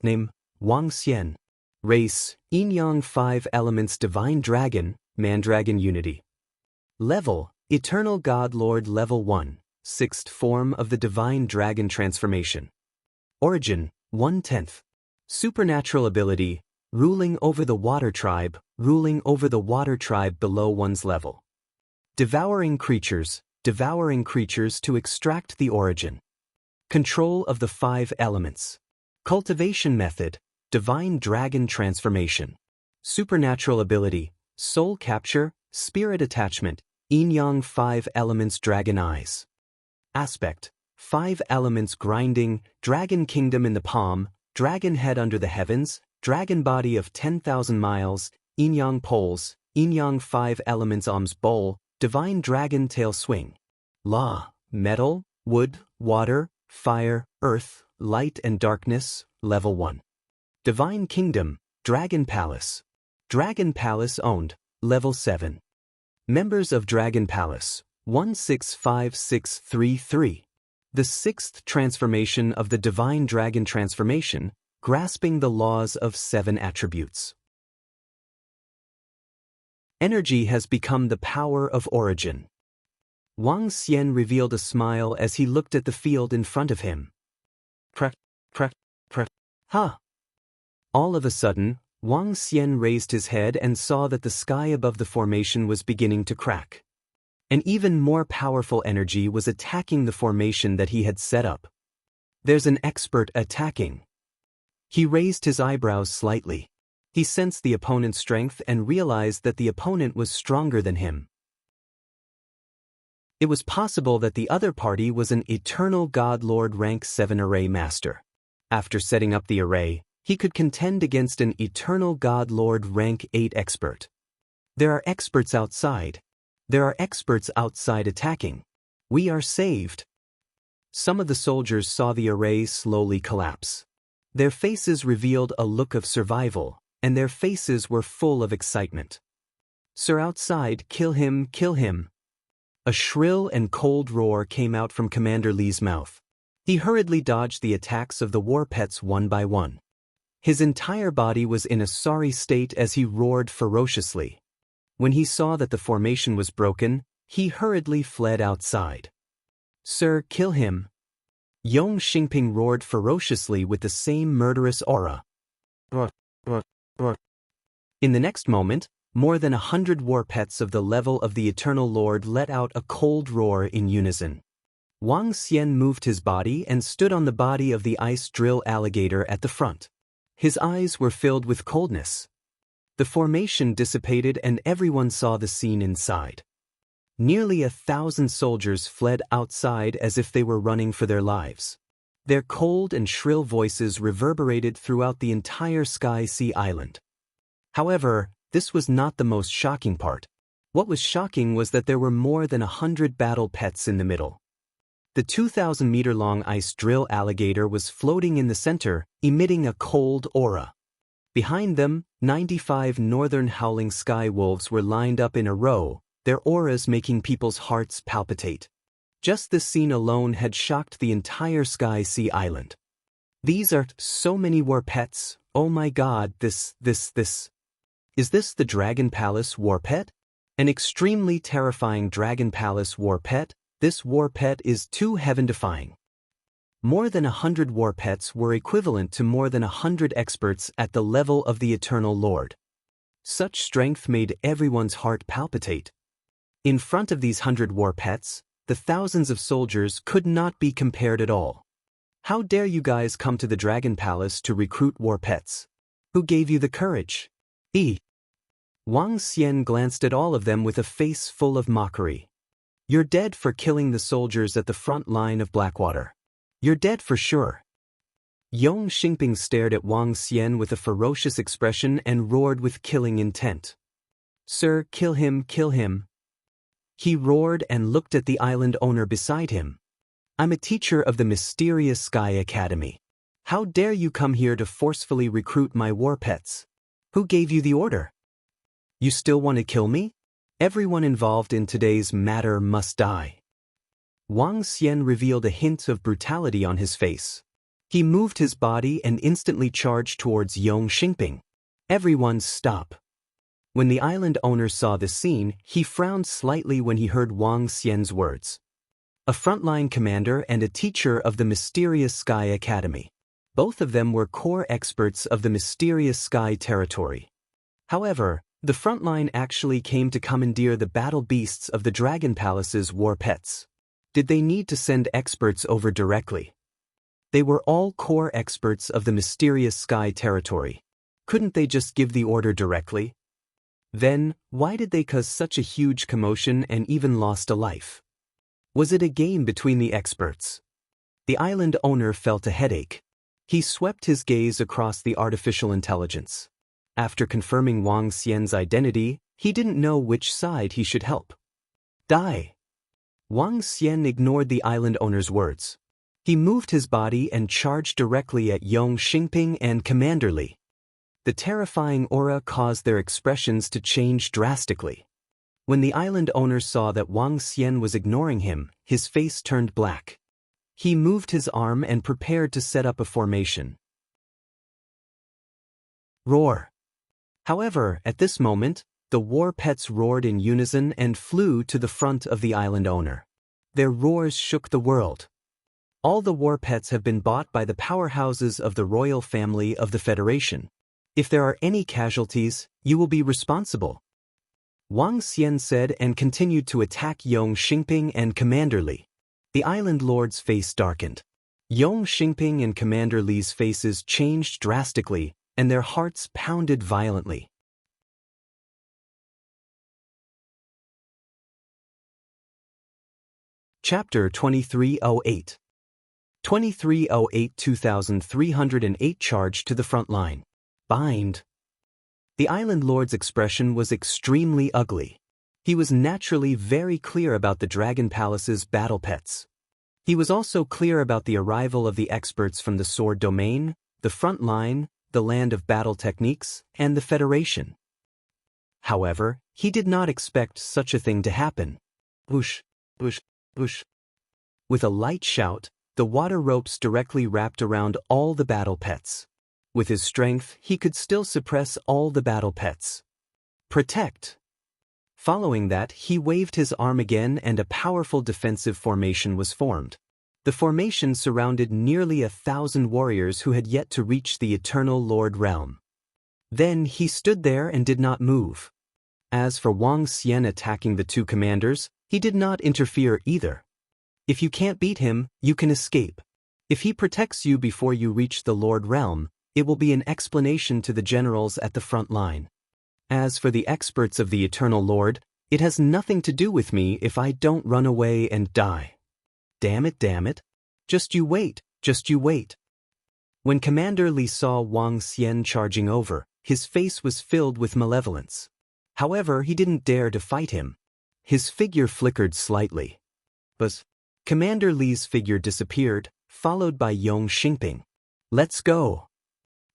Name, Wang Xian. Race, Yin-Yang 5 Elements Divine Dragon, Mandragon Unity. Level, Eternal God Lord Level 1, 6th form of the Divine Dragon Transformation. Origin, 1/10. Supernatural ability, ruling over the water tribe below one's level. Devouring creatures to extract the origin. Control of the 5 elements. Cultivation method, Divine Dragon Transformation. Supernatural ability, soul capture, spirit attachment, Yin-Yang 5 elements dragon eyes. Aspect, 5 elements grinding, dragon kingdom in the palm, dragon head under the heavens, dragon body of 10,000 miles, Yin-Yang poles, Yin-Yang 5 elements arms bowl, divine dragon tail swing. Law, metal, wood, water, fire, earth, light and darkness, level 1. Divine kingdom, dragon palace. Dragon palace owned, level 7. Members of Dragon Palace, 165633. The 6th transformation of the Divine Dragon Transformation, grasping the laws of 7 attributes. Energy has become the power of origin. Wang Xian revealed a smile as he looked at the field in front of him. Ha! All of a sudden, Wang Xian raised his head and saw that the sky above the formation was beginning to crack. An even more powerful energy was attacking the formation that he had set up. There's an expert attacking. He raised his eyebrows slightly. He sensed the opponent's strength and realized that the opponent was stronger than him. It was possible that the other party was an Eternal God Lord rank 7 array master. After setting up the array, he could contend against an Eternal God Lord rank 8 expert. There are experts outside. There are experts outside attacking. We are saved. Some of the soldiers saw the array slowly collapse. Their faces revealed a look of survival, and their faces were full of excitement. Sir, outside, kill him, kill him. A shrill and cold roar came out from Commander Li's mouth. He hurriedly dodged the attacks of the war pets one by one. His entire body was in a sorry state as he roared ferociously. When he saw that the formation was broken, he hurriedly fled outside. Sir, kill him. Yong Xingping roared ferociously with the same murderous aura. In the next moment, more than 100 war pets of the level of the Eternal Lord let out a cold roar in unison. Wang Xian moved his body and stood on the body of the ice drill alligator at the front. His eyes were filled with coldness. The formation dissipated and everyone saw the scene inside. Nearly 1,000 soldiers fled outside as if they were running for their lives. Their cold and shrill voices reverberated throughout the entire Sky Sea Island. However, this was not the most shocking part. What was shocking was that there were more than 100 battle pets in the middle. The 2,000-meter-long ice drill alligator was floating in the center, emitting a cold aura. Behind them, 95 northern howling sky wolves were lined up in a row, their auras making people's hearts palpitate. Just this scene alone had shocked the entire Sky Sea Island. These are so many war pets, oh my god, this. Is this the Dragon Palace war pet? An extremely terrifying Dragon Palace war pet? This war pet is too heaven-defying. More than 100 war pets were equivalent to more than 100 experts at the level of the Eternal Lord. Such strength made everyone's heart palpitate. In front of these 100 war pets, the thousands of soldiers could not be compared at all. How dare you guys come to the Dragon Palace to recruit war pets? Who gave you the courage? Wang Xian glanced at all of them with a face full of mockery. You're dead for killing the soldiers at the front line of Blackwater. You're dead for sure. Yong Xingping stared at Wang Xian with a ferocious expression and roared with killing intent. Sir, kill him, kill him. He roared and looked at the island owner beside him. "I'm a teacher of the mysterious Sky Academy. How dare you come here to forcefully recruit my war pets? Who gave you the order? You still want to kill me? Everyone involved in today's matter must die." Wang Xian revealed a hint of brutality on his face. He moved his body and instantly charged towards Yong Xingping. "Everyone stop." When the island owner saw the scene, he frowned slightly when he heard Wang Xian's words. A frontline commander and a teacher of the mysterious Sky Academy. Both of them were core experts of the mysterious Sky territory. However, the frontline actually came to commandeer the battle beasts of the Dragon Palace's war pets. Did they need to send experts over directly? They were all core experts of the mysterious Sky territory. Couldn't they just give the order directly? Then, why did they cause such a huge commotion and even lost a life? Was it a game between the experts? The island owner felt a headache. He swept his gaze across the artificial intelligence. After confirming Wang Xian's identity, he didn't know which side he should help. Die. Wang Xian ignored the island owner's words. He moved his body and charged directly at Yong Xingping and Commander Li. The terrifying aura caused their expressions to change drastically. When the island owner saw that Wang Xian was ignoring him, his face turned black. He moved his arm and prepared to set up a formation. Roar. However, at this moment, the war pets roared in unison and flew to the front of the island owner. Their roars shook the world. All the war pets have been bought by the powerhouses of the royal family of the Federation. If there are any casualties, you will be responsible. Wang Xian said and continued to attack Yong Xingping and Commander Li. The island lord's face darkened. Yong Xingping and Commander Li's faces changed drastically, and their hearts pounded violently. Chapter 2308. 2308-2308 Charge to the front line. Bind. The island lord's expression was extremely ugly. He was naturally very clear about the Dragon Palace's battle pets. He was also clear about the arrival of the experts from the Sword Domain, the front line, the Land of Battle Techniques, and the Federation. However, he did not expect such a thing to happen. Whoosh, whoosh, whoosh. With a light shout, the water ropes directly wrapped around all the battle pets. With his strength, he could still suppress all the battle pets. Protect. Following that, he waved his arm again and a powerful defensive formation was formed. The formation surrounded nearly 1,000 warriors who had yet to reach the Eternal Lord realm. Then he stood there and did not move. As for Wang Xian attacking the two commanders, he did not interfere either. If you can't beat him, you can escape. If he protects you before you reach the Lord realm, it will be an explanation to the generals at the front line. As for the experts of the Eternal Lord, it has nothing to do with me if I don't run away and die. Damn it. Just you wait. When Commander Li saw Wang Xian charging over, his face was filled with malevolence. However, he didn't dare to fight him. His figure flickered slightly. But Commander Li's figure disappeared, followed by Yong Xingping. Let's go.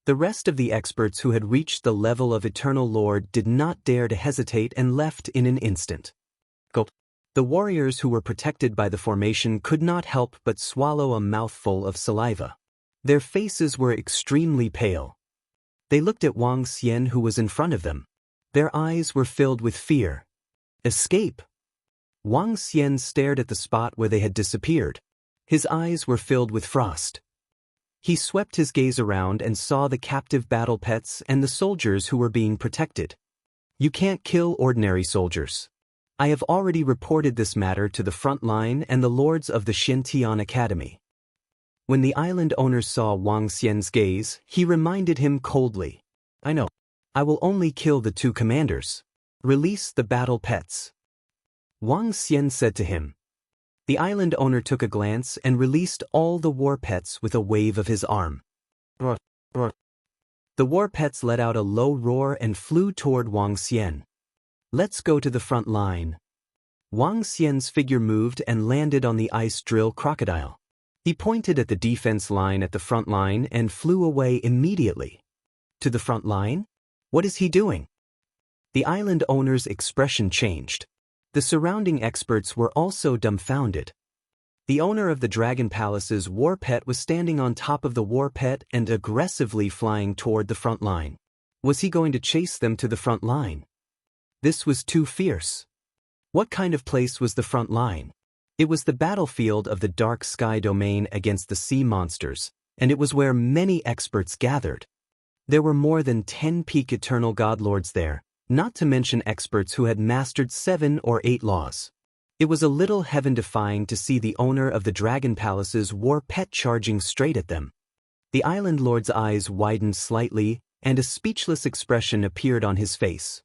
The rest of the experts who had reached the level of Eternal Lord did not dare to hesitate and left in an instant. Gulp. The warriors who were protected by the formation could not help but swallow a mouthful of saliva. Their faces were extremely pale. They looked at Wang Xian who was in front of them. Their eyes were filled with fear. Escape! Wang Xian stared at the spot where they had disappeared. His eyes were filled with frost. He swept his gaze around and saw the captive battle pets and the soldiers who were being protected. You can't kill ordinary soldiers. I have already reported this matter to the front line and the lords of the Xintian Academy. When the island owner saw Wang Xian's gaze, he reminded him coldly. I know. I will only kill the two commanders. Release the battle pets. Wang Xian said to him. The island owner took a glance and released all the war pets with a wave of his arm. Roar, roar. The war pets let out a low roar and flew toward Wang Xian. Let's go to the front line. Wang Xian's figure moved and landed on the ice drill crocodile. He pointed at the defense line at the front line and flew away immediately. To the front line? What is he doing? The island owner's expression changed. The surrounding experts were also dumbfounded. The owner of the Dragon Palace's war pet was standing on top of the war pet and aggressively flying toward the front line. Was he going to chase them to the front line? This was too fierce. What kind of place was the front line? It was the battlefield of the dark sky domain against the sea monsters, and it was where many experts gathered. There were more than 10 peak eternal godlords there, not to mention experts who had mastered 7 or 8 laws. It was a little heaven-defying to see the owner of the Dragon Palace's war pet charging straight at them. The island lord's eyes widened slightly, and a speechless expression appeared on his face.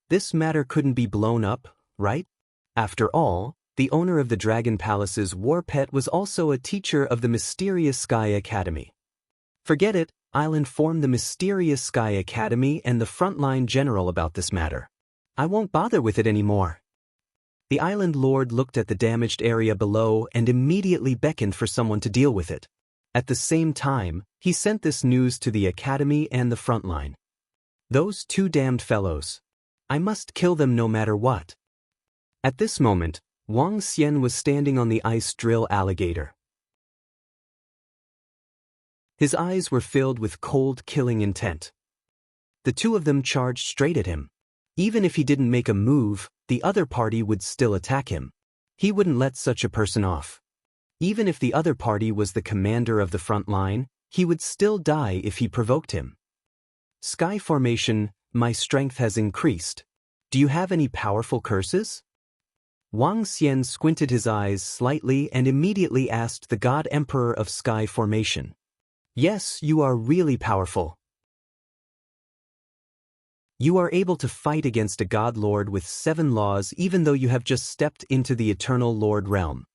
This matter couldn't be blown up, right? After all, the owner of the Dragon Palace's war pet was also a teacher of the mysterious Sky Academy. Forget it, I'll inform the mysterious Sky Academy and the frontline general about this matter. I won't bother with it anymore. The island lord looked at the damaged area below and immediately beckoned for someone to deal with it. At the same time, he sent this news to the academy and the frontline. Those 2 damned fellows. I must kill them no matter what. At this moment, Wang Xian was standing on the ice drill alligator. His eyes were filled with cold, killing intent. The 2 of them charged straight at him. Even if he didn't make a move, the other party would still attack him. He wouldn't let such a person off. Even if the other party was the commander of the front line, he would still die if he provoked him. Sky Formation, my strength has increased. Do you have any powerful curses? Wang Xian squinted his eyes slightly and immediately asked the God Emperor of Sky Formation. Yes, you are really powerful. You are able to fight against a God Lord with 7 laws even though you have just stepped into the Eternal Lord realm.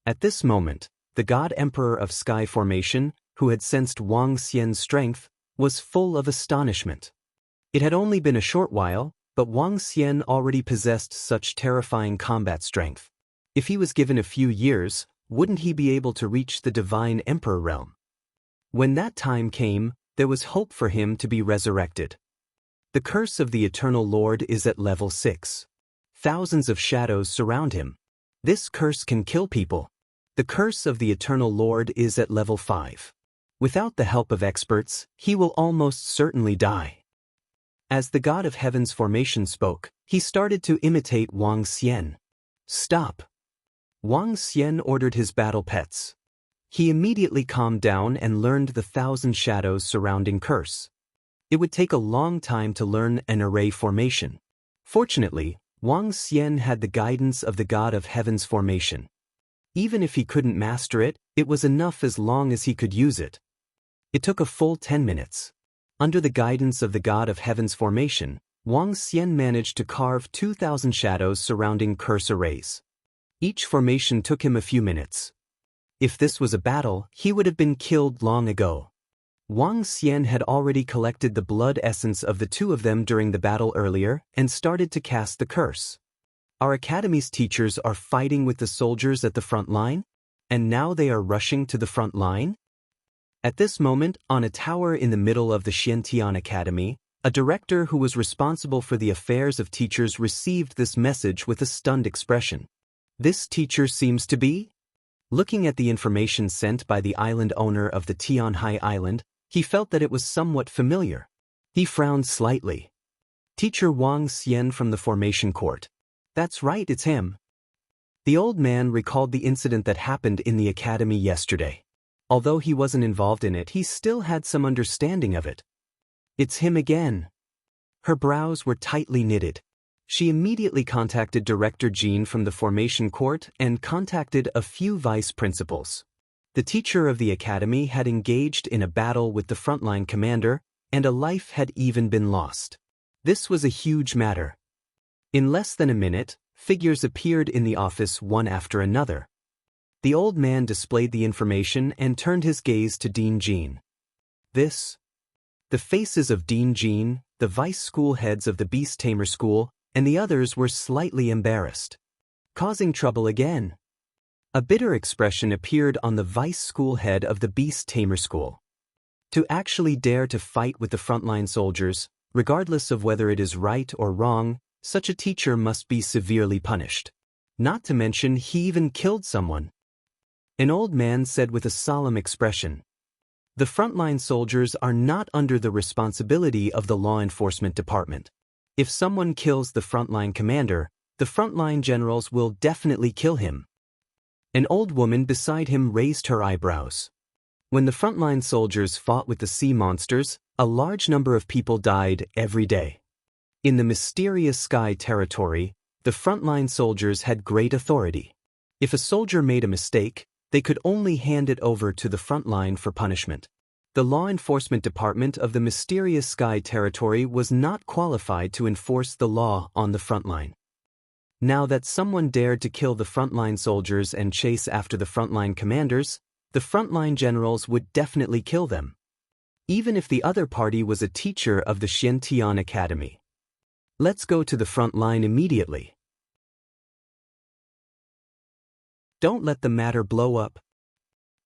At this moment, the God Emperor of Sky Formation, who had sensed Wang Xian's strength, was full of astonishment. It had only been a short while, but Wang Xian already possessed such terrifying combat strength. If he was given a few years, wouldn't he be able to reach the Divine Emperor realm? When that time came, there was hope for him to be resurrected. The curse of the Eternal Lord is at level 6. Thousands of shadows surround him. This curse can kill people. The curse of the Eternal Lord is at level 5. Without the help of experts, he will almost certainly die. As the God of Heaven's Formation spoke, he started to imitate Wang Xian. Stop! Wang Xian ordered his battle pets. He immediately calmed down and learned the 1,000 shadows surrounding curse. It would take a long time to learn an array formation. Fortunately, Wang Xian had the guidance of the God of Heaven's Formation. Even if he couldn't master it, it was enough as long as he could use it. It took a full 10 minutes. Under the guidance of the God of Heaven's Formation, Wang Xian managed to carve 2,000 shadows surrounding curse arrays. Each formation took him a few minutes. If this was a battle, he would have been killed long ago. Wang Xian had already collected the blood essence of the 2 of them during the battle earlier and started to cast the curse. Our academy's teachers are fighting with the soldiers at the front line, and now they are rushing to the front line? At this moment, on a tower in the middle of the Xiantian Academy, a director who was responsible for the affairs of teachers received this message with a stunned expression. This teacher seems to be? Looking at the information sent by the island owner of the Tianhai Island, he felt that it was somewhat familiar. He frowned slightly. Teacher Wang Xian from the Formation Court. That's right, it's him. The old man recalled the incident that happened in the academy yesterday. Although he wasn't involved in it, he still had some understanding of it. It's him again. Her brows were tightly knitted. She immediately contacted Director Jean from the Formation Court and contacted a few vice principals. The teacher of the academy had engaged in a battle with the frontline commander, and a life had even been lost. This was a huge matter. In less than a minute, figures appeared in the office one after another. The old man displayed the information and turned his gaze to Dean Jean. This? The faces of Dean Jean, the vice school heads of the Beast Tamer School, and the others were slightly embarrassed. Causing trouble again. A bitter expression appeared on the vice school head of the Beast Tamer School. To actually dare to fight with the frontline soldiers, regardless of whether it is right or wrong, such a teacher must be severely punished. Not to mention he even killed someone. An old man said with a solemn expression, "The frontline soldiers are not under the responsibility of the law enforcement department. If someone kills the frontline commander, the frontline generals will definitely kill him." An old woman beside him raised her eyebrows. When the frontline soldiers fought with the sea monsters, a large number of people died every day. In the mysterious sky territory, the frontline soldiers had great authority. If a soldier made a mistake, they could only hand it over to the frontline for punishment. The law enforcement department of the mysterious sky territory was not qualified to enforce the law on the frontline. Now that someone dared to kill the frontline soldiers and chase after the frontline commanders, the frontline generals would definitely kill them. Even if the other party was a teacher of the Xiantian Academy. Let's go to the front line immediately. Don't let the matter blow up,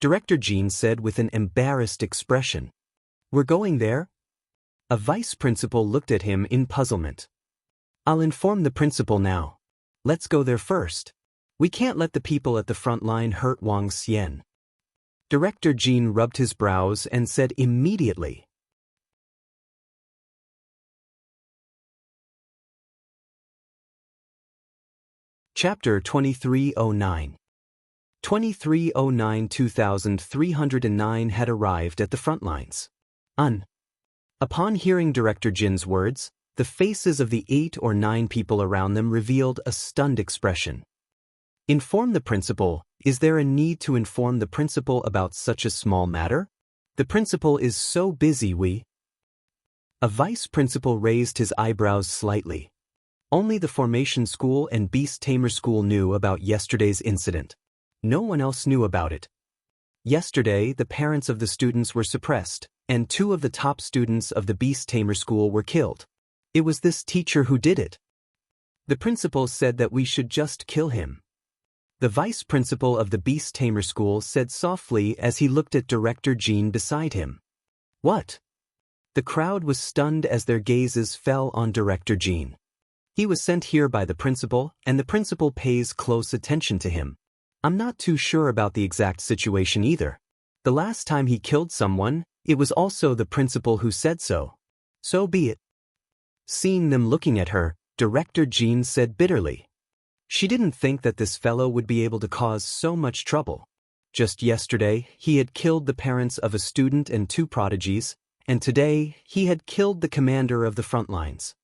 Director Jean said with an embarrassed expression. We're going there? A vice principal looked at him in puzzlement. I'll inform the principal now. Let's go there first. We can't let the people at the front line hurt Wang Xian. Director Jean rubbed his brows and said immediately. Chapter 2309. 2309-2309 had arrived at the front lines. Upon hearing Director Jin's words, the faces of the 8 or 9 people around them revealed a stunned expression. Inform the principal. Is there a need to inform the principal about such a small matter? The principal is so busy. A vice principal raised his eyebrows slightly. Only the Formation School and Beast Tamer School knew about yesterday's incident. No one else knew about it. Yesterday, the parents of the students were suppressed, and 2 of the top students of the Beast Tamer School were killed. It was this teacher who did it. The principal said that we should just kill him. The vice principal of the Beast Tamer School said softly as he looked at Director Jean beside him. What? The crowd was stunned as their gazes fell on Director Jean. He was sent here by the principal, and the principal pays close attention to him. I'm not too sure about the exact situation either. The last time he killed someone, it was also the principal who said so. So be it. Seeing them looking at her, Director Jean said bitterly. She didn't think that this fellow would be able to cause so much trouble. Just yesterday, he had killed the parents of a student and 2 prodigies, and today, he had killed the commander of the front lines.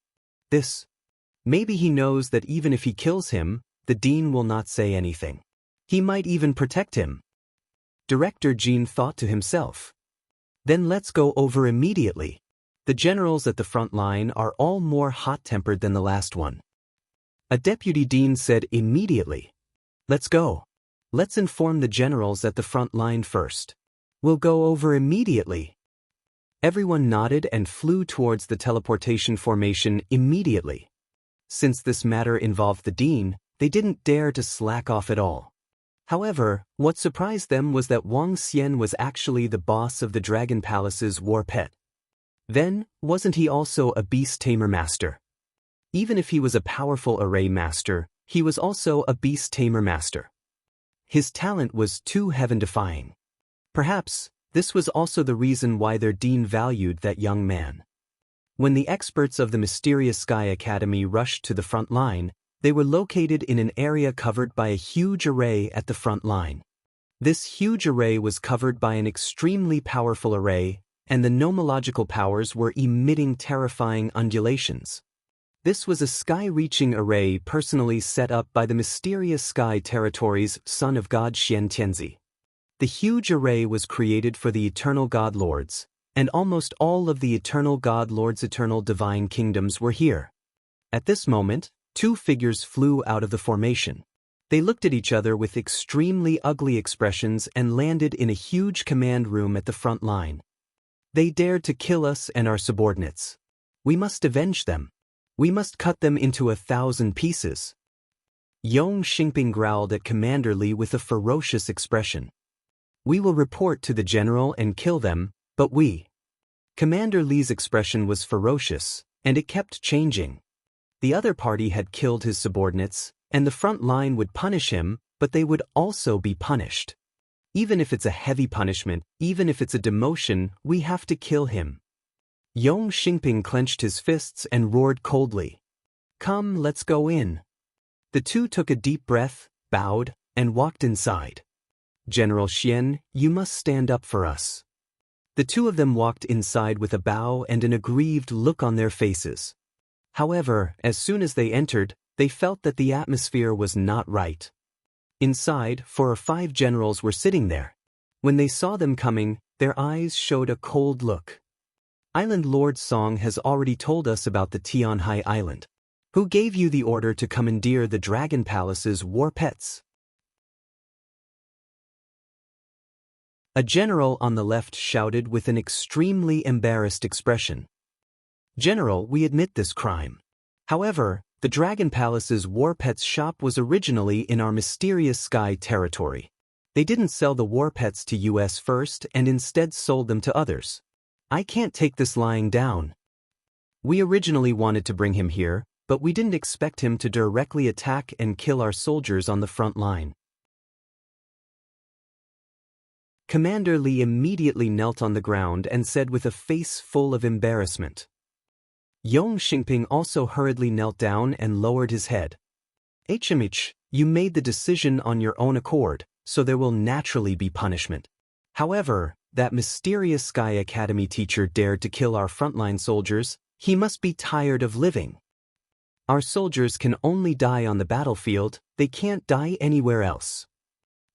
Maybe he knows that even if he kills him, the dean will not say anything. He might even protect him. Director Jean thought to himself. Then let's go over immediately. The generals at the front line are all more hot-tempered than the last one. A deputy dean said immediately. Let's go. Let's inform the generals at the front line first. We'll go over immediately. Everyone nodded and flew towards the teleportation formation immediately. Since this matter involved the dean, they didn't dare to slack off at all. However, what surprised them was that Wang Xian was actually the boss of the Dragon Palace's war pet. Then, wasn't he also a beast tamer master? Even if he was a powerful array master, he was also a beast tamer master. His talent was too heaven-defying. Perhaps, this was also the reason why their dean valued that young man. When the experts of the Mysterious Sky Academy rushed to the front line, they were located in an area covered by a huge array at the front line. This huge array was covered by an extremely powerful array, and the nomological powers were emitting terrifying undulations. This was a sky-reaching array personally set up by the Mysterious Sky Territory's Son of God Xian Tianzi. The huge array was created for the Eternal God Lords, and almost all of the Eternal God Lords' eternal divine kingdoms were here. At this moment, 2 figures flew out of the formation. They looked at each other with extremely ugly expressions and landed in a huge command room at the front line. They dared to kill us and our subordinates. We must avenge them. We must cut them into 1,000 pieces. Yong Xingping growled at Commander Li with a ferocious expression. We will report to the general and kill them, but we. Commander Li's expression was ferocious, and it kept changing. The other party had killed his subordinates, and the front line would punish him, but they would also be punished. Even if it's a heavy punishment, even if it's a demotion, we have to kill him. Yong Xingping clenched his fists and roared coldly. Come, let's go in. The two took a deep breath, bowed, and walked inside. General Xian, you must stand up for us. The two of them walked inside with a bow and an aggrieved look on their faces. However, as soon as they entered, they felt that the atmosphere was not right. Inside, 4 or 5 generals were sitting there. When they saw them coming, their eyes showed a cold look. Island Lord Song has already told us about the Tianhai Island. Who gave you the order to commandeer the Dragon Palace's war pets? A general on the left shouted with an extremely embarrassed expression. General, we admit this crime. However, the Dragon Palace's war pets shop was originally in our mysterious sky territory. They didn't sell the war pets to US first and instead sold them to others. I can't take this lying down. We originally wanted to bring him here, but we didn't expect him to directly attack and kill our soldiers on the front line. Commander Li immediately knelt on the ground and said with a face full of embarrassment. Yong Xingping also hurriedly knelt down and lowered his head. HMH, you made the decision on your own accord, so there will naturally be punishment. However, that mysterious Sky Academy teacher dared to kill our frontline soldiers. He must be tired of living. Our soldiers can only die on the battlefield, they can't die anywhere else.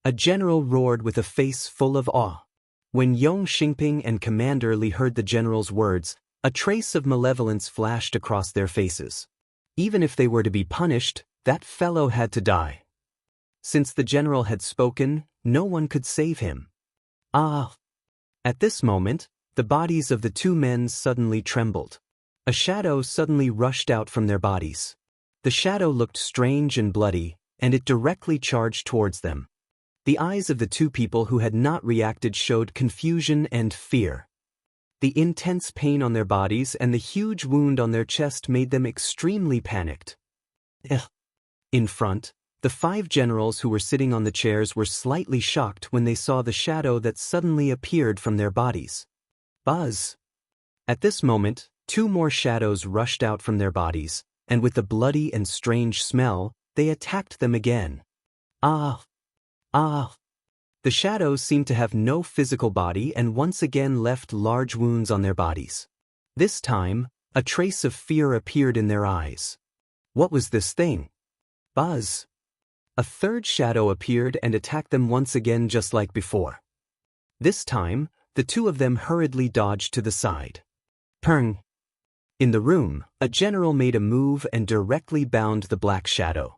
A general roared with a face full of awe. When Yong Xingping and Commander Li heard the general's words, a trace of malevolence flashed across their faces. Even if they were to be punished, that fellow had to die. Since the general had spoken, no one could save him. At this moment, the bodies of the 2 men suddenly trembled. A shadow suddenly rushed out from their bodies. The shadow looked strange and bloody, and it directly charged towards them. The eyes of the 2 people who had not reacted showed confusion and fear. The intense pain on their bodies and the huge wound on their chest made them extremely panicked. In front, the 5 generals who were sitting on the chairs were slightly shocked when they saw the shadow that suddenly appeared from their bodies. Buzz! At this moment, 2 more shadows rushed out from their bodies, and with the bloody and strange smell, they attacked them again. The shadows seemed to have no physical body and once again left large wounds on their bodies. This time, a trace of fear appeared in their eyes. What was this thing? Buzz! A 3rd shadow appeared and attacked them once again just like before. This time, the 2 of them hurriedly dodged to the side. Peng! In the room, a general made a move and directly bound the black shadow.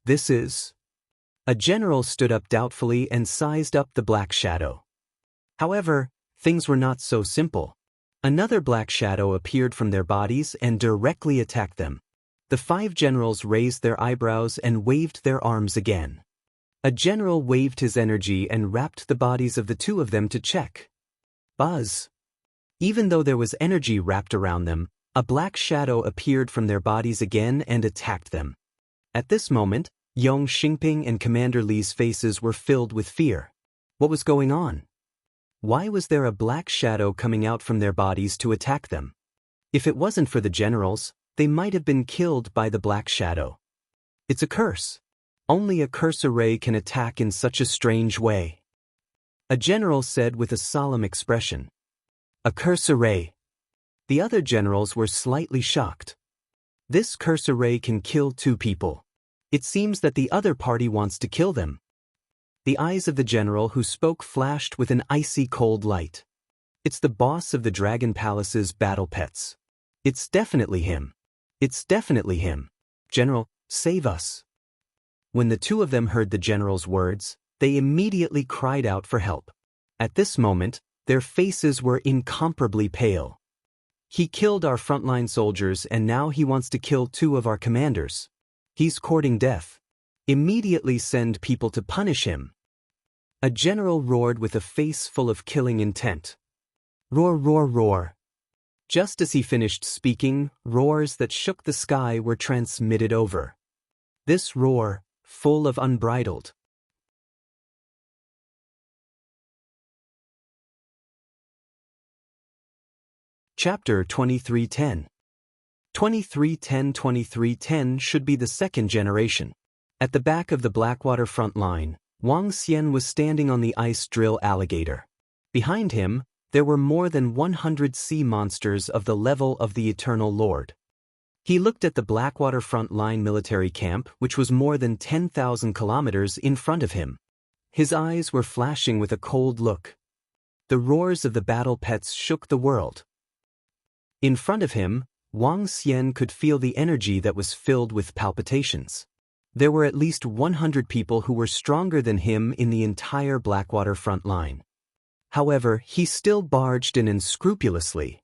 This is... A general stood up doubtfully and sized up the black shadow. However, things were not so simple. Another black shadow appeared from their bodies and directly attacked them. The 5 generals raised their eyebrows and waved their arms again. A general waved his energy and wrapped the bodies of the 2 of them to check. Buzz! Even though there was energy wrapped around them, a black shadow appeared from their bodies again and attacked them. At this moment, Yong Xingping and Commander Li's faces were filled with fear. What was going on? Why was there a black shadow coming out from their bodies to attack them? If it wasn't for the generals, they might have been killed by the black shadow. It's a curse. Only a curse array can attack in such a strange way. A general said with a solemn expression. A curse array. The other generals were slightly shocked. This curse array can kill 2 people. It seems that the other party wants to kill them. The eyes of the general who spoke flashed with an icy cold light. It's the boss of the Dragon Palace's battle pets. It's definitely him. It's definitely him. General, save us. When the 2 of them heard the general's words, they immediately cried out for help. At this moment, their faces were incomparably pale. He killed our frontline soldiers and now he wants to kill 2 of our commanders. He's courting death. Immediately send people to punish him. A general roared with a face full of killing intent. Roar, roar, roar. Just as he finished speaking, roars that shook the sky were transmitted over. This roar, full of unbridled. Chapter 2310. 2310 should be the second generation. At the back of the Blackwater front line, Wang Xian was standing on the ice drill alligator. Behind him, there were more than 100 sea monsters of the level of the Eternal Lord. He looked at the Blackwater front line military camp, which was more than 10,000 kilometers in front of him. His eyes were flashing with a cold look. The roars of the battle pets shook the world. In front of him, Wang Xian could feel the energy that was filled with palpitations. There were at least 100 people who were stronger than him in the entire Blackwater front line. However, he still barged in unscrupulously.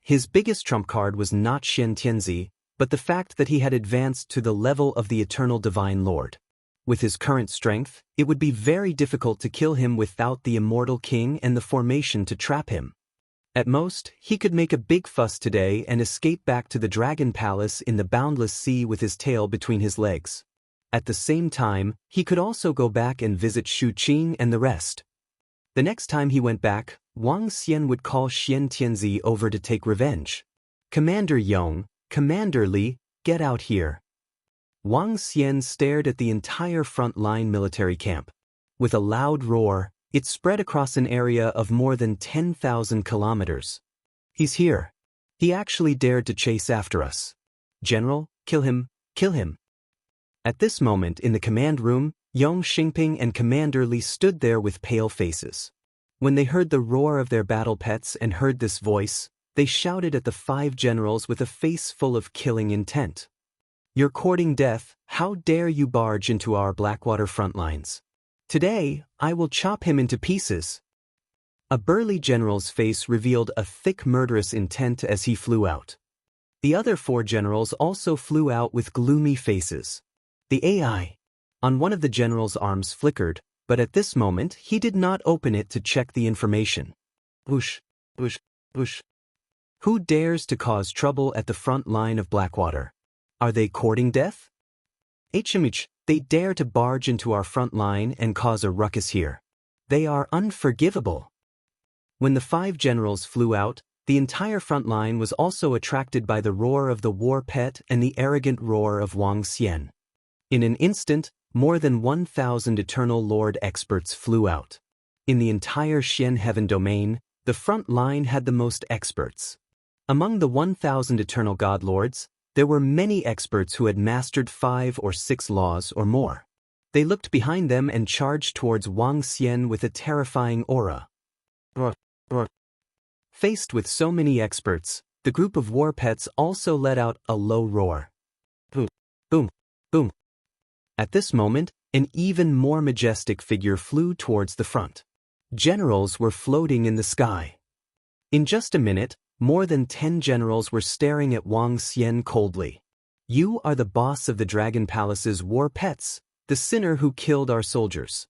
His biggest trump card was not Shen Tianzi, but the fact that he had advanced to the level of the Eternal Divine Lord. With his current strength, it would be very difficult to kill him without the Immortal King and the formation to trap him. At most, he could make a big fuss today and escape back to the Dragon Palace in the boundless sea with his tail between his legs. At the same time, he could also go back and visit Shu Qing and the rest. The next time he went back, Wang Xian would call Shen Tianzi over to take revenge. Commander Yong, Commander Li, get out here. Wang Xian stared at the entire front-line military camp. With a loud roar, it spread across an area of more than 10,000 kilometers. He's here. He actually dared to chase after us. General, kill him, kill him. At this moment in the command room, Yong Xingping and Commander Li stood there with pale faces. When they heard the roar of their battle pets and heard this voice, they shouted at the 5 generals with a face full of killing intent. You're courting death, how dare you barge into our Blackwater front lines? Today, I will chop him into pieces. A burly general's face revealed a thick murderous intent as he flew out. The other 4 generals also flew out with gloomy faces. The AI on one of the general's arms flickered, but at this moment he did not open it to check the information. Whoosh, whoosh, whoosh. Who dares to cause trouble at the front line of Blackwater? Are they courting death? HMH, they dare to barge into our front line and cause a ruckus here. They are unforgivable. When the 5 generals flew out, the entire front line was also attracted by the roar of the war pet and the arrogant roar of Wang Xian. In an instant, more than 1,000 Eternal Lord experts flew out. In the entire Xian Heaven domain, the front line had the most experts. Among the 1,000 Eternal God Lords, there were many experts who had mastered 5 or 6 laws or more. They looked behind them and charged towards Wang Xian with a terrifying aura. Faced with so many experts, the group of war pets also let out a low roar. Boom, boom, boom. At this moment, an even more majestic figure flew towards the front. Generals were floating in the sky. In just a minute, more than 10 generals were staring at Wang Xian coldly. You are the boss of the Dragon Palace's war pets, the sinner who killed our soldiers.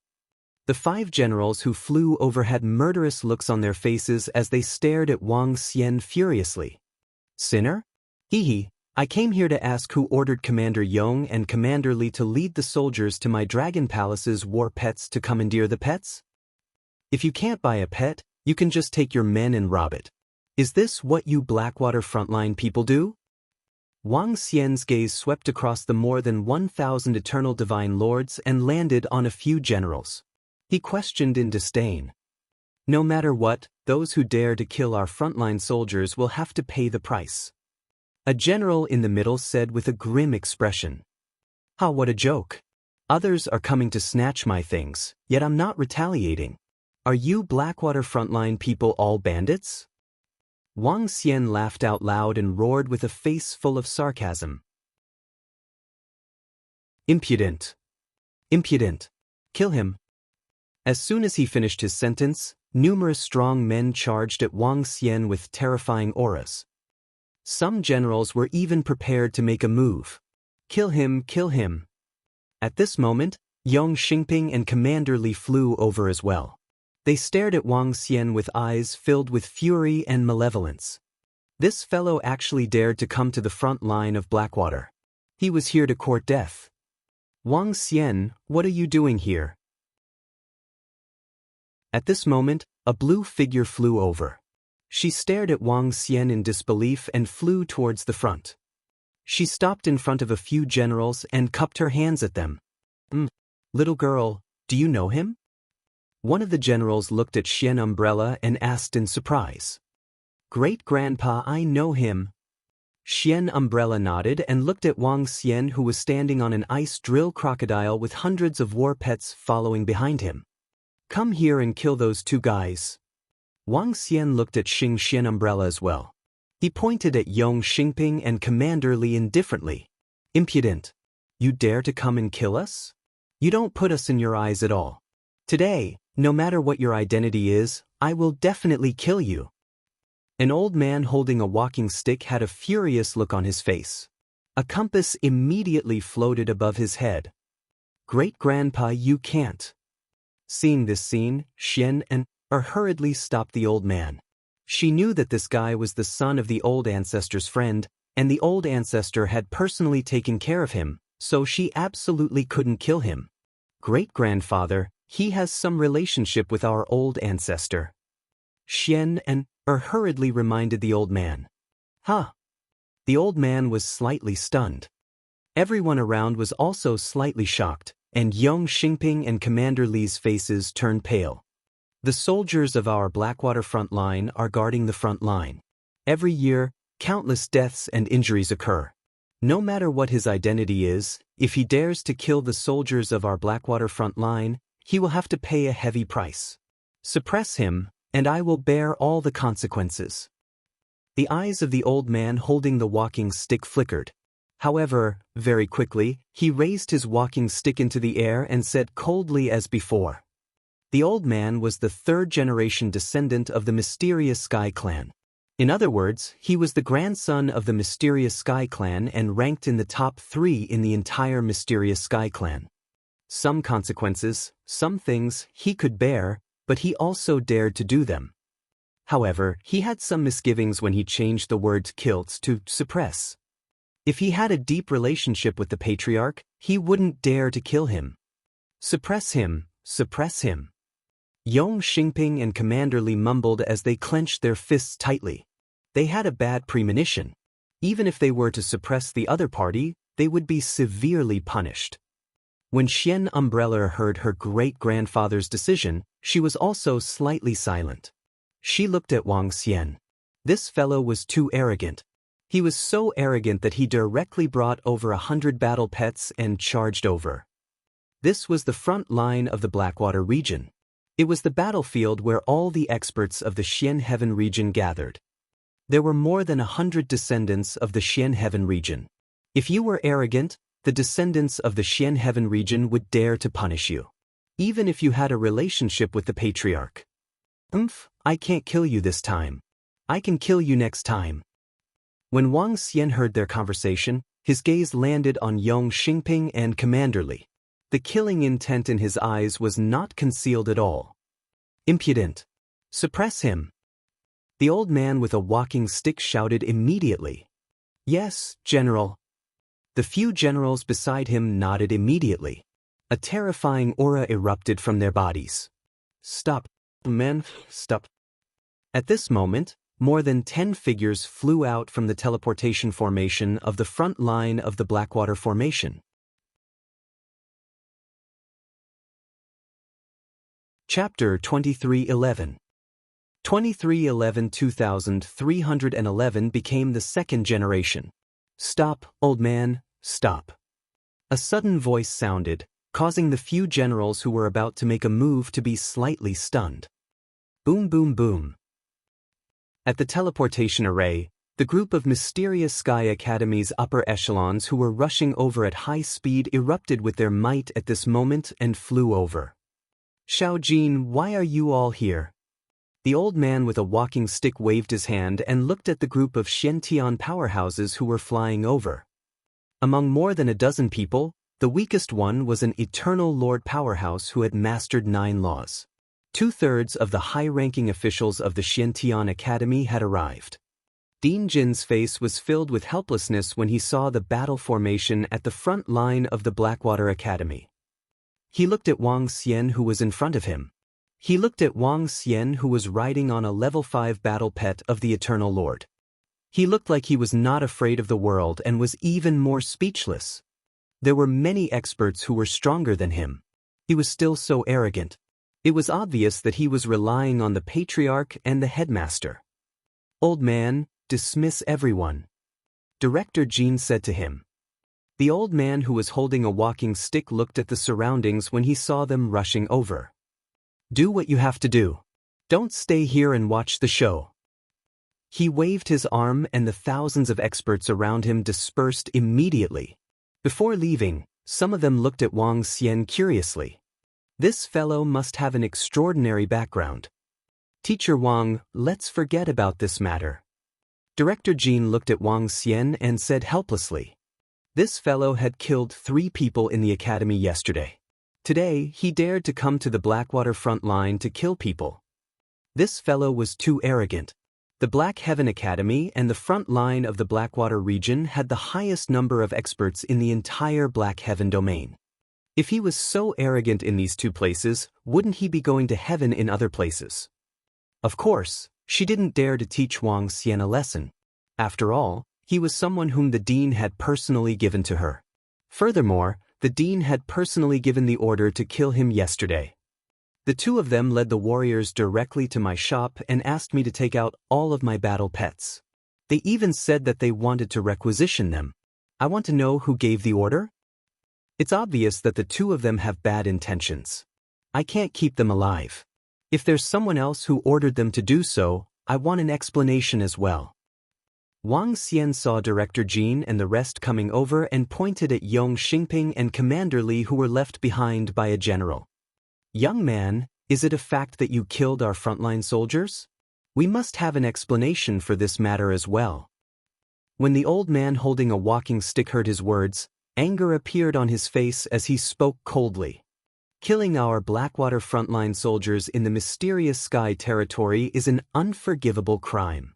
The 5 generals who flew over had murderous looks on their faces as they stared at Wang Xian furiously. Sinner? Hee. I came here to ask who ordered Commander Yong and Commander Li to lead the soldiers to my Dragon Palace's war pets to commandeer the pets? If you can't buy a pet, you can just take your men and rob it. Is this what you Blackwater frontline people do? Wang Xian's gaze swept across the more than 1,000 Eternal Divine Lords and landed on a few generals. He questioned in disdain. No matter what, those who dare to kill our frontline soldiers will have to pay the price. A general in the middle said with a grim expression. Ah, what a joke. Others are coming to snatch my things, yet I'm not retaliating. Are you Blackwater frontline people all bandits? Wang Xian laughed out loud and roared with a face full of sarcasm. Impudent. Impudent. Kill him. As soon as he finished his sentence, numerous strong men charged at Wang Xian with terrifying auras. Some generals were even prepared to make a move. Kill him, kill him. At this moment, Yong Xingping and Commander Li flew over as well. They stared at Wang Xian with eyes filled with fury and malevolence. This fellow actually dared to come to the front line of Blackwater. He was here to court death. Wang Xian, what are you doing here? At this moment, a blue figure flew over. She stared at Wang Xian in disbelief and flew towards the front. She stopped in front of a few generals and cupped her hands at them. Little girl, do you know him? One of the generals looked at Xian Umbrella and asked in surprise. Great-grandpa, I know him. Xian Umbrella nodded and looked at Wang Xian, who was standing on an ice drill crocodile with hundreds of war pets following behind him. Come here and kill those two guys. Wang Xian looked at Xian Umbrella as well. He pointed at Yong Xingping and Commander Li indifferently. Impudent. You dare to come and kill us? You don't put us in your eyes at all. Today, no matter what your identity is, I will definitely kill you. An old man holding a walking stick had a furious look on his face. A compass immediately floated above his head. Great-grandpa, you can't. Seeing this scene, Xian and hurriedly stopped the old man. She knew that this guy was the son of the old ancestor's friend, and the old ancestor had personally taken care of him, so she absolutely couldn't kill him. Great-grandfather, he has some relationship with our old ancestor. Xian and hurriedly reminded the old man. Huh? The old man was slightly stunned. Everyone around was also slightly shocked, and Yong Xingping and Commander Li's faces turned pale. The soldiers of our Blackwater front line are guarding the front line. Every year, countless deaths and injuries occur. No matter what his identity is, if he dares to kill the soldiers of our Blackwater front line, he will have to pay a heavy price. Suppress him, and I will bear all the consequences. The eyes of the old man holding the walking stick flickered. However, very quickly, he raised his walking stick into the air and said coldly as before. The old man was the third-generation descendant of the mysterious Sky Clan. In other words, he was the grandson of the mysterious Sky Clan and ranked in the top 3 in the entire mysterious Sky Clan. Some consequences, some things, he could bear, but he also dared to do them. However, he had some misgivings when he changed the word kilts to suppress. If he had a deep relationship with the patriarch, he wouldn't dare to kill him. Suppress him, suppress him. Yong Xingping and Commander Li mumbled as they clenched their fists tightly. They had a bad premonition. Even if they were to suppress the other party, they would be severely punished. When Xian Umbrella heard her great-grandfather's decision, she was also slightly silent. She looked at Wang Xian. This fellow was too arrogant. He was so arrogant that he directly brought over 100 battle pets and charged over. This was the front line of the Blackwater region. It was the battlefield where all the experts of the Xian Heaven region gathered. There were more than 100 descendants of the Xian Heaven region. If you were arrogant, the descendants of the Xian Heaven region would dare to punish you. Even if you had a relationship with the patriarch. I can't kill you this time. I can kill you next time. When Wang Xian heard their conversation, his gaze landed on Yong Xingping and Commander Li. The killing intent in his eyes was not concealed at all. Impudent. Suppress him. The old man with a walking stick shouted immediately. Yes, General. The few generals beside him nodded immediately. A terrifying aura erupted from their bodies. Stop, men, stop. At this moment, more than 10 figures flew out from the teleportation formation of the front line of the Blackwater Formation. Chapter 2311. 2311 became the second generation. Stop, old man, stop. A sudden voice sounded, causing the few generals who were about to make a move to be slightly stunned. Boom, boom, boom. At the teleportation array, the group of Mysterious Sky Academy's upper echelons who were rushing over at high speed erupted with their might at this moment and flew over. Xiaojin, why are you all here? The old man with a walking stick waved his hand and looked at the group of Xiantian powerhouses who were flying over. Among more than a dozen people, The weakest one was an eternal Lord powerhouse who had mastered 9 laws. 2/3 of the high-ranking officials of the Xiantian Academy had arrived. Dean Jin's face was filled with helplessness when he saw the battle formation at the front line of the Blackwater Academy. He looked at Wang Xian, who was in front of him. He looked at Wang Xian, who was riding on a level 5 battle pet of the Eternal Lord. He looked like he was not afraid of the world and was even more speechless. There were many experts who were stronger than him. He was still so arrogant. It was obvious that he was relying on the patriarch and the headmaster. "Old man, dismiss everyone," Director Jean said to him. The old man who was holding a walking stick looked at the surroundings when he saw them rushing over. "Do what you have to do. Don't stay here and watch the show." He waved his arm and the thousands of experts around him dispersed immediately. Before leaving, some of them looked at Wang Xian curiously. This fellow must have an extraordinary background. "Teacher Wang, let's forget about this matter." Director Jean looked at Wang Xian and said helplessly. This fellow had killed 3 people in the academy yesterday. Today, he dared to come to the Blackwater front line to kill people. This fellow was too arrogant. The Black Heaven Academy and the front line of the Blackwater region had the highest number of experts in the entire Black Heaven domain. If he was so arrogant in these 2 places, wouldn't he be going to heaven in other places? Of course, she didn't dare to teach Wang Xian a lesson. After all, he was someone whom the dean had personally given to her. Furthermore, the dean had personally given the order to kill him yesterday. The 2 of them led the warriors directly to my shop and asked me to take out all of my battle pets. They even said that they wanted to requisition them. I want to know who gave the order? It's obvious that the 2 of them have bad intentions. I can't keep them alive. If there's someone else who ordered them to do so, I want an explanation as well. Wang Xian saw Director Jean and the rest coming over and pointed at Yong Xingping and Commander Li, who were left behind by a general. "Young man, is it a fact that you killed our frontline soldiers? We must have an explanation for this matter as well." When the old man holding a walking stick heard his words, anger appeared on his face as he spoke coldly. "Killing our Blackwater frontline soldiers in the mysterious sky territory is an unforgivable crime."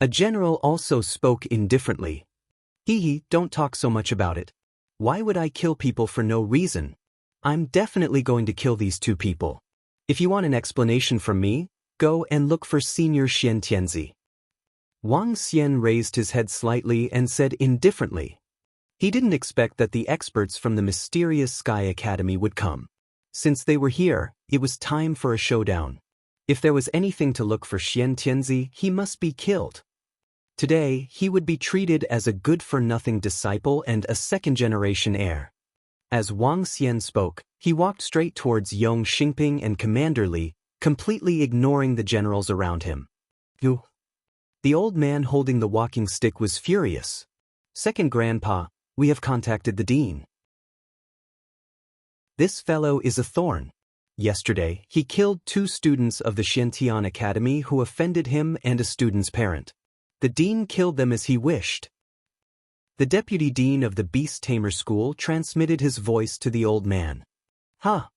A general also spoke indifferently. "Hee, don't talk so much about it. Why would I kill people for no reason? I'm definitely going to kill these 2 people. If you want an explanation from me, go and look for Senior Xian Tianzi." Wang Xian raised his head slightly and said indifferently. He didn't expect that the experts from the mysterious Sky Academy would come. Since they were here, it was time for a showdown. If there was anything to look for Xian Tianzi, he must be killed. Today, he would be treated as a good-for-nothing disciple and a second-generation heir. As Wang Xian spoke, he walked straight towards Yong Xingping and Commander Li, completely ignoring the generals around him. "You." The old man holding the walking stick was furious. "Second Grandpa, we have contacted the dean. This fellow is a thorn. Yesterday, he killed 2 students of the Xiantian Academy who offended him and a student's parent. The dean killed them as he wished." The deputy dean of the Beast Tamer School transmitted his voice to the old man. "Huh."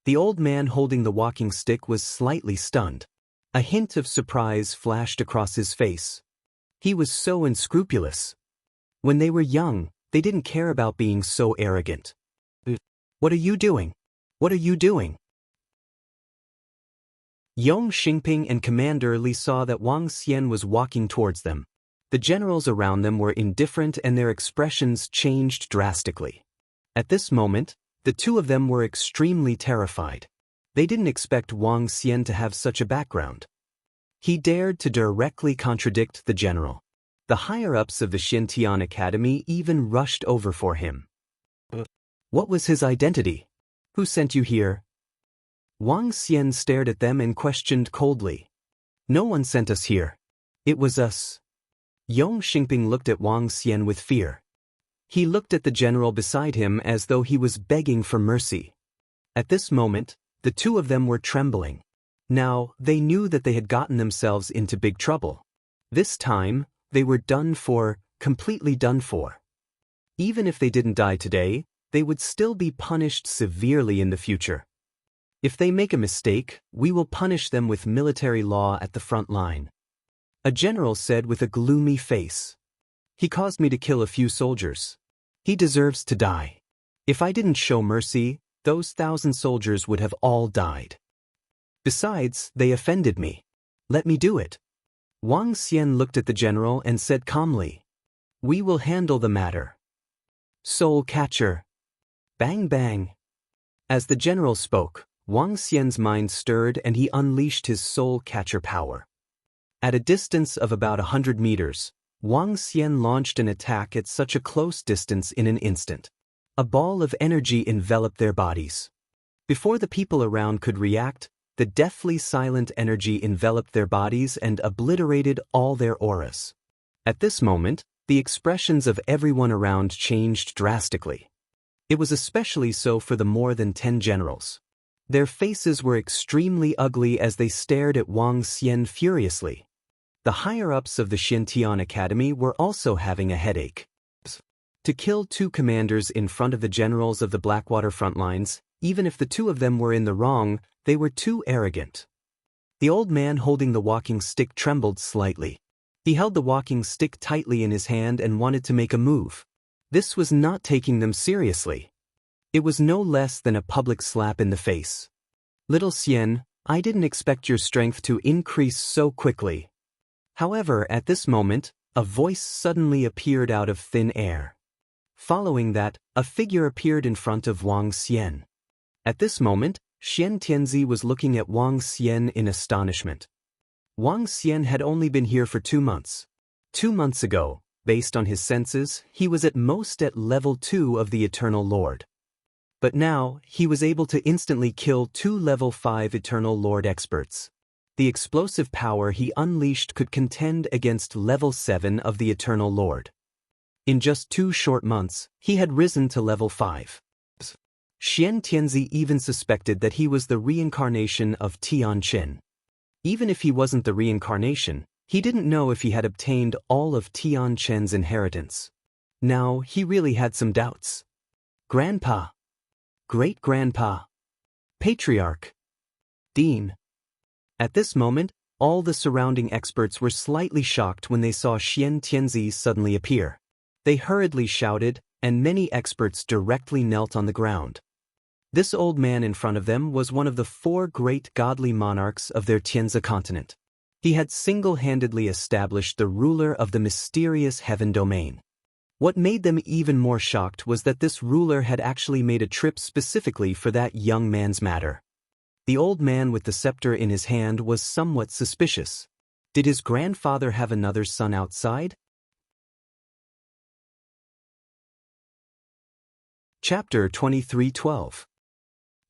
The old man holding the walking stick was slightly stunned. A hint of surprise flashed across his face. He was so unscrupulous. When they were young, they didn't care about being so arrogant. "What are you doing? What are you doing?" Yong Xingping and Commander Li saw that Wang Xian was walking towards them. The generals around them were indifferent and their expressions changed drastically. At this moment, the 2 of them were extremely terrified. They didn't expect Wang Xian to have such a background. He dared to directly contradict the general. The higher-ups of the Xiantian Academy even rushed over for him. What was his identity? Who sent you here? Wang Xian stared at them and questioned coldly. "No one sent us here. It was us." Yong Xingping looked at Wang Xian with fear. He looked at the general beside him as though he was begging for mercy. At this moment, the 2 of them were trembling. Now, they knew that they had gotten themselves into big trouble. This time, they were done for, completely done for. Even if they didn't die today, they would still be punished severely in the future. If they make a mistake, we will punish them with military law at the front line. A general said with a gloomy face. He caused me to kill a few soldiers. He deserves to die. If I didn't show mercy, those 1,000 soldiers would have all died. Besides, they offended me. Let me do it. Wang Xian looked at the general and said calmly, "We will handle the matter." Soul Catcher. Bang bang. As the general spoke, Wang Xian's mind stirred and he unleashed his Soul Catcher power. At a distance of about 100 meters, Wang Xian launched an attack at such a close distance in an instant. A ball of energy enveloped their bodies. Before the people around could react, the deathly silent energy enveloped their bodies and obliterated all their auras. At this moment, the expressions of everyone around changed drastically. It was especially so for the more than 10 generals. Their faces were extremely ugly as they stared at Wang Xian furiously. The higher-ups of the Xintian Academy were also having a headache. To kill 2 commanders in front of the generals of the Blackwater front lines, even if the 2 of them were in the wrong, they were too arrogant. The old man holding the walking stick trembled slightly. He held the walking stick tightly in his hand and wanted to make a move. This was not taking them seriously. It was no less than a public slap in the face. Little Xian, I didn't expect your strength to increase so quickly. However, at this moment, a voice suddenly appeared out of thin air. Following that, a figure appeared in front of Wang Xian. At this moment, Xian Tianzi was looking at Wang Xian in astonishment. Wang Xian had only been here for 2 months. 2 months ago, based on his senses, he was at most at level 2 of the Eternal Lord. But now, he was able to instantly kill 2 level 5 Eternal Lord experts. The explosive power he unleashed could contend against level 7 of the Eternal Lord. In just 2 short months, he had risen to level 5. Xian Tianzi even suspected that he was the reincarnation of Tian Qin. Even if he wasn't the reincarnation, he didn't know if he had obtained all of Tian Qin's inheritance. Now, he really had some doubts. Grandpa. Great-grandpa. Patriarch. Dean. At this moment, all the surrounding experts were slightly shocked when they saw Xian Tianzi suddenly appear. They hurriedly shouted, and many experts directly knelt on the ground. This old man in front of them was one of the 4 great godly monarchs of their Tianzi continent. He had single-handedly established the ruler of the mysterious heaven domain. What made them even more shocked was that this ruler had actually made a trip specifically for that young man's matter. The old man with the scepter in his hand was somewhat suspicious. Did his grandfather have another son outside? Chapter 2312.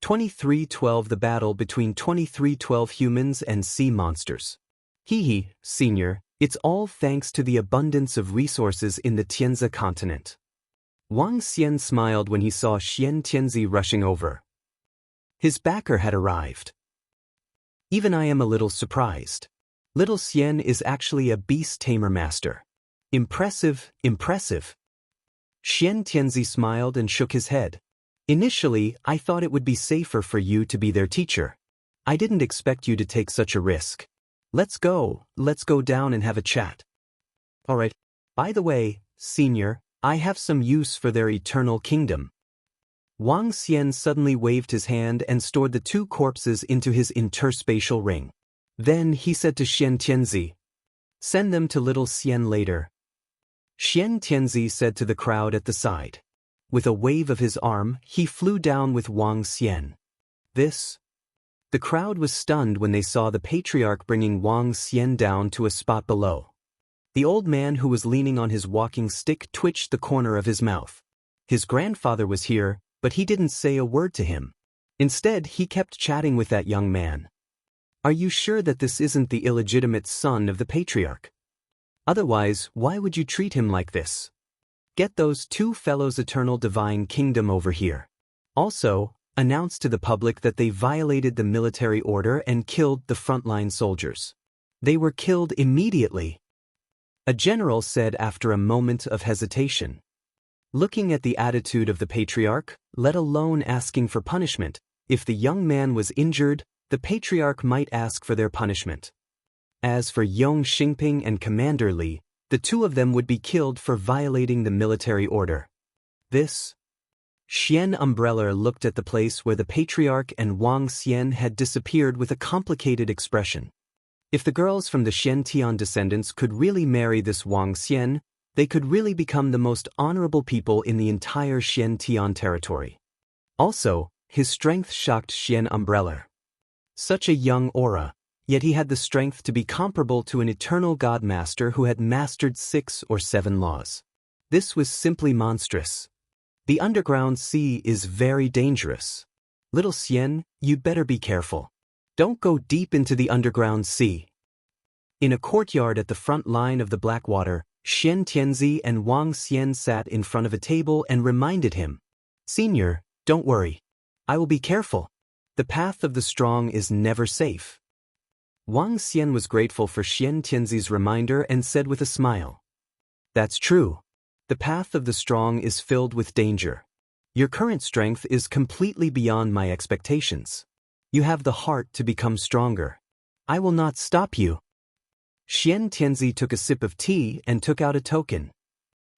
2312 The battle between 2312 humans and sea monsters. Hee, senior, it's all thanks to the abundance of resources in the Tianzi continent. Wang Xian smiled when he saw Xian Tianzi rushing over. His backer had arrived. Even I am a little surprised. Little Xian is actually a beast tamer master. Impressive, impressive. Xian Tianzi smiled and shook his head. Initially, I thought it would be safer for you to be their teacher. I didn't expect you to take such a risk. Let's go down and have a chat. Alright. By the way, senior, I have some use for their eternal kingdom. Wang Xian suddenly waved his hand and stored the 2 corpses into his interspatial ring. Then he said to Xian Tianzi, "Send them to little Xian later." Xian Tianzi said to the crowd at the side. With a wave of his arm, he flew down with Wang Xian. The crowd was stunned when they saw the patriarch bringing Wang Xian down to a spot below. The old man who was leaning on his walking stick twitched the corner of his mouth. His grandfather was here, but he didn't say a word to him. Instead, he kept chatting with that young man. Are you sure that this isn't the illegitimate son of the patriarch? Otherwise, why would you treat him like this? Get those 2 fellows Eternal Divine Kingdom over here. Also, announce to the public that they violated the military order and killed the frontline soldiers. They were killed immediately. A general said after a moment of hesitation. Looking at the attitude of the patriarch, let alone asking for punishment, if the young man was injured, the patriarch might ask for their punishment. As for Yong Xingping and Commander Li, the two of them would be killed for violating the military order. This Xian Umbrella looked at the place where the patriarch and Wang Xian had disappeared with a complicated expression. If the girls from the Shen Tian descendants could really marry this Wang Xian, they could really become the most honorable people in the entire Shen Tian territory. Also, his strength shocked Xian Umbrella. Such a young aura, yet he had the strength to be comparable to an eternal god master who had mastered 6 or 7 laws. This was simply monstrous. The underground sea is very dangerous. Little Xian, you'd better be careful. Don't go deep into the underground sea. In a courtyard at the front line of the Blackwater, Shen Tianzi and Wang Xian sat in front of a table and reminded him, "Senior, don't worry. I will be careful. The path of the strong is never safe." Wang Xian was grateful for Shen Tianzi's reminder and said with a smile, "That's true. The path of the strong is filled with danger. Your current strength is completely beyond my expectations. You have the heart to become stronger. I will not stop you." Shen Tianzi took a sip of tea and took out a token.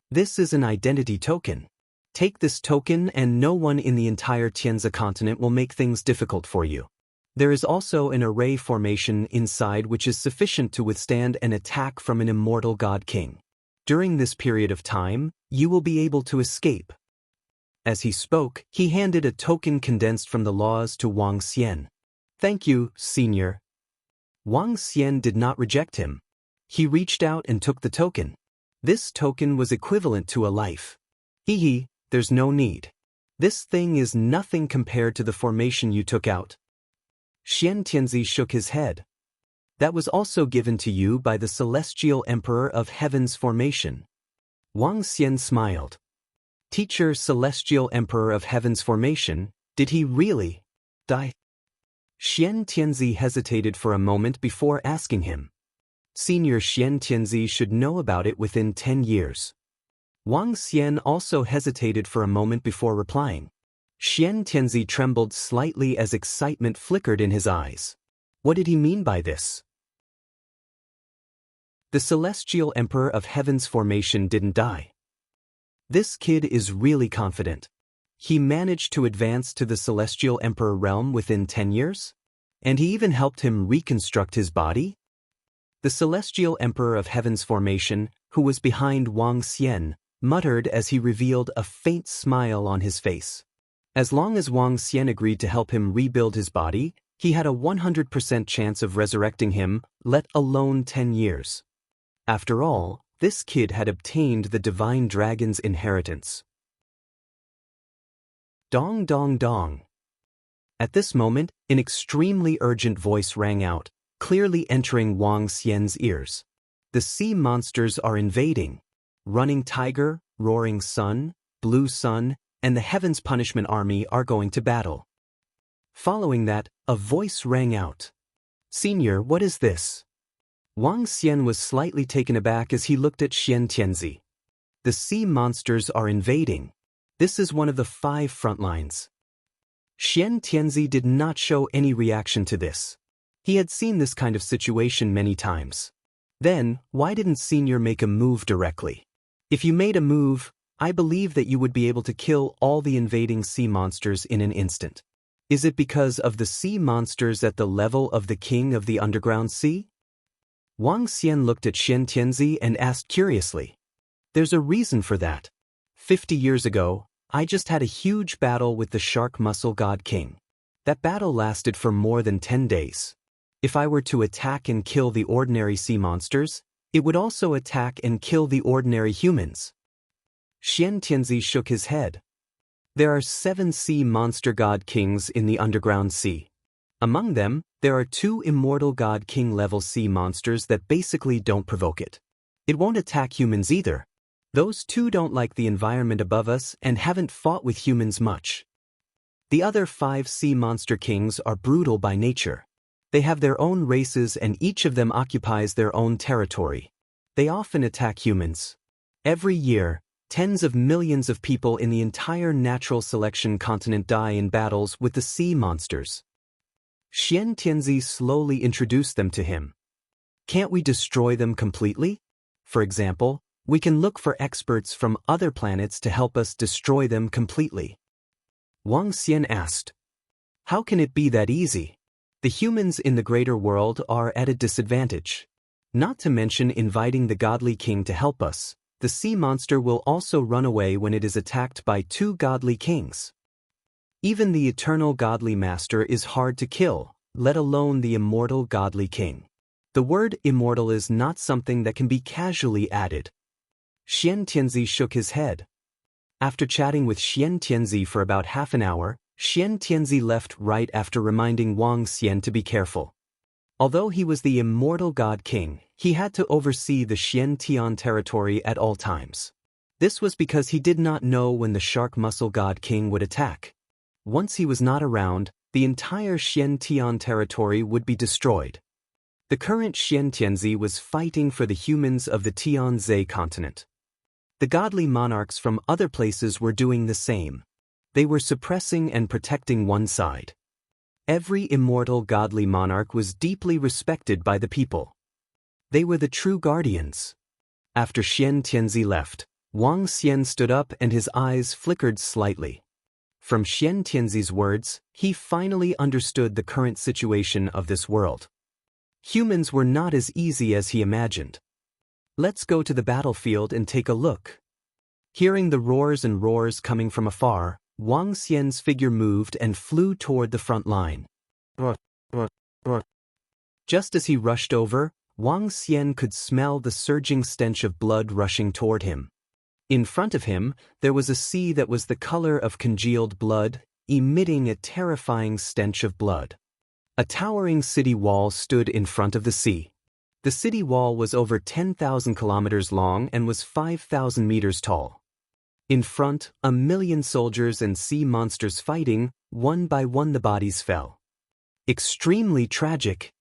This is an identity token. Take this token and no one in the entire Tianzi continent will make things difficult for you. There is also an array formation inside which is sufficient to withstand an attack from an immortal god king. During this period of time, you will be able to escape. As he spoke, he handed a token condensed from the laws to Wang Xian. "Thank you, Senior." Wang Xian did not reject him. He reached out and took the token. This token was equivalent to a life. Hee, there's no need. This thing is nothing compared to the formation you took out. Shen Tianzi shook his head. That was also given to you by the Celestial Emperor of Heaven's formation. Wang Xian smiled. Teacher Celestial Emperor of Heaven's formation, did he really die? Shen Tianzi hesitated for a moment before asking him. Senior Shen Tianzi should know about it within 10 years. Wang Xian also hesitated for a moment before replying. Shen Tianzi trembled slightly as excitement flickered in his eyes. What did he mean by this? The Celestial Emperor of Heaven's formation didn't die. This kid is really confident. He managed to advance to the Celestial Emperor realm within 10 years? And he even helped him reconstruct his body? The Celestial Emperor of Heaven's formation, who was behind Wang Xian, muttered as he revealed a faint smile on his face. As long as Wang Xian agreed to help him rebuild his body, he had a 100% chance of resurrecting him, let alone 10 years. After all, this kid had obtained the Divine Dragon's inheritance. Dong dong dong. At this moment, an extremely urgent voice rang out, clearly entering Wang Xian's ears. The sea monsters are invading. Running Tiger, Roaring Sun, Blue Sun, and the Heaven's Punishment Army are going to battle. Following that, a voice rang out. Senior, what is this? Wang Xian was slightly taken aback as he looked at Shen Tianzi. The sea monsters are invading. This is one of the 5 front lines. Shen Tianzi did not show any reaction to this. He had seen this kind of situation many times. Then, why didn't Senior make a move directly? If you made a move, I believe that you would be able to kill all the invading sea monsters in an instant. Is it because of the sea monsters at the level of the King of the Underground Sea? Wang Xian looked at Shen Tianzi and asked curiously. There's a reason for that. 50 years ago, I just had a huge battle with the Shark Muscle God King. That battle lasted for more than 10 days. If I were to attack and kill the ordinary sea monsters, it would also attack and kill the ordinary humans. Shen Tianzi shook his head. There are 7 sea monster god kings in the underground sea. Among them, there are 2 immortal god king level sea monsters that basically don't provoke it. It won't attack humans either. Those 2 don't like the environment above us and haven't fought with humans much. The other 5 sea monster kings are brutal by nature. They have their own races and each of them occupies their own territory. They often attack humans. Every year, Tens of millions of people in the entire natural selection continent die in battles with the sea monsters. Xian Tianzi slowly introduced them to him. Can't we destroy them completely? For example, we can look for experts from other planets to help us destroy them completely. Wang Xian asked. How can it be that easy? The humans in the greater world are at a disadvantage. Not to mention inviting the godly king to help us, the sea monster will also run away when it is attacked by two godly kings. Even the eternal godly master is hard to kill, let alone the immortal godly king. The word immortal is not something that can be casually added. Xian Tianzi shook his head. After chatting with Xian Tianzi for about half an hour, Xian Tianzi left right after reminding Wang Xian to be careful. Although he was the immortal god king, he had to oversee the Xian Tian territory at all times. This was because he did not know when the shark muscle god king would attack. Once he was not around, the entire Xian Tian territory would be destroyed. The current Xian Tianzi was fighting for the humans of the Tianzhe continent. The godly monarchs from other places were doing the same. They were suppressing and protecting one side. Every immortal godly monarch was deeply respected by the people. They were the true guardians. After Xian Tianzi left, Wang Xian stood up and his eyes flickered slightly. From Xian Tianzi's words, he finally understood the current situation of this world. Humans were not as easy as he imagined. Let's go to the battlefield and take a look. Hearing the roars and roars coming from afar, Wang Xian's figure moved and flew toward the front line. Just as he rushed over, Wang Xian could smell the surging stench of blood rushing toward him. In front of him, there was a sea that was the color of congealed blood, emitting a terrifying stench of blood. A towering city wall stood in front of the sea. The city wall was over 10,000 kilometers long and was 5,000 meters tall. In front, 1,000,000 soldiers and sea monsters fighting, one by one the bodies fell. Extremely tragic.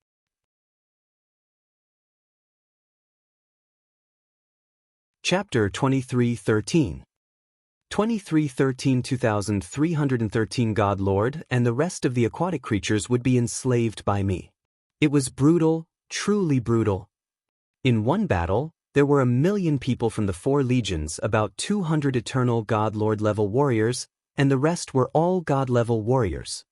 Chapter 23:13. 23:13 2313 God Lord and the rest of the aquatic creatures would be enslaved by me. It was brutal, truly brutal. In one battle, there were 1,000,000 people from the 4 legions, about 200 eternal God Lord level warriors, and the rest were all God level warriors.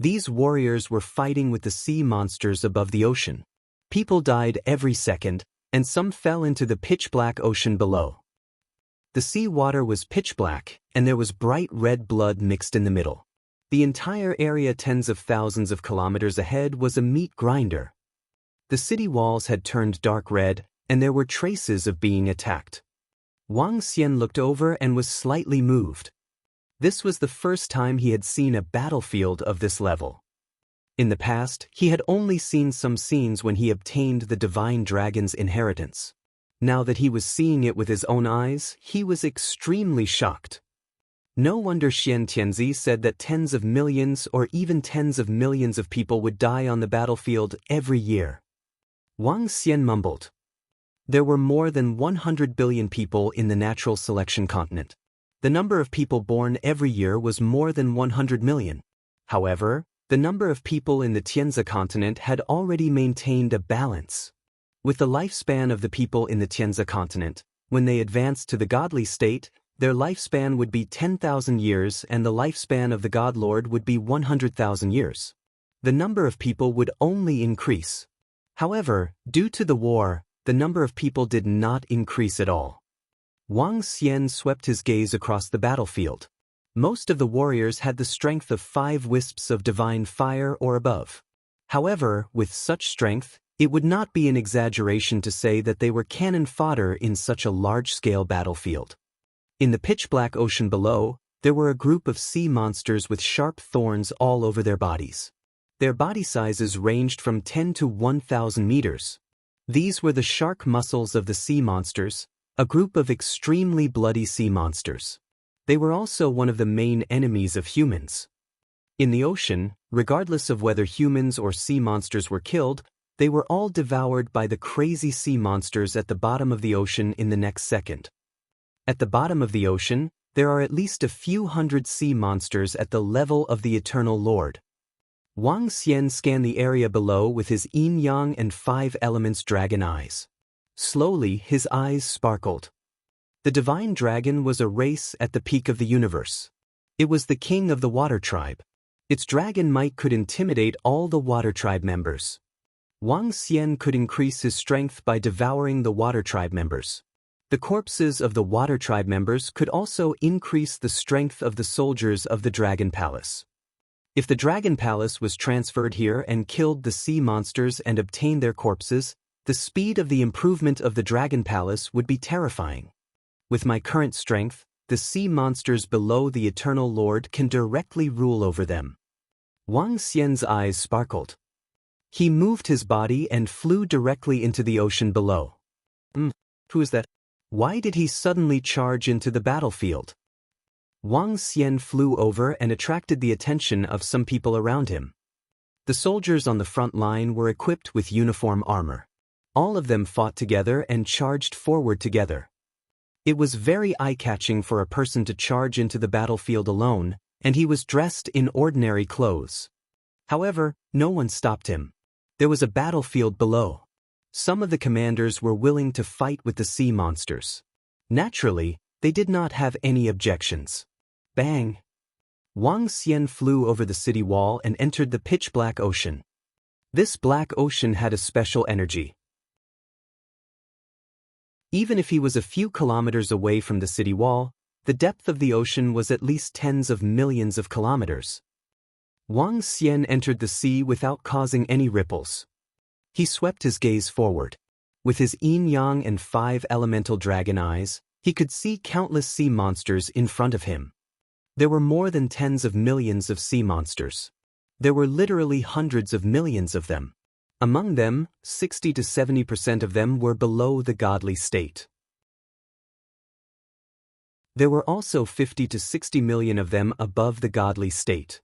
These warriors were fighting with the sea monsters above the ocean. People died every second, and some fell into the pitch-black ocean below. The sea water was pitch black, and there was bright red blood mixed in the middle. The entire area tens of thousands of kilometers ahead was a meat grinder. The city walls had turned dark red, and there were traces of being attacked. Wang Xian looked over and was slightly moved. This was the first time he had seen a battlefield of this level. In the past, he had only seen some scenes when he obtained the divine dragon's inheritance. Now that he was seeing it with his own eyes, he was extremely shocked. No wonder Xian Tianzi said that tens of millions or even tens of millions of people would die on the battlefield every year. Wang Xian mumbled. There were more than 100 billion people in the natural selection continent. The number of people born every year was more than 100 million. However, the number of people in the Tianzi continent had already maintained a balance. With the lifespan of the people in the Tianzi continent, when they advanced to the godly state, their lifespan would be 10,000 years and the lifespan of the God Lord would be 100,000 years. The number of people would only increase. However, due to the war, the number of people did not increase at all. Wang Xian swept his gaze across the battlefield. Most of the warriors had the strength of 5 wisps of divine fire or above. However, with such strength, it would not be an exaggeration to say that they were cannon fodder in such a large-scale battlefield. In the pitch-black ocean below, there were a group of sea monsters with sharp thorns all over their bodies. Their body sizes ranged from 10 to 1,000 meters. These were the shark muscles of the sea monsters, a group of extremely bloody sea monsters. They were also one of the main enemies of humans. In the ocean, regardless of whether humans or sea monsters were killed, they were all devoured by the crazy sea monsters at the bottom of the ocean in the next second. At the bottom of the ocean, there are at least a few hundred sea monsters at the level of the Eternal Lord. Wang Xian scanned the area below with his yin-yang and 5 elements dragon eyes. Slowly, his eyes sparkled. The divine dragon was a race at the peak of the universe. It was the king of the water tribe. Its dragon might could intimidate all the water tribe members. Wang Xian could increase his strength by devouring the water tribe members. The corpses of the water tribe members could also increase the strength of the soldiers of the Dragon Palace. If the Dragon Palace was transferred here and killed the sea monsters and obtained their corpses, the speed of the improvement of the Dragon Palace would be terrifying. With my current strength, the sea monsters below the Eternal Lord can directly rule over them. Wang Xian's eyes sparkled. He moved his body and flew directly into the ocean below. Who is that? Why did he suddenly charge into the battlefield? Wang Xian flew over and attracted the attention of some people around him. The soldiers on the front line were equipped with uniform armor. All of them fought together and charged forward together. It was very eye-catching for a person to charge into the battlefield alone, and he was dressed in ordinary clothes. However, no one stopped him. There was a battlefield below. Some of the commanders were willing to fight with the sea monsters. Naturally, they did not have any objections. Bang! Wang Xian flew over the city wall and entered the pitch-black ocean. This black ocean had a special energy. Even if he was a few kilometers away from the city wall, the depth of the ocean was at least tens of millions of kilometers. Wang Xian entered the sea without causing any ripples. He swept his gaze forward. With his yin-yang and 5 elemental dragon eyes, he could see countless sea monsters in front of him. There were more than tens of millions of sea monsters. There were literally hundreds of millions of them. Among them, 60 to 70% of them were below the godly state. There were also 50 to 60 million of them above the godly state.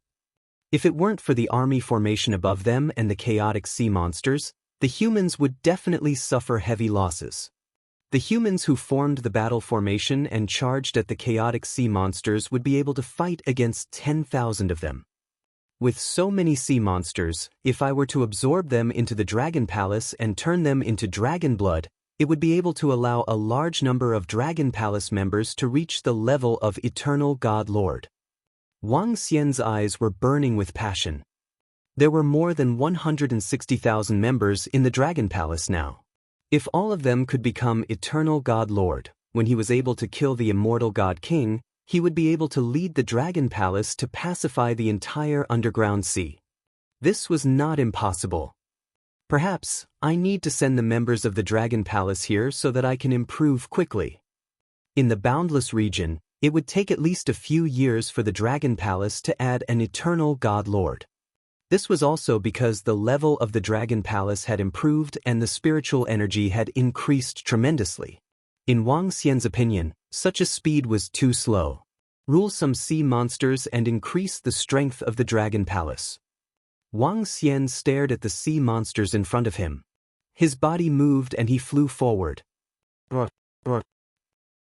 If it weren't for the army formation above them and the chaotic sea monsters, the humans would definitely suffer heavy losses. The humans who formed the battle formation and charged at the chaotic sea monsters would be able to fight against 10,000 of them. With so many sea monsters, if I were to absorb them into the Dragon Palace and turn them into dragon blood, it would be able to allow a large number of Dragon Palace members to reach the level of Eternal God Lord. Wang Xian's eyes were burning with passion. There were more than 160,000 members in the Dragon Palace now. If all of them could become Eternal God Lord, when he was able to kill the immortal God King, he would be able to lead the Dragon Palace to pacify the entire underground sea. This was not impossible. Perhaps, I need to send the members of the Dragon Palace here so that I can improve quickly. In the boundless region, it would take at least a few years for the Dragon Palace to add an Eternal God Lord. This was also because the level of the Dragon Palace had improved and the spiritual energy had increased tremendously. In Wang Xian's opinion, such a speed was too slow. Rule some sea monsters and increase the strength of the Dragon Palace. Wang Xian stared at the sea monsters in front of him. His body moved and he flew forward.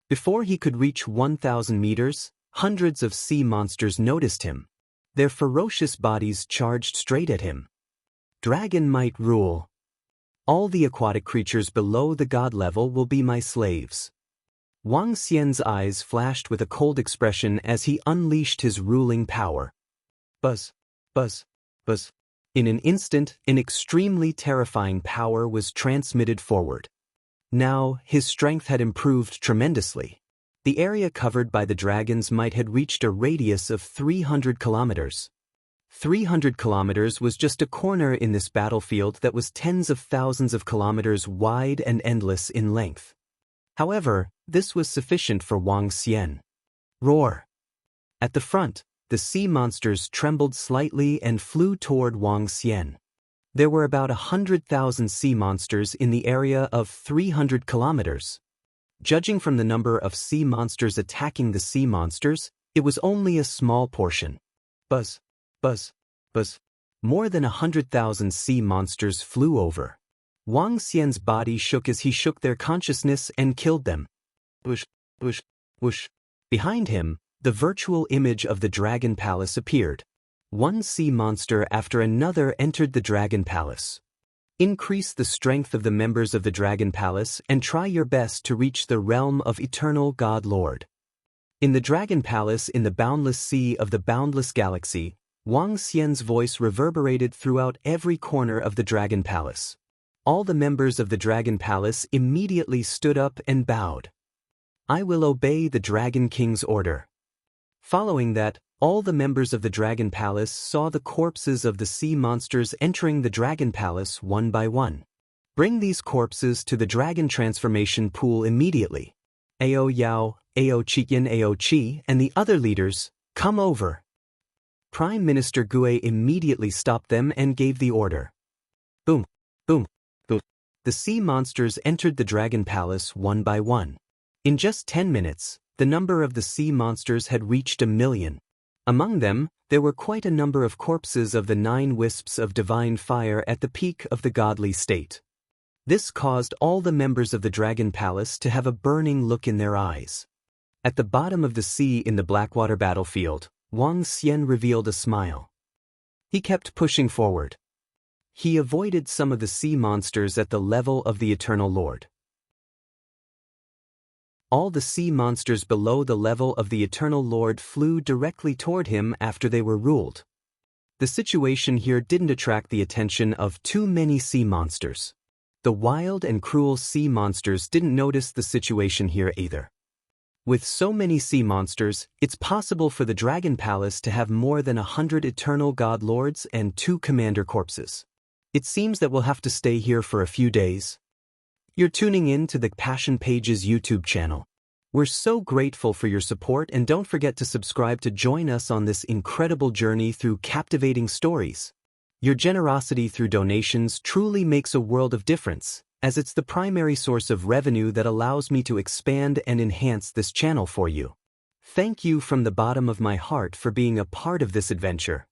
Before he could reach 1,000 meters, hundreds of sea monsters noticed him. Their ferocious bodies charged straight at him. Dragon might rule. All the aquatic creatures below the god level will be my slaves. Wang Xian's eyes flashed with a cold expression as he unleashed his ruling power. Buzz, buzz, buzz. In an instant, an extremely terrifying power was transmitted forward. Now, his strength had improved tremendously. The area covered by the dragons might had reached a radius of 300 kilometers. 300 kilometers was just a corner in this battlefield that was tens of thousands of kilometers wide and endless in length. However, this was sufficient for Wang Xian. Roar! At the front, the sea monsters trembled slightly and flew toward Wang Xian. There were about 100,000 sea monsters in the area of 300 kilometers. Judging from the number of sea monsters attacking the sea monsters, it was only a small portion. Buzz, buzz, buzz. More than 100,000 sea monsters flew over. Wang Xian's body shook as he shook their consciousness and killed them. Bush, bush. Whoosh! Behind him, the virtual image of the Dragon Palace appeared. One sea monster after another entered the Dragon Palace. Increase the strength of the members of the Dragon Palace and try your best to reach the realm of Eternal God Lord. In the Dragon Palace in the boundless sea of the boundless galaxy, Wang Xian's voice reverberated throughout every corner of the Dragon Palace. All the members of the Dragon Palace immediately stood up and bowed. I will obey the Dragon King's order. Following that, all the members of the Dragon Palace saw the corpses of the sea monsters entering the Dragon Palace one by one. Bring these corpses to the Dragon Transformation Pool immediately. Ao Yao, Ao Chiyan, Ao Chi, and the other leaders, come over. Prime Minister Gue immediately stopped them and gave the order. Boom, boom, boom. The sea monsters entered the Dragon Palace one by one. In just 10 minutes, the number of the sea monsters had reached 1 million. Among them, there were quite a number of corpses of the 9 wisps of divine fire at the peak of the godly state. This caused all the members of the Dragon Palace to have a burning look in their eyes. At the bottom of the sea in the Blackwater battlefield, Wang Xian revealed a smile. He kept pushing forward. He avoided some of the sea monsters at the level of the Eternal Lord. All the sea monsters below the level of the Eternal Lord flew directly toward him after they were ruled. The situation here didn't attract the attention of too many sea monsters. The wild and cruel sea monsters didn't notice the situation here either. With so many sea monsters, it's possible for the Dragon Palace to have more than 100 Eternal God Lords and 2 commander corpses. It seems that we'll have to stay here for a few days. You're tuning in to the Passion Pages YouTube channel. We're so grateful for your support, and don't forget to subscribe to join us on this incredible journey through captivating stories. Your generosity through donations truly makes a world of difference, as it's the primary source of revenue that allows me to expand and enhance this channel for you. Thank you from the bottom of my heart for being a part of this adventure.